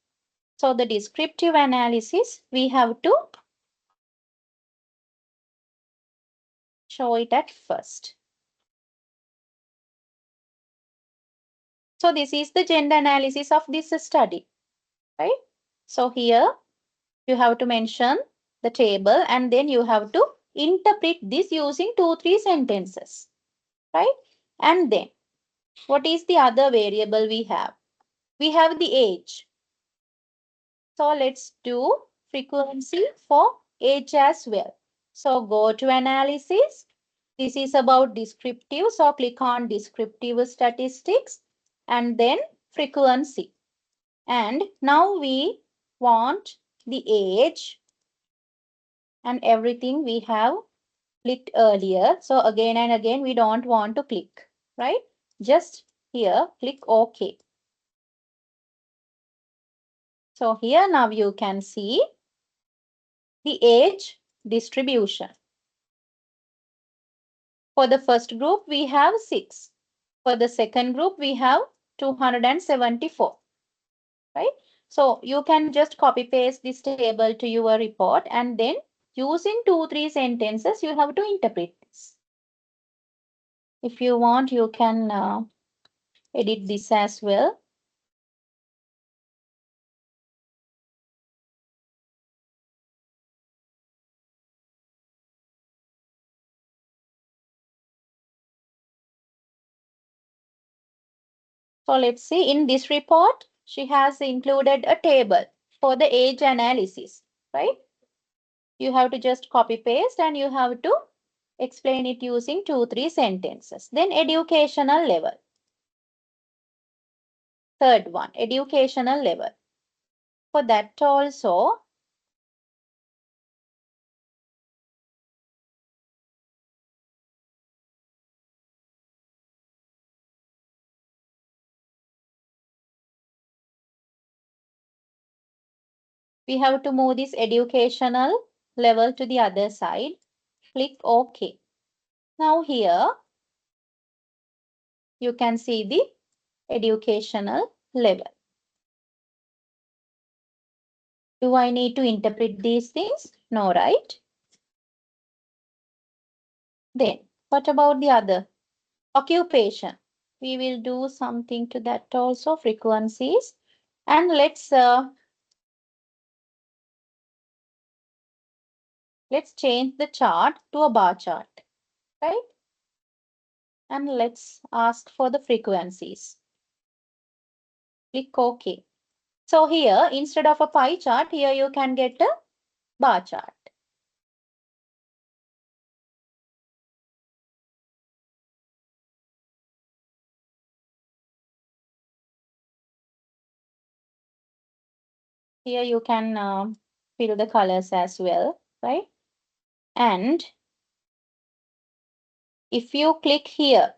So the descriptive analysis, we have to show it at first. So this is the gender analysis of this study, right? So here you have to mention the table and then you have to interpret this using 2-3 sentences, right? And then what is the other variable we have? We have the age. So let's do frequency for age as well. So go to analysis. This is about descriptive. So click on descriptive statistics and then frequency. And now we want the age and everything we have clicked earlier. So again and again, we don't want to click, right? Just here, click OK. So here now you can see the age distribution. For the first group, we have 6. For the second group, we have 274, right? So you can just copy paste this table to your report and then using 2-3 sentences, you have to interpret this. If you want, you can edit this as well. So let's see, in this report, she has included a table for the age analysis, right? You have to just copy paste and you have to explain it using 2-3 sentences. Then educational level. Third one, educational level. For that also, we have to move this educational level to the other side. Click OK. Now here, you can see the educational level. Do I need to interpret these things? No, right? Then, what about the other? Occupation. We will do something to that also, frequencies. And let's change the chart to a bar chart, right? And let's ask for the frequencies. Click OK. So here, instead of a pie chart, here you can get a bar chart. Here you can fill the colors as well, right? And if you click here,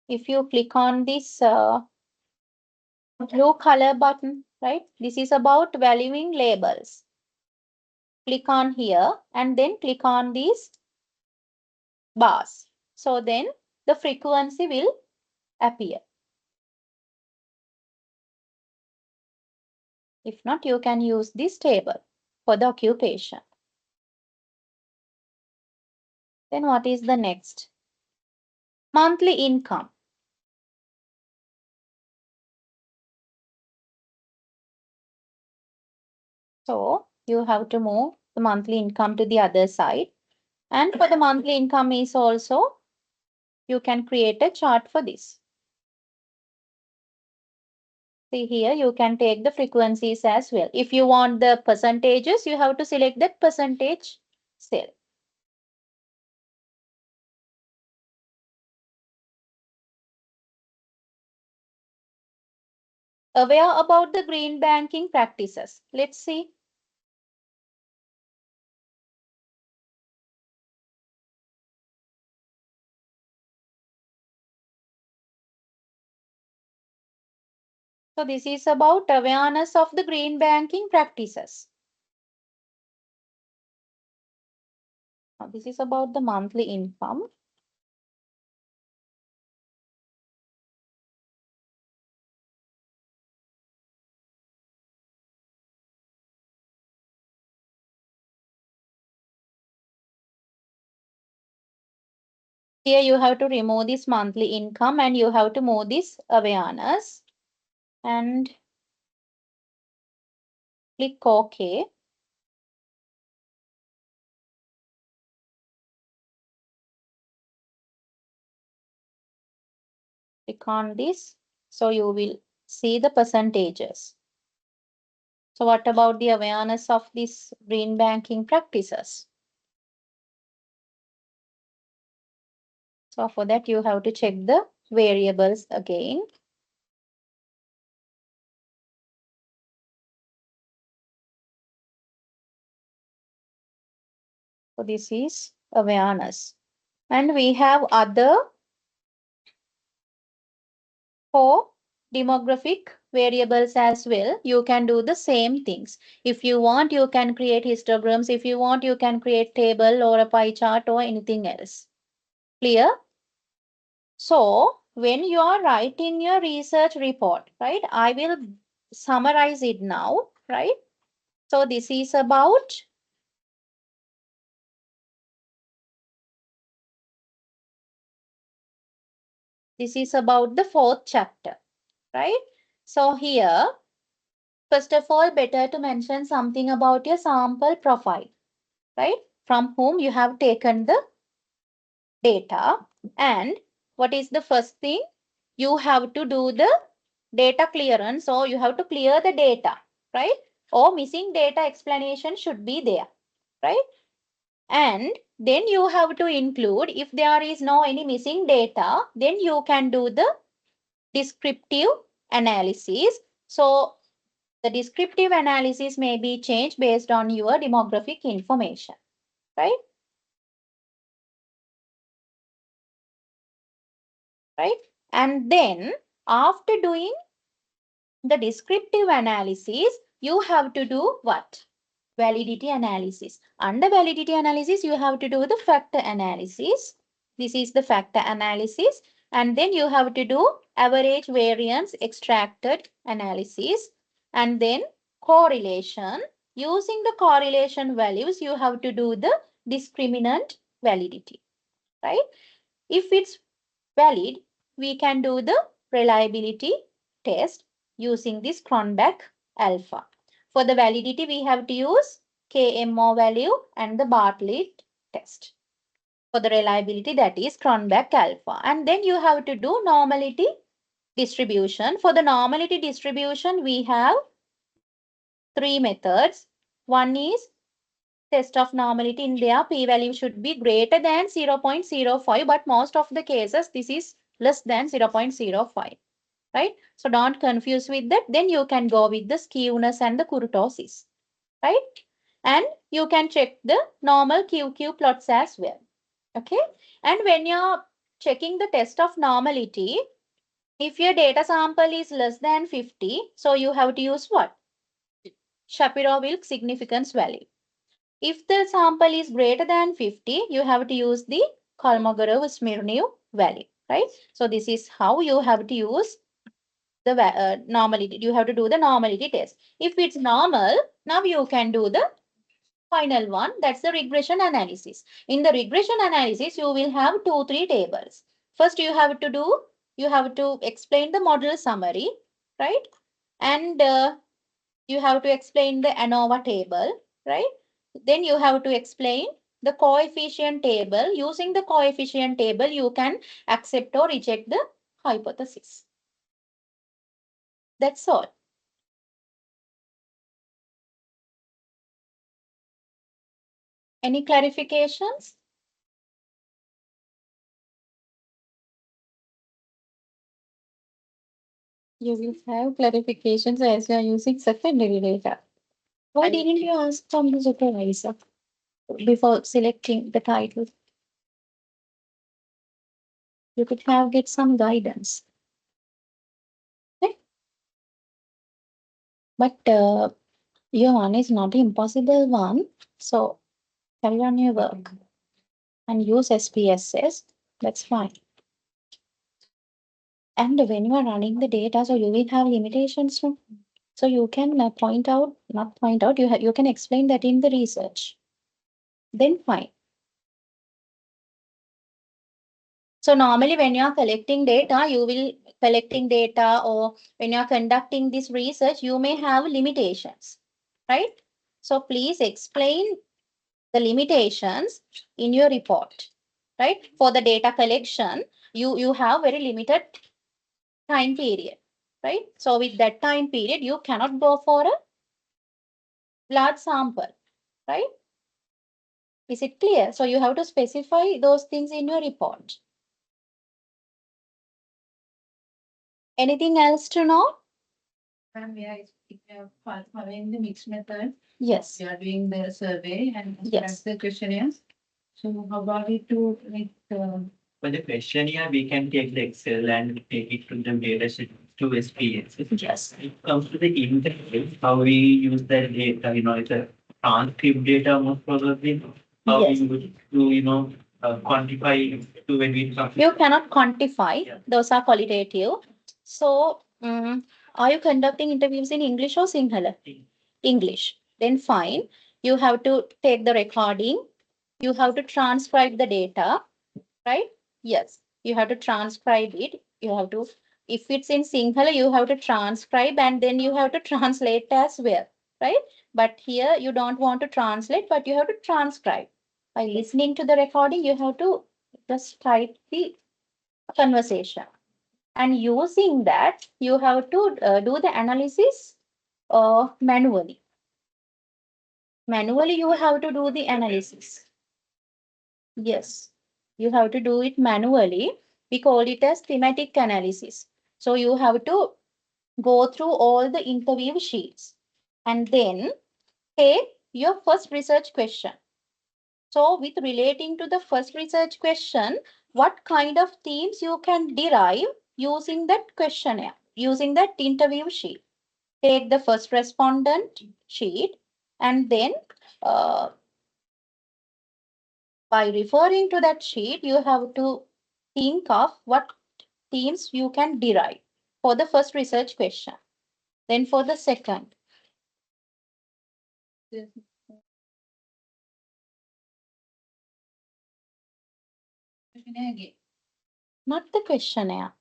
if you click on this blue color button, right? This is about valuing labels. Click on here and then click on these bars. So then the frequency will appear. If not, you can use this table for the occupation. Then what is the next? Monthly income. So you have to move the monthly income to the other side. And for the monthly income is also, you can create a chart for this. See here, you can take the frequencies as well. If you want the percentages, you have to select that percentage cell. Aware about the green banking practices. Let's see. So this is about awareness of the green banking practices. Now this is about the monthly income. Here you have to remove this monthly income and you have to move this awareness and click OK. Click on this. So you will see the percentages. So what about the awareness of these green banking practices? So for that you have to check the variables again. So this is awareness. And we have other 4 demographic variables as well. You can do the same things. If you want, you can create histograms. If you want, you can create table or a pie chart or anything else. Clear? So when you are writing your research report, right, I will summarize it now, right? So this is about the 4th chapter, right? So here, first of all, better to mention something about your sample profile, right? From whom you have taken the data. And what is the first thing? You have to do the data clearance, or you have to clear the data, right? Or missing data explanation should be there, right? And then you have to include, if there is no any missing data, then you can do the descriptive analysis. So the descriptive analysis may be changed based on your demographic information, right? Right? And then after doing the descriptive analysis, you have to do what? Validity analysis. Under validity analysis, you have to do the factor analysis. This is the factor analysis. And then you have to do average variance extracted analysis. And then correlation. Using the correlation values, you have to do the discriminant validity, right? If it's valid, we can do the reliability test using this Cronbach alpha. For the validity, we have to use KMO value and the Bartlett test. For the reliability, that is Cronbach alpha. And then you have to do normality distribution. For the normality distribution, we have 3 methods. One is test of normality. In there, p-value should be greater than 0.05, but most of the cases, this is less than 0.05, right? So don't confuse with that. Then you can go with the skewness and the kurtosis, right? And you can check the normal QQ plots as well, okay? And when you're checking the test of normality, if your data sample is less than 50, so you have to use what? Shapiro-Wilk significance value. If the sample is greater than 50, you have to use the Kolmogorov-Smirnov value, right? So this is how you have to use the normality. You have to do the normality test. If it's normal, now you can do the final one. That's the regression analysis. In the regression analysis, you will have 2-3 tables. First, you have to explain the model summary, right? And you have to explain the ANOVA table, right? Then you have to explain the coefficient table. Using the coefficient table, you can accept or reject the hypothesis. That's all. Any clarifications? You will have clarifications as you are using secondary data. Why didn't you ask from the supervisor before selecting the title? You could have get some guidance. Okay? But your one is not an impossible one. So carry on your work and use SPSS. That's fine. And when you are running the data, so you will have limitations. So you can not point out, you can explain that in the research. Then fine. So normally when you are collecting data, you will collecting data, or when you are conducting this research, you may have limitations, right? So please explain the limitations in your report, right? For the data collection, you have very limited time period, right? So with that time period, you cannot go for a large sample, right? Is it clear? So you have to specify those things in your report. Anything else to know? Ma'am, we are following the mixed method. Yes. We are doing the survey and Yes. the questionnaires. So how about it to For the questionnaire, we can take the Excel and take it to the data sheet to SPSS. Yes. It comes to the interview, how we use the data, it's a transcript data most probably. How Yes. we use to, quantify to when we come. You cannot quantify. Yeah. Those are qualitative. So, are you conducting interviews in English or Sinhala? English. Then fine. You have to take the recording. You have to transcribe the data, right? Yes. You have to transcribe it. You have to, if it's in Sinhala, you have to transcribe and then you have to translate as well, right? But here you don't want to translate, but you have to transcribe. By listening to the recording, you have to just type the conversation. And using that, you have to do the analysis manually. Manually, you have to do the analysis. Yes, you have to do it manually. We call it as thematic analysis. So you have to go through all the interview sheets and then take your first research question. So with relating to the first research question, what kind of themes you can derive using that questionnaire, using that interview sheet. Take the first respondent sheet and then uh, by referring to that sheet, you have to think of what themes you can derive for the first research question. Then for the second, again? not the questionnaire.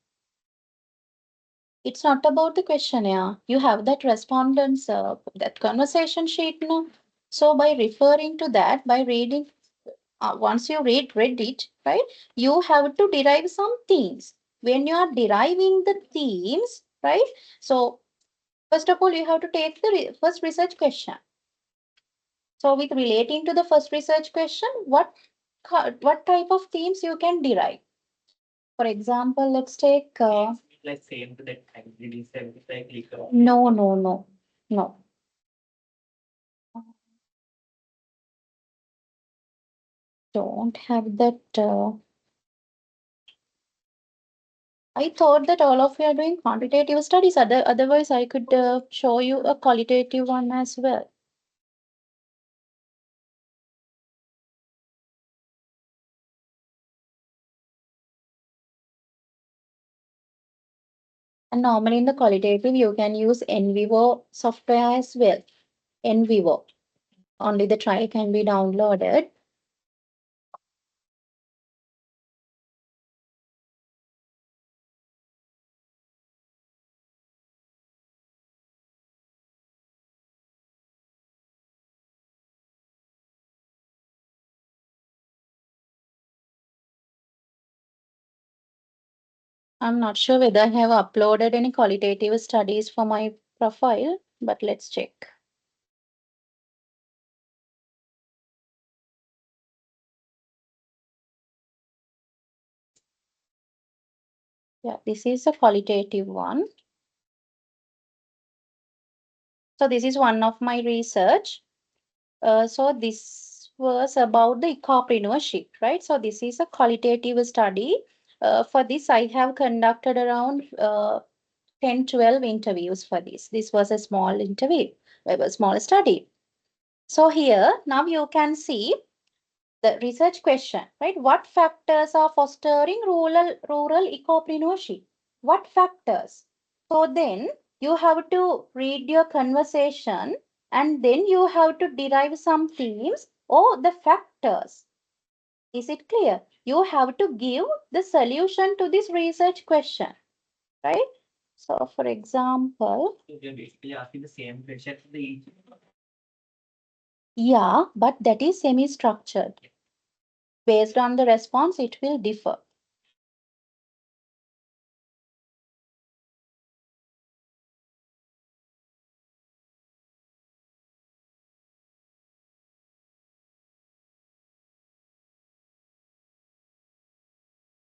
It's not about the questionnaire. You have that respondents, that conversation sheet, no? So by referring to that, by reading, once you read it, right, you have to derive some themes. When you are deriving the themes, right, so first of all, you have to take the first research question. So with relating to the first research question, what type of themes you can derive? For example, let's take, Like same to that activity, like no, no, no, no. Don't have that. I thought that all of you are doing quantitative studies. Otherwise, I could show you a qualitative one as well. And normally in the qualitative, you can use NVivo software as well. NVivo. Only the trial can be downloaded. I'm not sure whether I have uploaded any qualitative studies for my profile, but let's check. Yeah, this is a qualitative one. So this is one of my research. So this was about the ecopreneurship, right? So this is a qualitative study. For this, I have conducted around 10, 12 interviews for this. This was a small interview, a small study. So here, now you can see the research question, right? What factors are fostering rural ecopreneurship? What factors? So then you have to read your conversation and then you have to derive some themes or the factors. Is it clear? you have to give the solution to this research question, right? So for example, You're basically asking the same question for the each. yeah, but that is semi-structured. Based on the response, it will differ.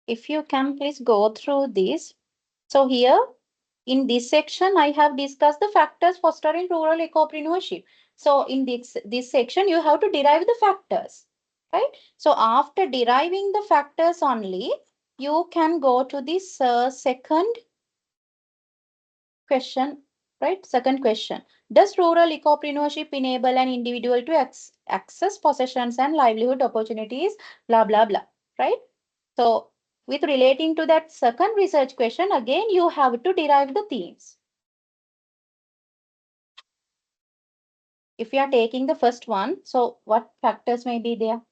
If you can please go through this. So here in this section, I have discussed the factors fostering rural ecopreneurship. So in this section, you have to derive the factors, right? So after deriving the factors only, you can go to this second question, right? Second question. Does rural ecopreneurship enable an individual to access possessions and livelihood opportunities? Blah, blah, blah, right? So with relating to that second research question, again, you have to derive the themes. If you are taking the first one, so what factors may be there?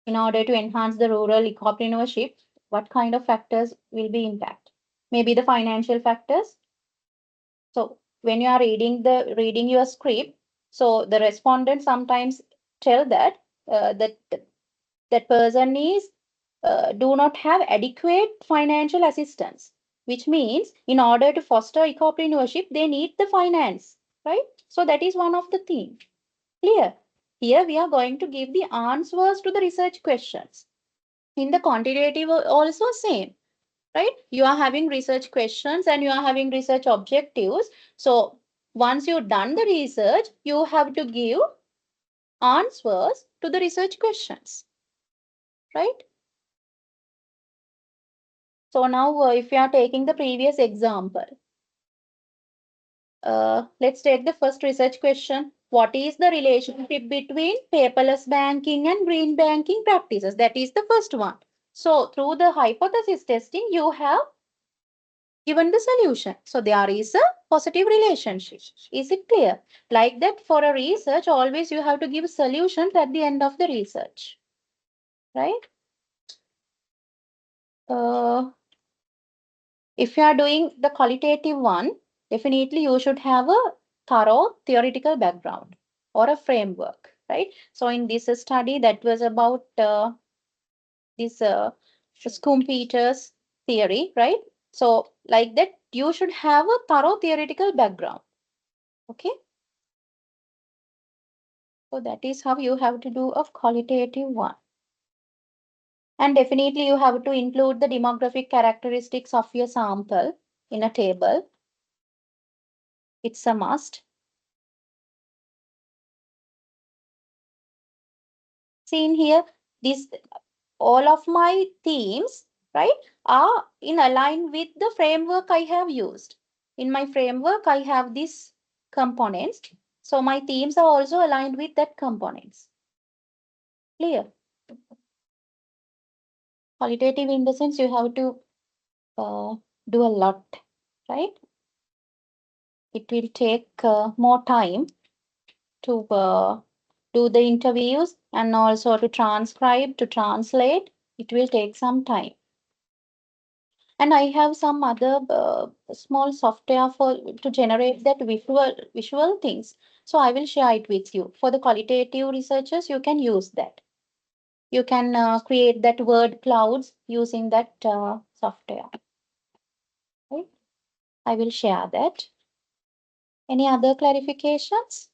In order to enhance the rural ecopreneurship, what kind of factors will be impact? Maybe the financial factors. So when you are reading your script, so the respondent sometimes tell that that person is do not have adequate financial assistance, which means in order to foster ecopreneurship, they need the finance, right? So that is one of the theme. Clear? Here we are going to give the answers to the research questions. In the quantitative also same, right? You are having research questions and you are having research objectives. So once you've done the research, you have to give answers to the research questions, right? So now if you are taking the previous example, let's take the first research question. What is the relationship between paperless banking and green banking practices? That is the first one. So through the hypothesis testing, you have given the solution. So there is a positive relationship. Is it clear? Like that for a research, always you have to give solutions at the end of the research, right? If you are doing the qualitative one, definitely you should have a thorough theoretical background or a framework, right? So in this study, that was about this Schumpeter's theory, right? So like that, you should have a thorough theoretical background. Okay. So that is how you have to do a qualitative one. And definitely you have to include the demographic characteristics of your sample in a table. It's a must. Seen here, this all of my themes, right, are in align with the framework I have used. In my framework, I have these components. So my themes are also aligned with that components. Clear? Qualitative in the sense you have to do a lot, right? It will take more time to do the interviews and also to transcribe, to translate. It will take some time. And I have some other small software for to generate that visual things. So I will share it with you. For the qualitative researchers, you can use that. You can create that word clouds using that software. Okay? I will share that. Any other clarifications?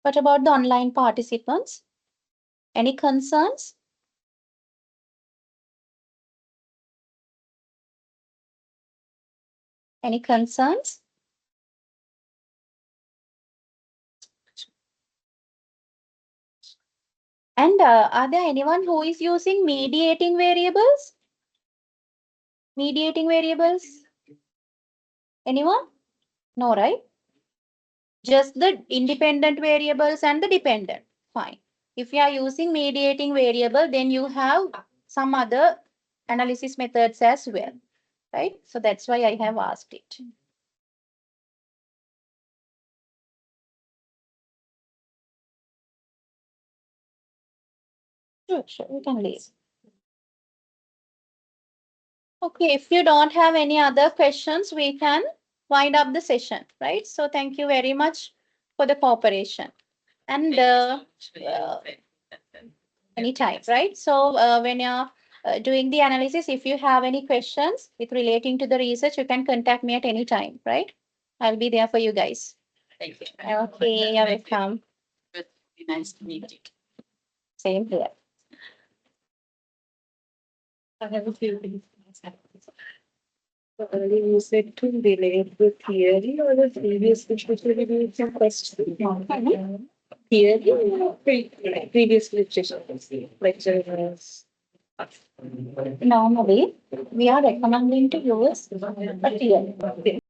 What about the online participants? Any concerns? Any concerns? And are there anyone who is using mediating variables? Mediating variables? Anyone? No, right? Just the independent variables and the dependent. Fine. If you are using mediating variable, then you have some other analysis methods as well, right? So that's why I have asked it. Sure, you can leave. Okay, if you don't have any other questions, we can wind up the session, right? So thank you very much for the cooperation. And anytime, right? So when you're doing the analysis, if you have any questions with relating to the research, you can contact me at any time, right? I'll be there for you guys. Thank you. Okay, you're welcome. It would be nice to meet you. Same here. I have a few things. So earlier you said to relate the theory or the previous literature review some questions. Theory or previous literature lecturers. Normally, we are recommending to use a theory.